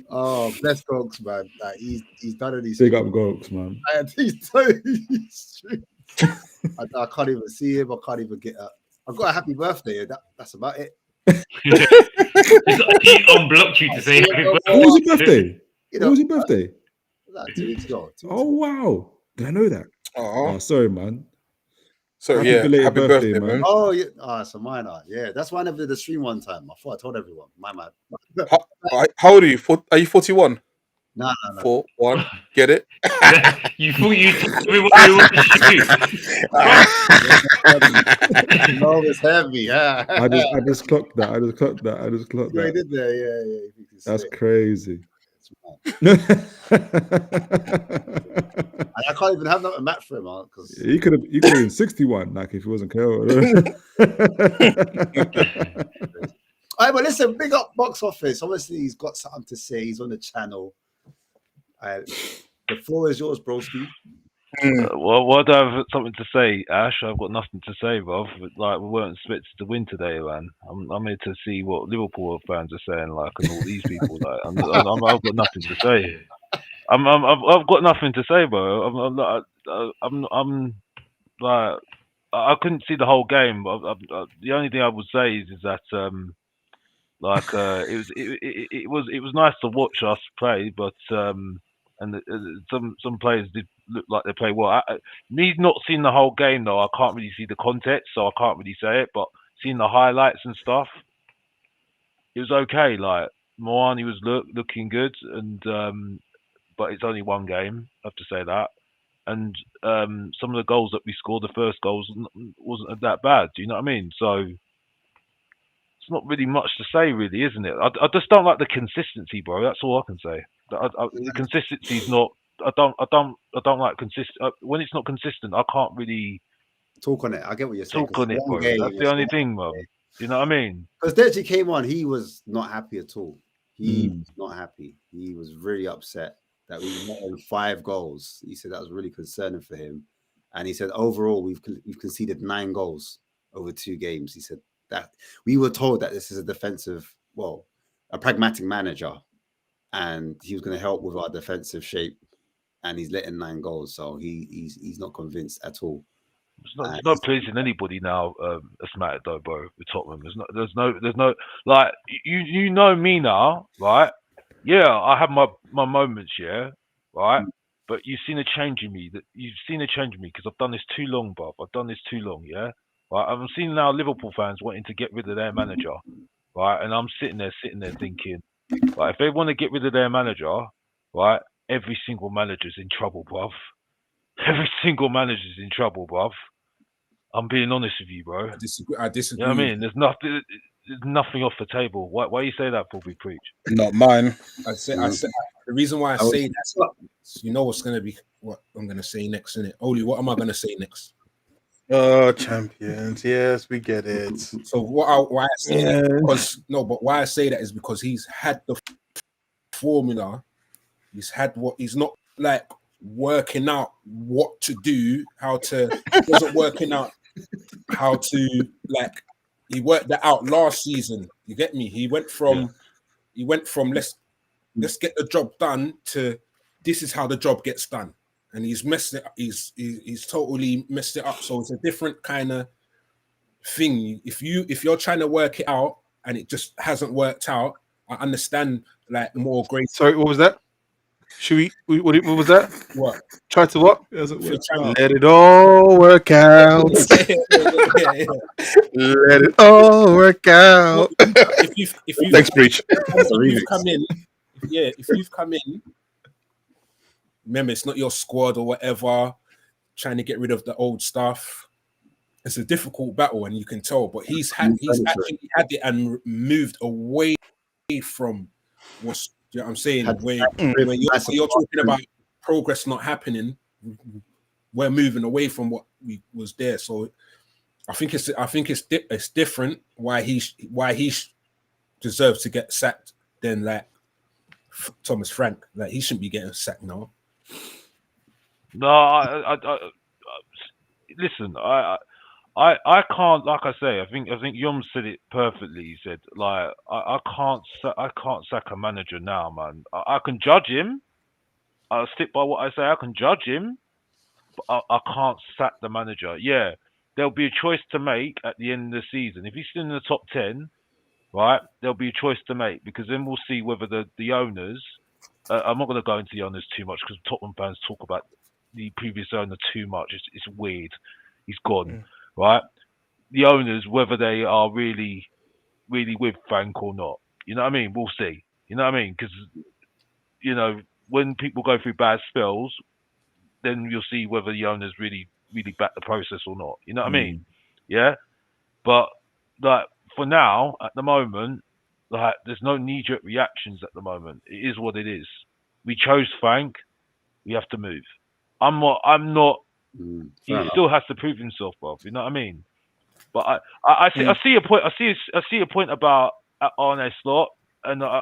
Oh, bless Gogs, man. Like, he's done it. He's big up Goats, man. He's done it. I can't even see him. I can't even get up. I've got a happy birthday. That's about it. He unblocked you to say happy What birthday. was your birthday? You What know, was your birthday? like 2 weeks ago. 2 weeks Oh wow! Did I know that? Oh, Oh, sorry, man. so happy yeah, belated happy birthday, birthday, man. man. Oh, yeah. So mine are. Yeah, that's why I never did the stream one time. I thought I told everyone. My man. How old are you? Are you 41? No. 4-1. Get it? You thought you told everyone you want to shoot. No, it's heavy. Yeah. I just clocked that. I just clocked Yeah, he that. did there. Yeah. You can see That's it. crazy. I can't even have that match for him, because He could have been 61, like if he wasn't killed. all right, but listen, big up box office. Obviously, he's got something to say. He's on the channel. The floor is yours, broski. Well, do I have something to say, Ash? I've got nothing to say, bruv. Like, we weren't expected to win today, man. I'm here to see what Liverpool fans are saying, like, and all these people. Like, I've got nothing to say. I've got nothing to say, bro. I'm like, I couldn't see the whole game, but the only thing I would say is that it was nice to watch us play, but and some players did look like they play well. Me not seeing the whole game though, I can't really see the context, so I can't really say it. But seeing the highlights and stuff, it was okay. Like Moani was looking good, and but it's only one game. I have to say that. And some of the goals that we scored, the first goals wasn't that bad. Do you know what I mean? So it's not really much to say, really, isn't it? I just don't like the consistency, bro. That's all I can say. The consistency is not. I don't like consistent. When it's not consistent, I can't really Talk on it. I get what you're saying. talk on it, bro. That's the only thing, bro. You know what I mean? Because Deci came on, he was not happy at all. He was not happy. He was really upset that we were not on 5 goals. He said that was really concerning for him. And he said, overall, we've conceded 9 goals over 2 games. He said that we were told that this is a pragmatic manager, and he was going to help with our defensive shape, and he's letting 9 goals. So he's not convinced at all. It's not pleasing anybody now. That's mattered though, bro. With Tottenham, there's no like you know me now, right? Yeah, I have my moments, yeah, right. But you've seen a change in me. Because I've done this too long, bruv. I've done this too long, yeah. Right. I'm seeing now Liverpool fans wanting to get rid of their manager, right? And I'm sitting there thinking, right, if they want to get rid of their manager, right, every single manager's in trouble, bruv. Every single manager's in trouble, bruv. I'm being honest with you, bro. I disagree. You know what I mean? There's nothing off the table. Why you say that, Bobby Preach? Not mine. I say the reason why I say that, you know what's gonna be what I'm gonna say next, innit? Oli, what am I gonna say next? Oh, champions. Yes, we get it. So why I say that, why I say that is because he's had the formula. He's not like working out what to do, it wasn't working out how to like. He worked that out last season. You get me? He went from let's get the job done to this is how the job gets done, and he's messed it. He's totally messed it up. So it's a different kind of thing. If you're trying to work it out and it just hasn't worked out, I understand like more great. Sorry, what was that? Should we? What was that? What? Try to what? It hasn't If you're worked trying out. Let it all work out. yeah. Let it all work out. If you Thanks, Breach. if you've come in, remember it's not your squad or whatever, trying to get rid of the old stuff. It's a difficult battle, and you can tell. But he's actually had it and moved away from what's. You know what I'm saying? Where you're talking about progress not happening, we're moving away from what was there. So I think it's different why he deserves to get sacked than like Thomas Frank. Like he shouldn't be getting sacked now. No, I listen. I can't. Like I say, I think Yom said it perfectly. He said, like, I can't sack a manager now, man. I can judge him. I'll stick by what I say. I can judge him, but I can't sack the manager. Yeah, there'll be a choice to make at the end of the season. If he's still in the top 10, right, there'll be a choice to make because then we'll see whether the owners. I'm not going to go into the owners too much because Tottenham fans talk about the previous owner too much. It's weird. He's gone. Right, the owners, whether they are really with Frank or not, you know what I mean. We'll see. You know what I mean? Because when people go through bad spells, then you'll see whether the owners really back the process or not. You know what I mean? Yeah. But like for now, at the moment, like there's no knee-jerk reactions at the moment. It is what it is. We chose Frank. We have to move. I'm not. He still has to prove himself, bro. You know what I mean? But I see a point. I see a point about Arne Slot, and I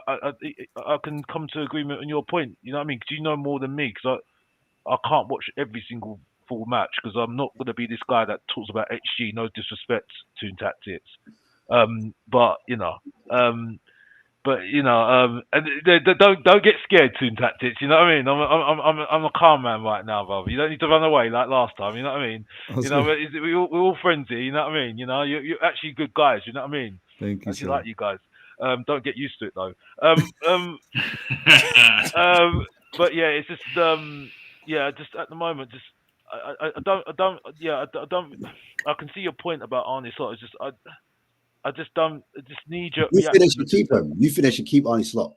can come to agreement on your point. You know what I mean? Because you know more than me. Because I can't watch every single full match because I'm not going to be this guy that talks about HG. No disrespect to Tactics, and don't get scared, Toon Tactics. You know what I mean? I'm a calm man right now, brother. You don't need to run away like last time. You know what I mean? We're all friends here. You know what I mean? You know, you're actually good guys. You know what I mean? Thank you, I actually sir. like you guys. Don't get used to it though. But yeah, it's just just at the moment, just I don't. I can see your point about Arnie Slot. It's just I just need your You reaction. finish to keep him. You finish to keep Arnie Slot.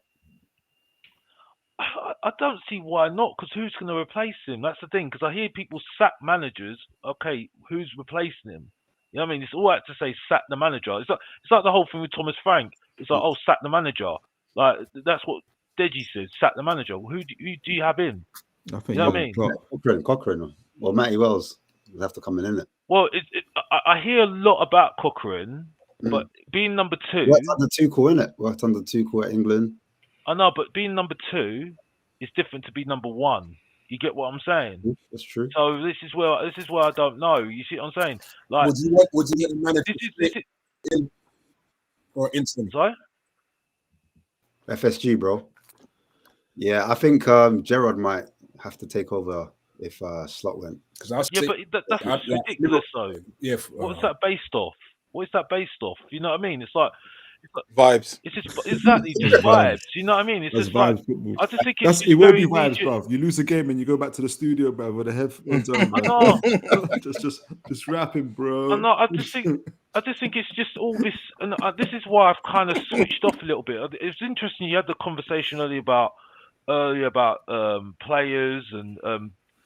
I don't see why not, because who's going to replace him? That's the thing, because I hear people sack managers. Okay, who's replacing him? You know what I mean? It's all right to say sack the manager. It's like the whole thing with Thomas Frank. It's like, oh, sack the manager. Like, that's what Deji says, sack the manager. Who do you have in? I think You know what I mean? Cochrane or Matty Wells will have to come in, isn't it? Well, I hear a lot about Cochrane, but being number 2... Worked under Tuchel, innit? Worked under Tuchel at England. I know, but being number 2 is different to be number 1. You get what I'm saying? That's true. So this is where I don't know. You see what I'm saying? Like, would you get the manager in or instant? Sorry? FSG, bro. Yeah, I think Gerrard might have to take over if Slot went. But that's ridiculous, though. Yeah. What is that based off? What is that based off? You know what I mean? It's like vibes. It's just exactly just vibes. You know what I mean? It's just vibes, like football. I just think it won't be vibes, bro. You lose a game and you go back to the studio, bro, with the headphones on. I know. just rapping, bro. I know. I just think it's just all this, and this is why I've kind of switched off a little bit. It's interesting. You had the conversation earlier about players and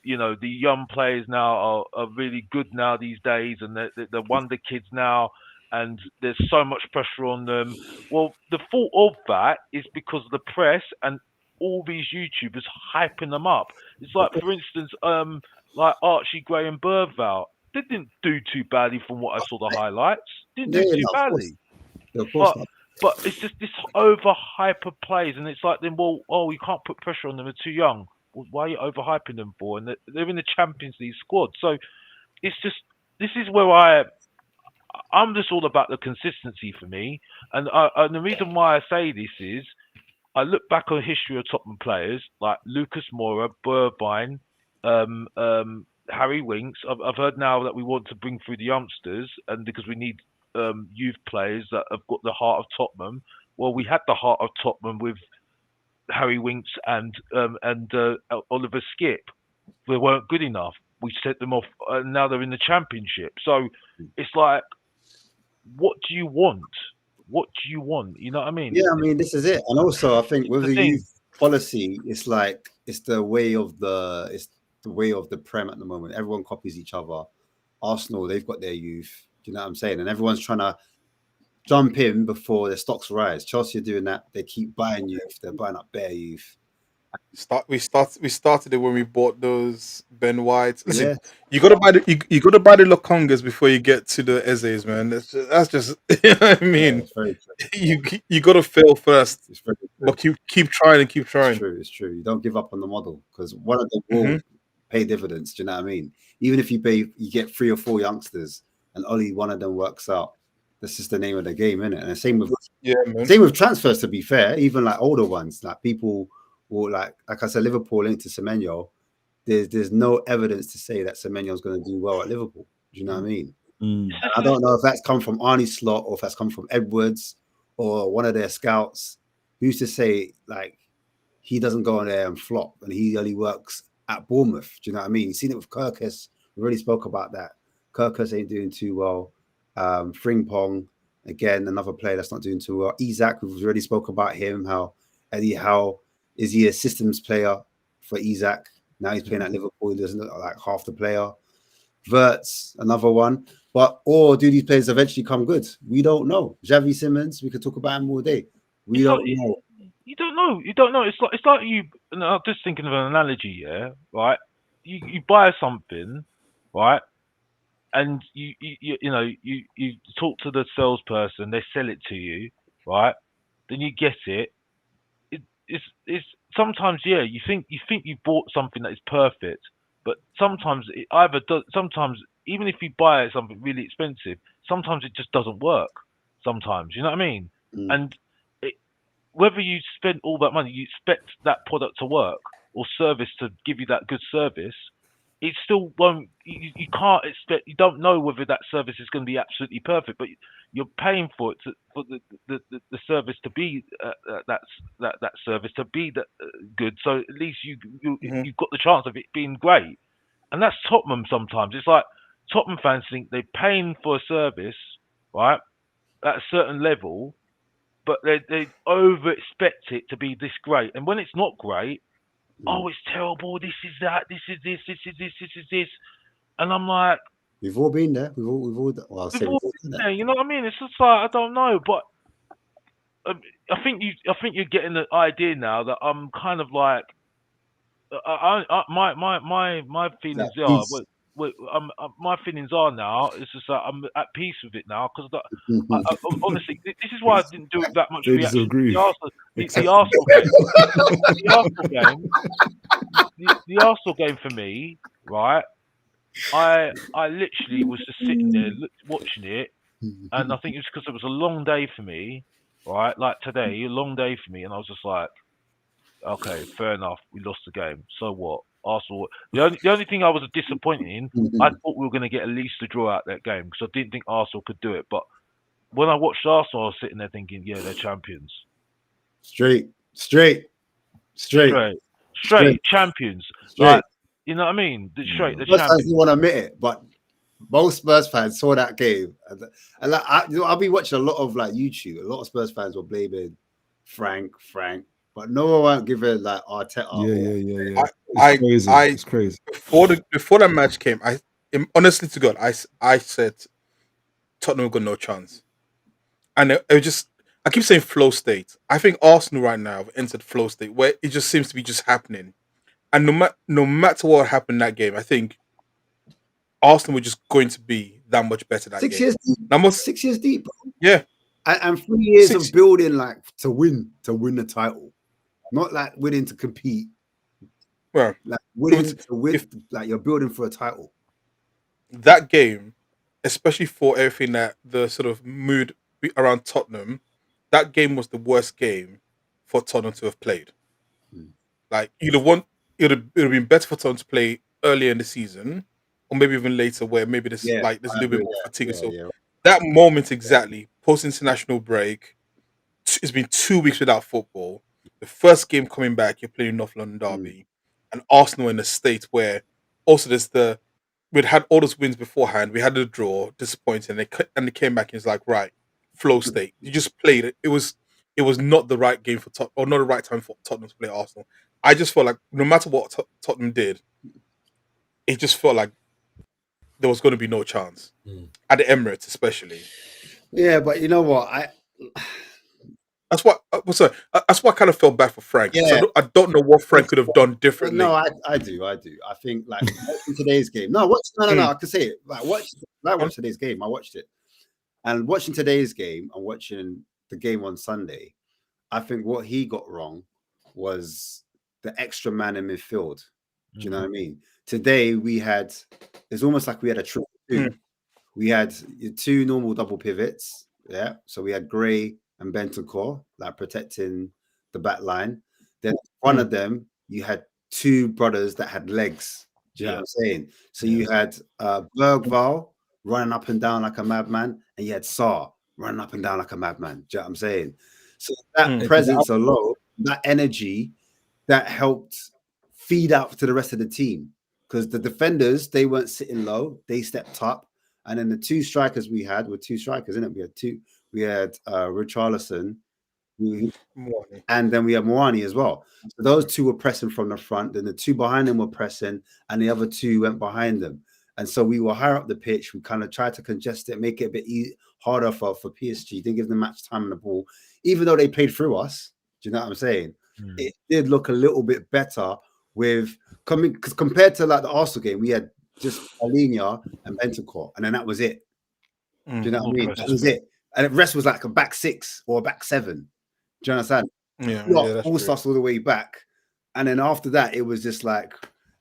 the young players now are really good now these days, and they're wonder kids now. And there's so much pressure on them. Well, the fault of that is because of the press and all these YouTubers hyping them up. It's like, for instance, like Archie Gray and Burval. They didn't do too badly from what I saw the highlights. Didn't do too badly. Of course not. But it's just this over hyper plays, and it's like, then, you can't put pressure on them. They're too young. Well, why are you overhyping them for? And they're in the Champions League squad. So it's just this is where I'm just all about the consistency for me, and the reason why I say this is I look back on history of Tottenham players like Lucas Moura, Burbine, Harry Winks. I've heard now that we want to bring through the youngsters, and because we need youth players that have got the heart of Tottenham. Well, we had the heart of Tottenham with Harry Winks and Oliver Skip. They weren't good enough. We set them off, and now they're in the Championship. So it's like, what do you want? What do you want? You know what I mean? Yeah, I mean, this is it. And also, I think It's with the the thing. youth policy, it's like it's the way of the Prem at the moment. Everyone copies each other. Arsenal, they've got their youth. Do you know what I'm saying? And everyone's trying to jump in before their stocks rise. Chelsea are doing that. They keep buying youth. They're buying up bare youth. We started it when we bought those Ben Whites. Listen, Yeah. you gotta buy you gotta buy the Lokongas before you get to the Ezes, man. That's just you know what I Yeah, mean. it's very true. You gotta fail first, It's very true. but keep trying and keep It's trying. true. It's true. You don't give up on the model because one of them will Mhm. pay dividends. Do you know what I mean? Even if you get 3 or 4 youngsters and only one of them works out. That's just the name of the game, isn't it? And same with transfers. To be fair, even like older ones, like people will like I said, Liverpool into Semenyo. There's no evidence to say that Semenyo's going to do well at Liverpool. Do you know what I mean? Mm. And I don't know if that's come from Arnie Slot or if that's come from Edwards or one of their scouts. Who's to say like he doesn't go on there and flop and he only works at Bournemouth? Do you know what I mean? You've seen it with Kirkus. We already spoke about that. Kirkus ain't doing too well. Frimpong, again, another player that's not doing too well. Isak, we've already spoke about him. How Eddie Howe is he a systems player for Isak? Now he's playing at Liverpool. He doesn't look like half the player. Verts, another one. Or do these players eventually come good? We don't know. Xavi Simons, we could talk about him all day. We don't know. You don't know. You don't know. It's like you. And I'm just thinking of an analogy. Yeah, right. You buy something, right, and you talk to the salesperson. They sell it to you, right. Then you get it. It's sometimes you think you bought something that is perfect, but sometimes it either does. Sometimes even if you buy something really expensive, sometimes it just doesn't work. Sometimes you know what I mean. Mm. And whether you spend all that money, you expect that product to work or service to give you that good service, it still won't. You can't expect. You don't know whether that service is going to be absolutely perfect, but you're paying for it for the service to be that service to be good. So at least you've got the chance of it being great, and that's Tottenham. Sometimes it's like Tottenham fans think they're paying for a service, right, at a certain level, but they over expect it to be this great, and when it's not great, oh, it's terrible. This is that. This is this. This is this. This is this. And I'm like, We've all been there. We've all. Well, I'll say we've all done that. you know what I mean? It's just like I don't know, but I think you're getting the idea now that I'm kind of like, my feelings Like are. peace. My feelings are now. It's just that I'm at peace with it now because honestly, this is why I didn't do that much They reaction. disagree. The Arsenal game, the Arsenal game for me, right? I literally was just sitting there watching it, and I think it's because it was a long day for me, right? Like today, a long day for me, and I was just like, okay, fair enough, we lost the game. So what? Arsenal. The only thing I was disappointed in, I thought we were going to get at least a draw out that game because I didn't think Arsenal could do it. But when I watched Arsenal, I was sitting there thinking, yeah, they're champions. Straight Champions. Straight. Like, you know what I mean? The Spurs champions. fans didn't want to admit it, but most Spurs fans saw that game, and like I'll be watching a lot of like YouTube. A lot of Spurs fans were blaming Frank, but no one won't give it like Arteta. Yeah. It's crazy. Before that match came, honestly to God, I said Tottenham got no chance, and it just I keep saying flow state. I think Arsenal right now have entered flow state where it just seems to be just happening, and no matter what happened in that game, I think Arsenal were just going to be that much better that 6 game. years deep. 6 years deep, bro. Yeah, and 3 years of building like to win the title, not like winning to compete. Well, like winning to win, like you're building for a title. That game especially for everything that the sort of mood around Tottenham, that game was the worst game for Tottenham to have played. Mm. Like you'd have won, it would have been better for Tottenham to play earlier in the season, or maybe even later, where maybe there's Yeah, there's a I little bit agree. more fatigue. Yeah, So yeah. that moment exactly, post international break, it's been 2 weeks without football. The first game coming back, you're playing North London Derby, and Arsenal in a state where also there's we'd had all those wins beforehand. We had a draw, disappointing, and they came back and it's like right, flow state. You just played it. It was not the right game for Tottenham, or not the right time for Tottenham to play Arsenal. I just felt like no matter what Tottenham did, it just felt like there was going to be no chance at the Emirates, especially. Yeah, but you know what? That's what. Sorry, that's why I kind of felt bad for Frank because Yeah. I don't know what Frank could have done differently. No, I do. I think like watching today's game. No, I can say it. Like watch today's game. I watched it, and watching today's game and watching the game on Sunday, I think what he got wrong was the extra man in midfield. Do you know what I mean? Today it's almost like we had a triple two. We had 2 normal double pivots. Yeah. So we had Gray and Bentancur, like protecting the back line. Then in front of them, you had 2 brothers that had legs. Do you know what I'm saying? So you had Bergval running up and down like a madman, and you had Sarr running up and down like a madman. Do you know what I'm saying? So that presence alone, that energy, that helped feed out to the rest of the team. Because the defenders, they weren't sitting low, they stepped up. And then the 2 strikers we had were 2 strikers, isn't it? We had Richarlison, and then we had Moani as well. So those 2 were pressing from the front, then the 2 behind them were pressing, and the other 2 went behind them. And so we were higher up the pitch. We kind of tried to congest it, make it a bit harder for PSG. Didn't give them much time on the ball, even though they played through us. Do you know what I'm saying? It did look a little bit better because compared to like the Arsenal game, we had just Alina and Bentancur, and then that was it. Do you know what I mean? That was it. And the rest was like a back 6 or a back 7. Do you understand? Yeah, Not forced us all the way back. And then after that, it was just like,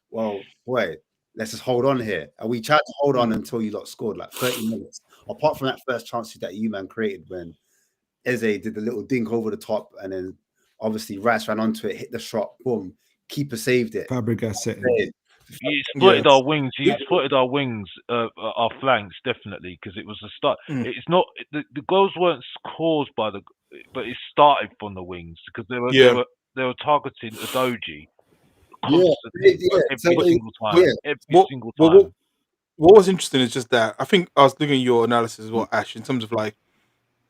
well, boy, let's just hold on here. And we tried to hold on until you lot scored like 30 minutes. Apart from that first chance that you man created when Eze did the little dink over the top, and then obviously Rice ran onto it, hit the shot, boom, keeper saved it. Fabregas set it. He exploited our wings. He exploited our wings, our flanks, definitely, because it was the start. It's not the goals weren't caused by but it started from the wings because they were targeting Adoji constantly, every single time. Every single time. What was interesting is just that I think I was looking at your analysis as well, Ash, in terms of like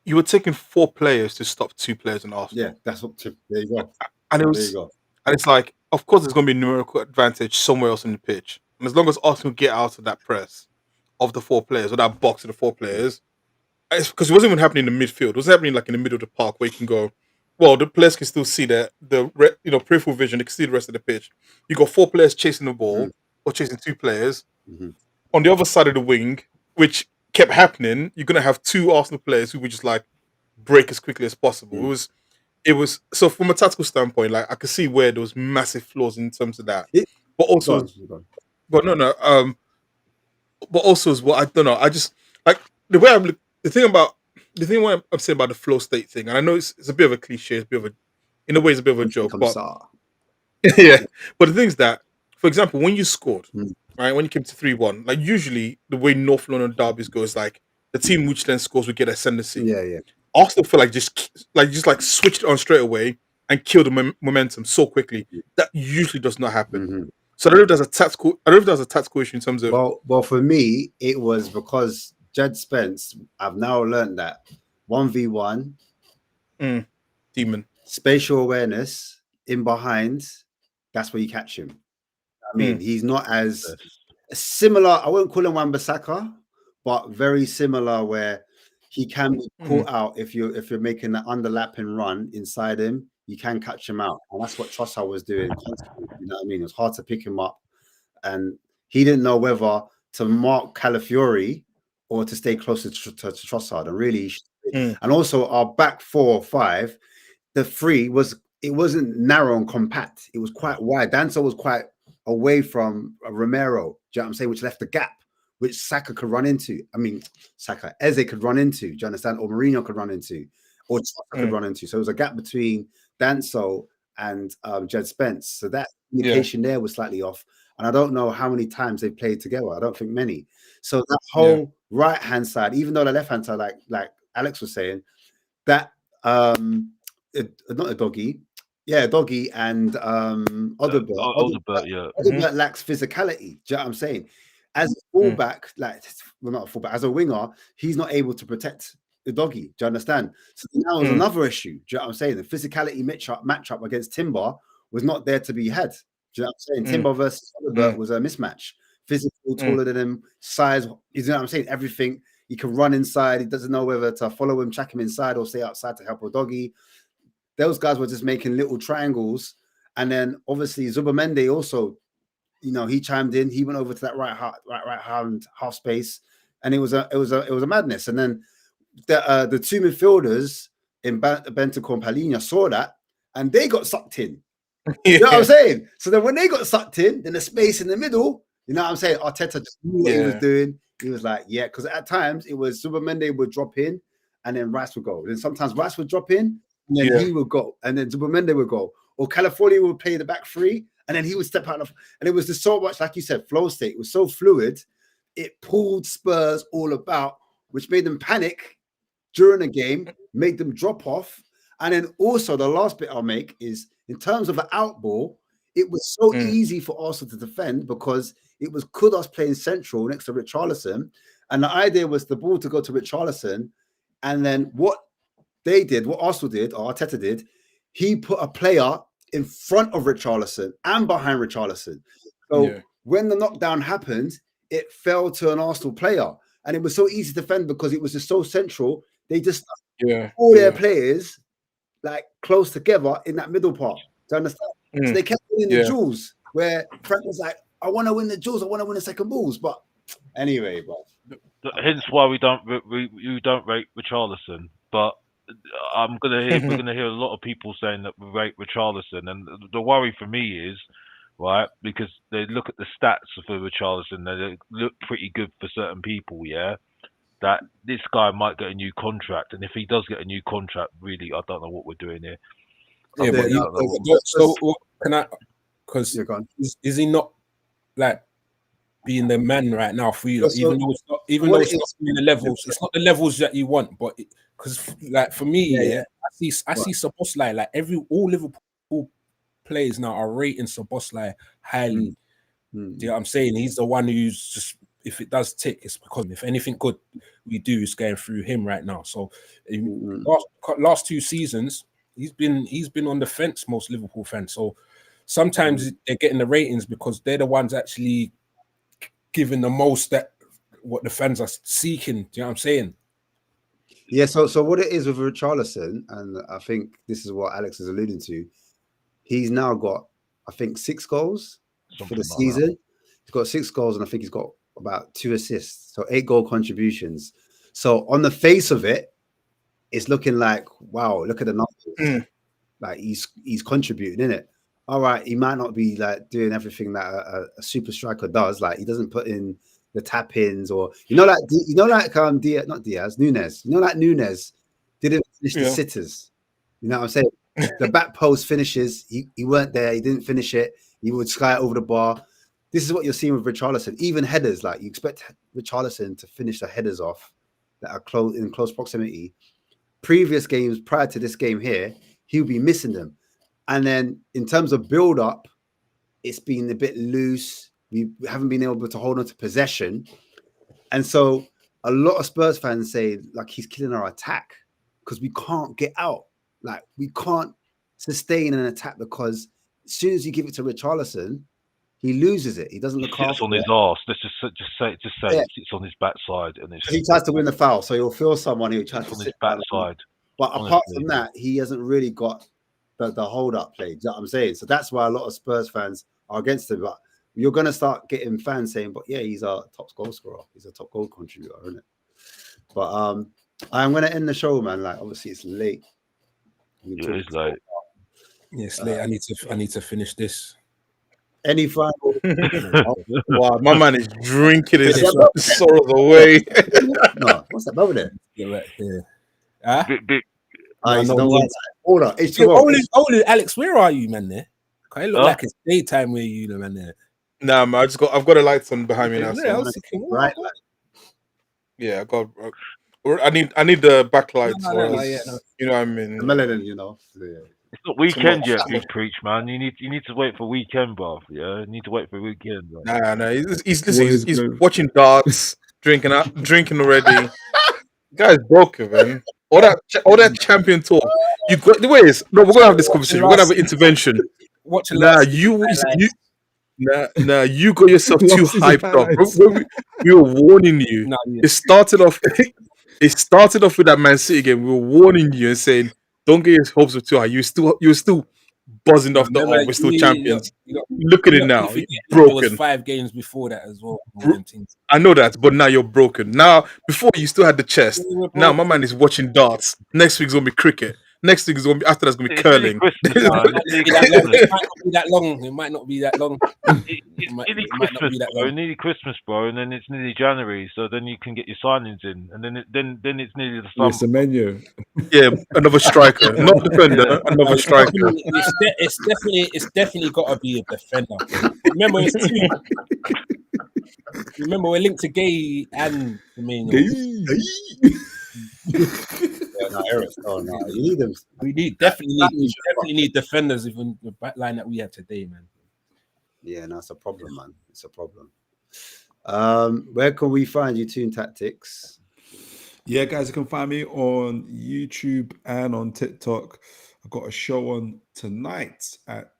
you were taking 4 players to stop 2 players in Arsenal. Yeah, that's what. There you go. And it's like, of course, there's going to be a numerical advantage somewhere else in the pitch, and as long as Arsenal get out of that press of the 4 players or that box of the 4 players, it's because it wasn't even happening in the midfield. It was happening like in the middle of the park where you can go. Well, the players can still see the peripheral vision. They can see the rest of the pitch. You got 4 players chasing the ball or chasing 2 players. On the other side of the wing, which kept happening, you're gonna have 2 Arsenal players who would just like break as quickly as possible. It was so from a tactical standpoint, like I could see where there was massive flaws in terms of that. But also, but also as well, I don't know. I just like the way I'm the thing what I'm saying about the flow state thing, and I know it's a bit of a cliche, it's a bit of a in a way it's a bit of a joke, but yeah. But the thing is that, for example, when you scored, right, when you came to 3-1, like usually the way North London derbies goes, like the team which then scores would get ascendancy. Yeah. Arsenal feel like just switched it on straight away and killed the momentum so quickly. That usually does not happen. So I don't know if there's a tactical issue in terms of well for me it was because Jed Spence. I've now learned that 1v1 demon spatial awareness in behind. That's where you catch him. I mean, he's not as similar. I won't call him Wan-Bissaka, but very similar where he can be caught out if you're making that underlapping run inside him. You can catch him out, and that's what Trossard was doing constantly. You know what I mean? It was hard to pick him up, and he didn't know whether to mark Calafiori or to stay closer to Trossard. And really, and also our back 4 or 5, the 3 wasn't narrow and compact. It was quite wide. Danso was quite away from Romero. Do you know what I'm saying? Which left the gap, which Saka could run into. I mean, Eze could run into. Do you understand? Or Mourinho could run into, or Chaka could run into. So there was a gap between Danso and Jed Spence. So that communication there was slightly off. And I don't know how many times they played together. I don't think many. So that whole right hand side, even though the left hand side, like Alex was saying, that not a Doggy. Yeah, Doggy and Odegaard. Odegaard lacks physicality. Do you know what I'm saying? As a fullback, not a fullback, as a winger, he's not able to protect the Doggy. Do you understand? So now was another issue. Do you know what I'm saying? The physicality matchup against Timber was not there to be had. Do you know what I'm saying? Timber versus Odegaard was a mismatch. Physical, taller than him, size. You know what I'm saying? Everything. He can run inside. He doesn't know whether to follow him, check him inside, or stay outside to help a Doggy. Those guys were just making little triangles. And then obviously Zubamende also, he chimed in. He went over to that right hand half space, and it was a madness. And then the two midfielders in Bentancur and Palhinha saw that, and they got sucked in. You know what I'm saying? So then when they got sucked in, then the space in the middle, you know what I'm saying? Arteta just knew what he was doing. He was like, because at times it was Zubamende would drop in, and then Rice would go. Then sometimes Rice would drop in, and then he would go, and then Zubamende would go. Or California would play the back three, and then he would step out of, and it was just so much, like you said, flow state. It was so fluid. It pulled Spurs all about, which made them panic during the game, made them drop off. And then also the last bit I'll make is in terms of the out ball, it was so easy for Arsenal to defend because it was Kudus playing central next to Richarlison. And the idea was the ball to go to Richarlison. And then what they did, what Arsenal did, or Arteta did, he put a player in front of Richarlison and behind Richarlison. So when the knockdown happened, it fell to an Arsenal player. And it was so easy to defend because it was just so central. They just all their players like close together in that middle part. Do you understand? So they kept winning the duels where Frank was like, I want to win the duels, I want to win the second balls. But anyway, bro. Hence why we don't rate Richarlison. But we're gonna hear a lot of people saying that we rate Richarlison, and the worry for me is right because they look at the stats for Richarlison, they look pretty good for certain people, that this guy might get a new contract, and if he does get a new contract, really, I don't know what we're doing here. So can I? Because is he not like being the man right now for you? Like, even though it's not being the levels, it's not the levels that you want, but because like for me, I see Szoboszlai like all Liverpool players now are rating Szoboszlai highly. Do you know what I'm saying? He's the one who's just, if it does tick, it's because if anything good we do is going through him right now. So last 2 seasons, he's been on the fence, most Liverpool fans. So sometimes they're getting the ratings because they're the ones actually giving the most that what the fans are seeking. Do you know what I'm saying? Yeah, so what it is with Richarlison, and I think this is what Alex is alluding to, he's now got, I think, 6 goals for the season. He's got 6 goals, and I think he's got about 2 assists, so 8 goal contributions. So on the face of it, it's looking like, wow, look at the numbers. Like he's contributing, innit? All right, he might not be like doing everything that a super striker does. Like he doesn't put in the tap-ins, or Nunes. Nunes didn't finish the sitters. You know what I'm saying? The back post finishes. He weren't there. He didn't finish it. He would sky over the bar. This is what you're seeing with Richarlison. Even headers, like you expect Richarlison to finish the headers off that are in close proximity. Previous games prior to this game here, he'll be missing them. And then in terms of build-up, it's been a bit loose. We haven't been able to hold on to possession. And so a lot of Spurs fans say, like, he's killing our attack because we can't get out. Like, we can't sustain an attack because as soon as you give it to Richarlison, he loses it. He doesn't look after it. He sits on his arse. Let's just say he sits on his backside. And he tries to win the foul, so he'll feel someone who tries to on sit his backside. But apart from that, he hasn't really got the hold-up play. Do you know what I'm saying? So that's why a lot of Spurs fans are against him. But you're going to start getting fans saying, but yeah, he's a top goal scorer. He's a top goal contributor, isn't it? But I'm going to end the show, man. Like, obviously, it's late. It is late. Yes, late. I need to finish this. Any final? Wow, my man is drinking his Finish sorrows away. No, what's that over there? Yeah, right here. Huh? Bit, Ah, No, he's no no need. Hold on, it's Yeah, tomorrow. only Alex, where are you, man? There, it look Huh? like it's daytime where you, man. There. Nah, man, I've got the lights on behind me now. Yeah, I So was thinking, Right, what? yeah, I got. I need the backlights, No, or no, else, yeah, no. you know what I mean. the melanin, you know. Yeah. it's not weekend much. yet, Big Preach, man. You need to wait for weekend, bruv. Yeah, you need to wait for weekend. Bruv. Nah, he's What is he's good? watching darts, drinking already. Guy's broken, man. All that champion talk. You got the way is no. We're gonna have this conversation. We're gonna have an intervention. Watching Nah, last you highlights. you got yourself too Last season hyped up. highlights. We were warning you. No, yeah. It started off. It started off with that Man City game. We were warning you and saying, "Don't get your hopes up too high." You're still buzzing off the. Remember, Oh, we're still you champions. lot- Look at you it lot now. keep You're forgetting there was broken. 5 games before that as well. All Bro- them things. I know that, but now you're broken. Now, before you still had the chest. We were Now my broken. man is watching darts. Next week's gonna be cricket. Next week is gonna be after that's gonna be It's nearly curling. Christmas, It man. might It's not nearly be that long. It might not be that long. It's might- nearly it might not Christmas, be that bro. long. Nearly Christmas, bro, and then it's nearly January. So then you can get your signings in, and then it's nearly the Yeah, summer. Semenyo. Yeah, another striker, not defender, Yeah. another It's striker. it's definitely got to be a defender. Remember, it's 2. Remember, we're linked to Gay and Firmino. Yeah, no, Eric. Oh no, you need them. We definitely need defenders even the back line that we have today, man. Yeah, no, it's a problem, man. It's a problem. Where can we find you, Toon Tactics? Yeah, guys, you can find me on YouTube and on TikTok. I've got a show on tonight at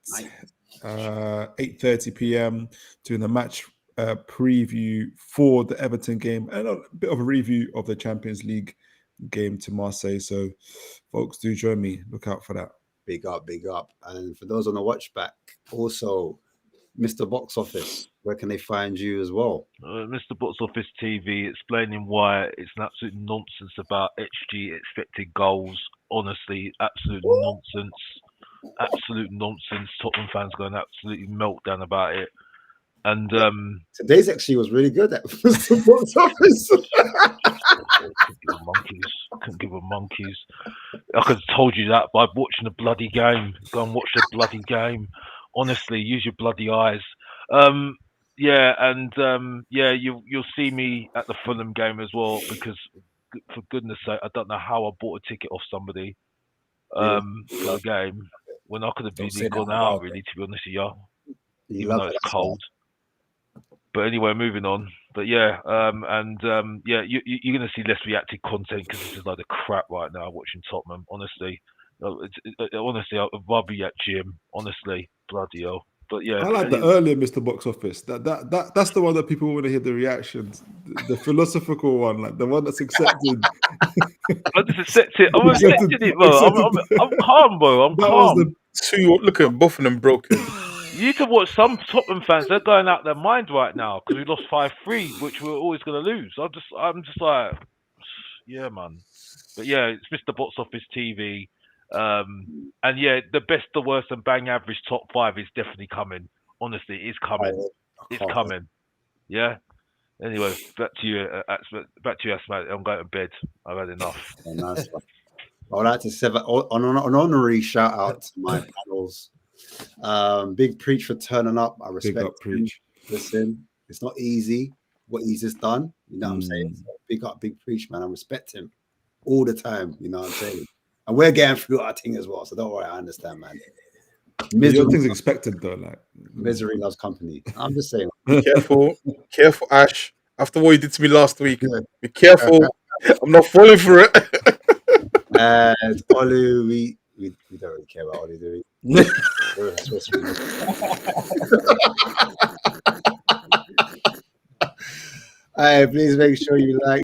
8:30 p.m. doing a match preview for the Everton game and a bit of a review of the Champions League game to Marseille. So, folks, do join me. Look out for that. Big up, big up. And for those on the watch back, also, Mr. Box Office, where can they find you as well? Mr. Box Office TV explaining why it's an absolute nonsense about XG expected goals. Honestly, absolute nonsense. Absolute nonsense. Tottenham fans going absolutely meltdown about it. And Today's actually was really good at Mr. Box Office. couldn't give a monkeys. I could have told you that by watching the bloody game. Go and watch the bloody game. Honestly, use your bloody eyes. You'll see me at the Fulham game as well, because for goodness sake, I don't know how I bought a ticket off somebody for the game when I could have Don't say really that gone out out, loud, really, to be honest with you. You Even love though it, it's that's cold. But anyway, moving on. But yeah, you're going to see less reactive content because this is like the crap right now watching Tottenham. Honestly, honestly, I'd rather be at gym. Honestly, bloody hell. But yeah, I like the earlier Mr. Box Office. That's the one that people want to hear the reactions. The philosophical one, like the one that's accepted. I just accept it. I'm accepting it, bro. I'm calm, bro. I'm That calm. was Two, look at both of them broken. You need to watch some Tottenham fans. They're going out their mind right now because we lost 5-3, which we're always going to lose. I'm just like, yeah, man. But yeah, it's Mr. Box Office TV. And yeah, the best, the worst, and bang average top 5 is definitely coming. Honestly, it's coming. It's coming. Yeah. Anyway, back to you, Asma. I'm going to bed. I've had enough. Yeah, nice one. I would like to say an honorary shout out to my panels. Big Preach for turning up. I respect Big up, Preach. Listen, it's not easy what he's just done. You know what I'm saying? So big up, Big Preach, man. I respect him all the time. You know what I'm saying? And we're getting through our thing as well. So don't worry, I understand, man. Your thing's expected though, like misery loves company. I'm just saying. Careful, Ash. After what you did to me last week, be careful. I'm not falling for it. And Olu, we don't really care about Olu, do we? We're Swiss people. Please make sure you like.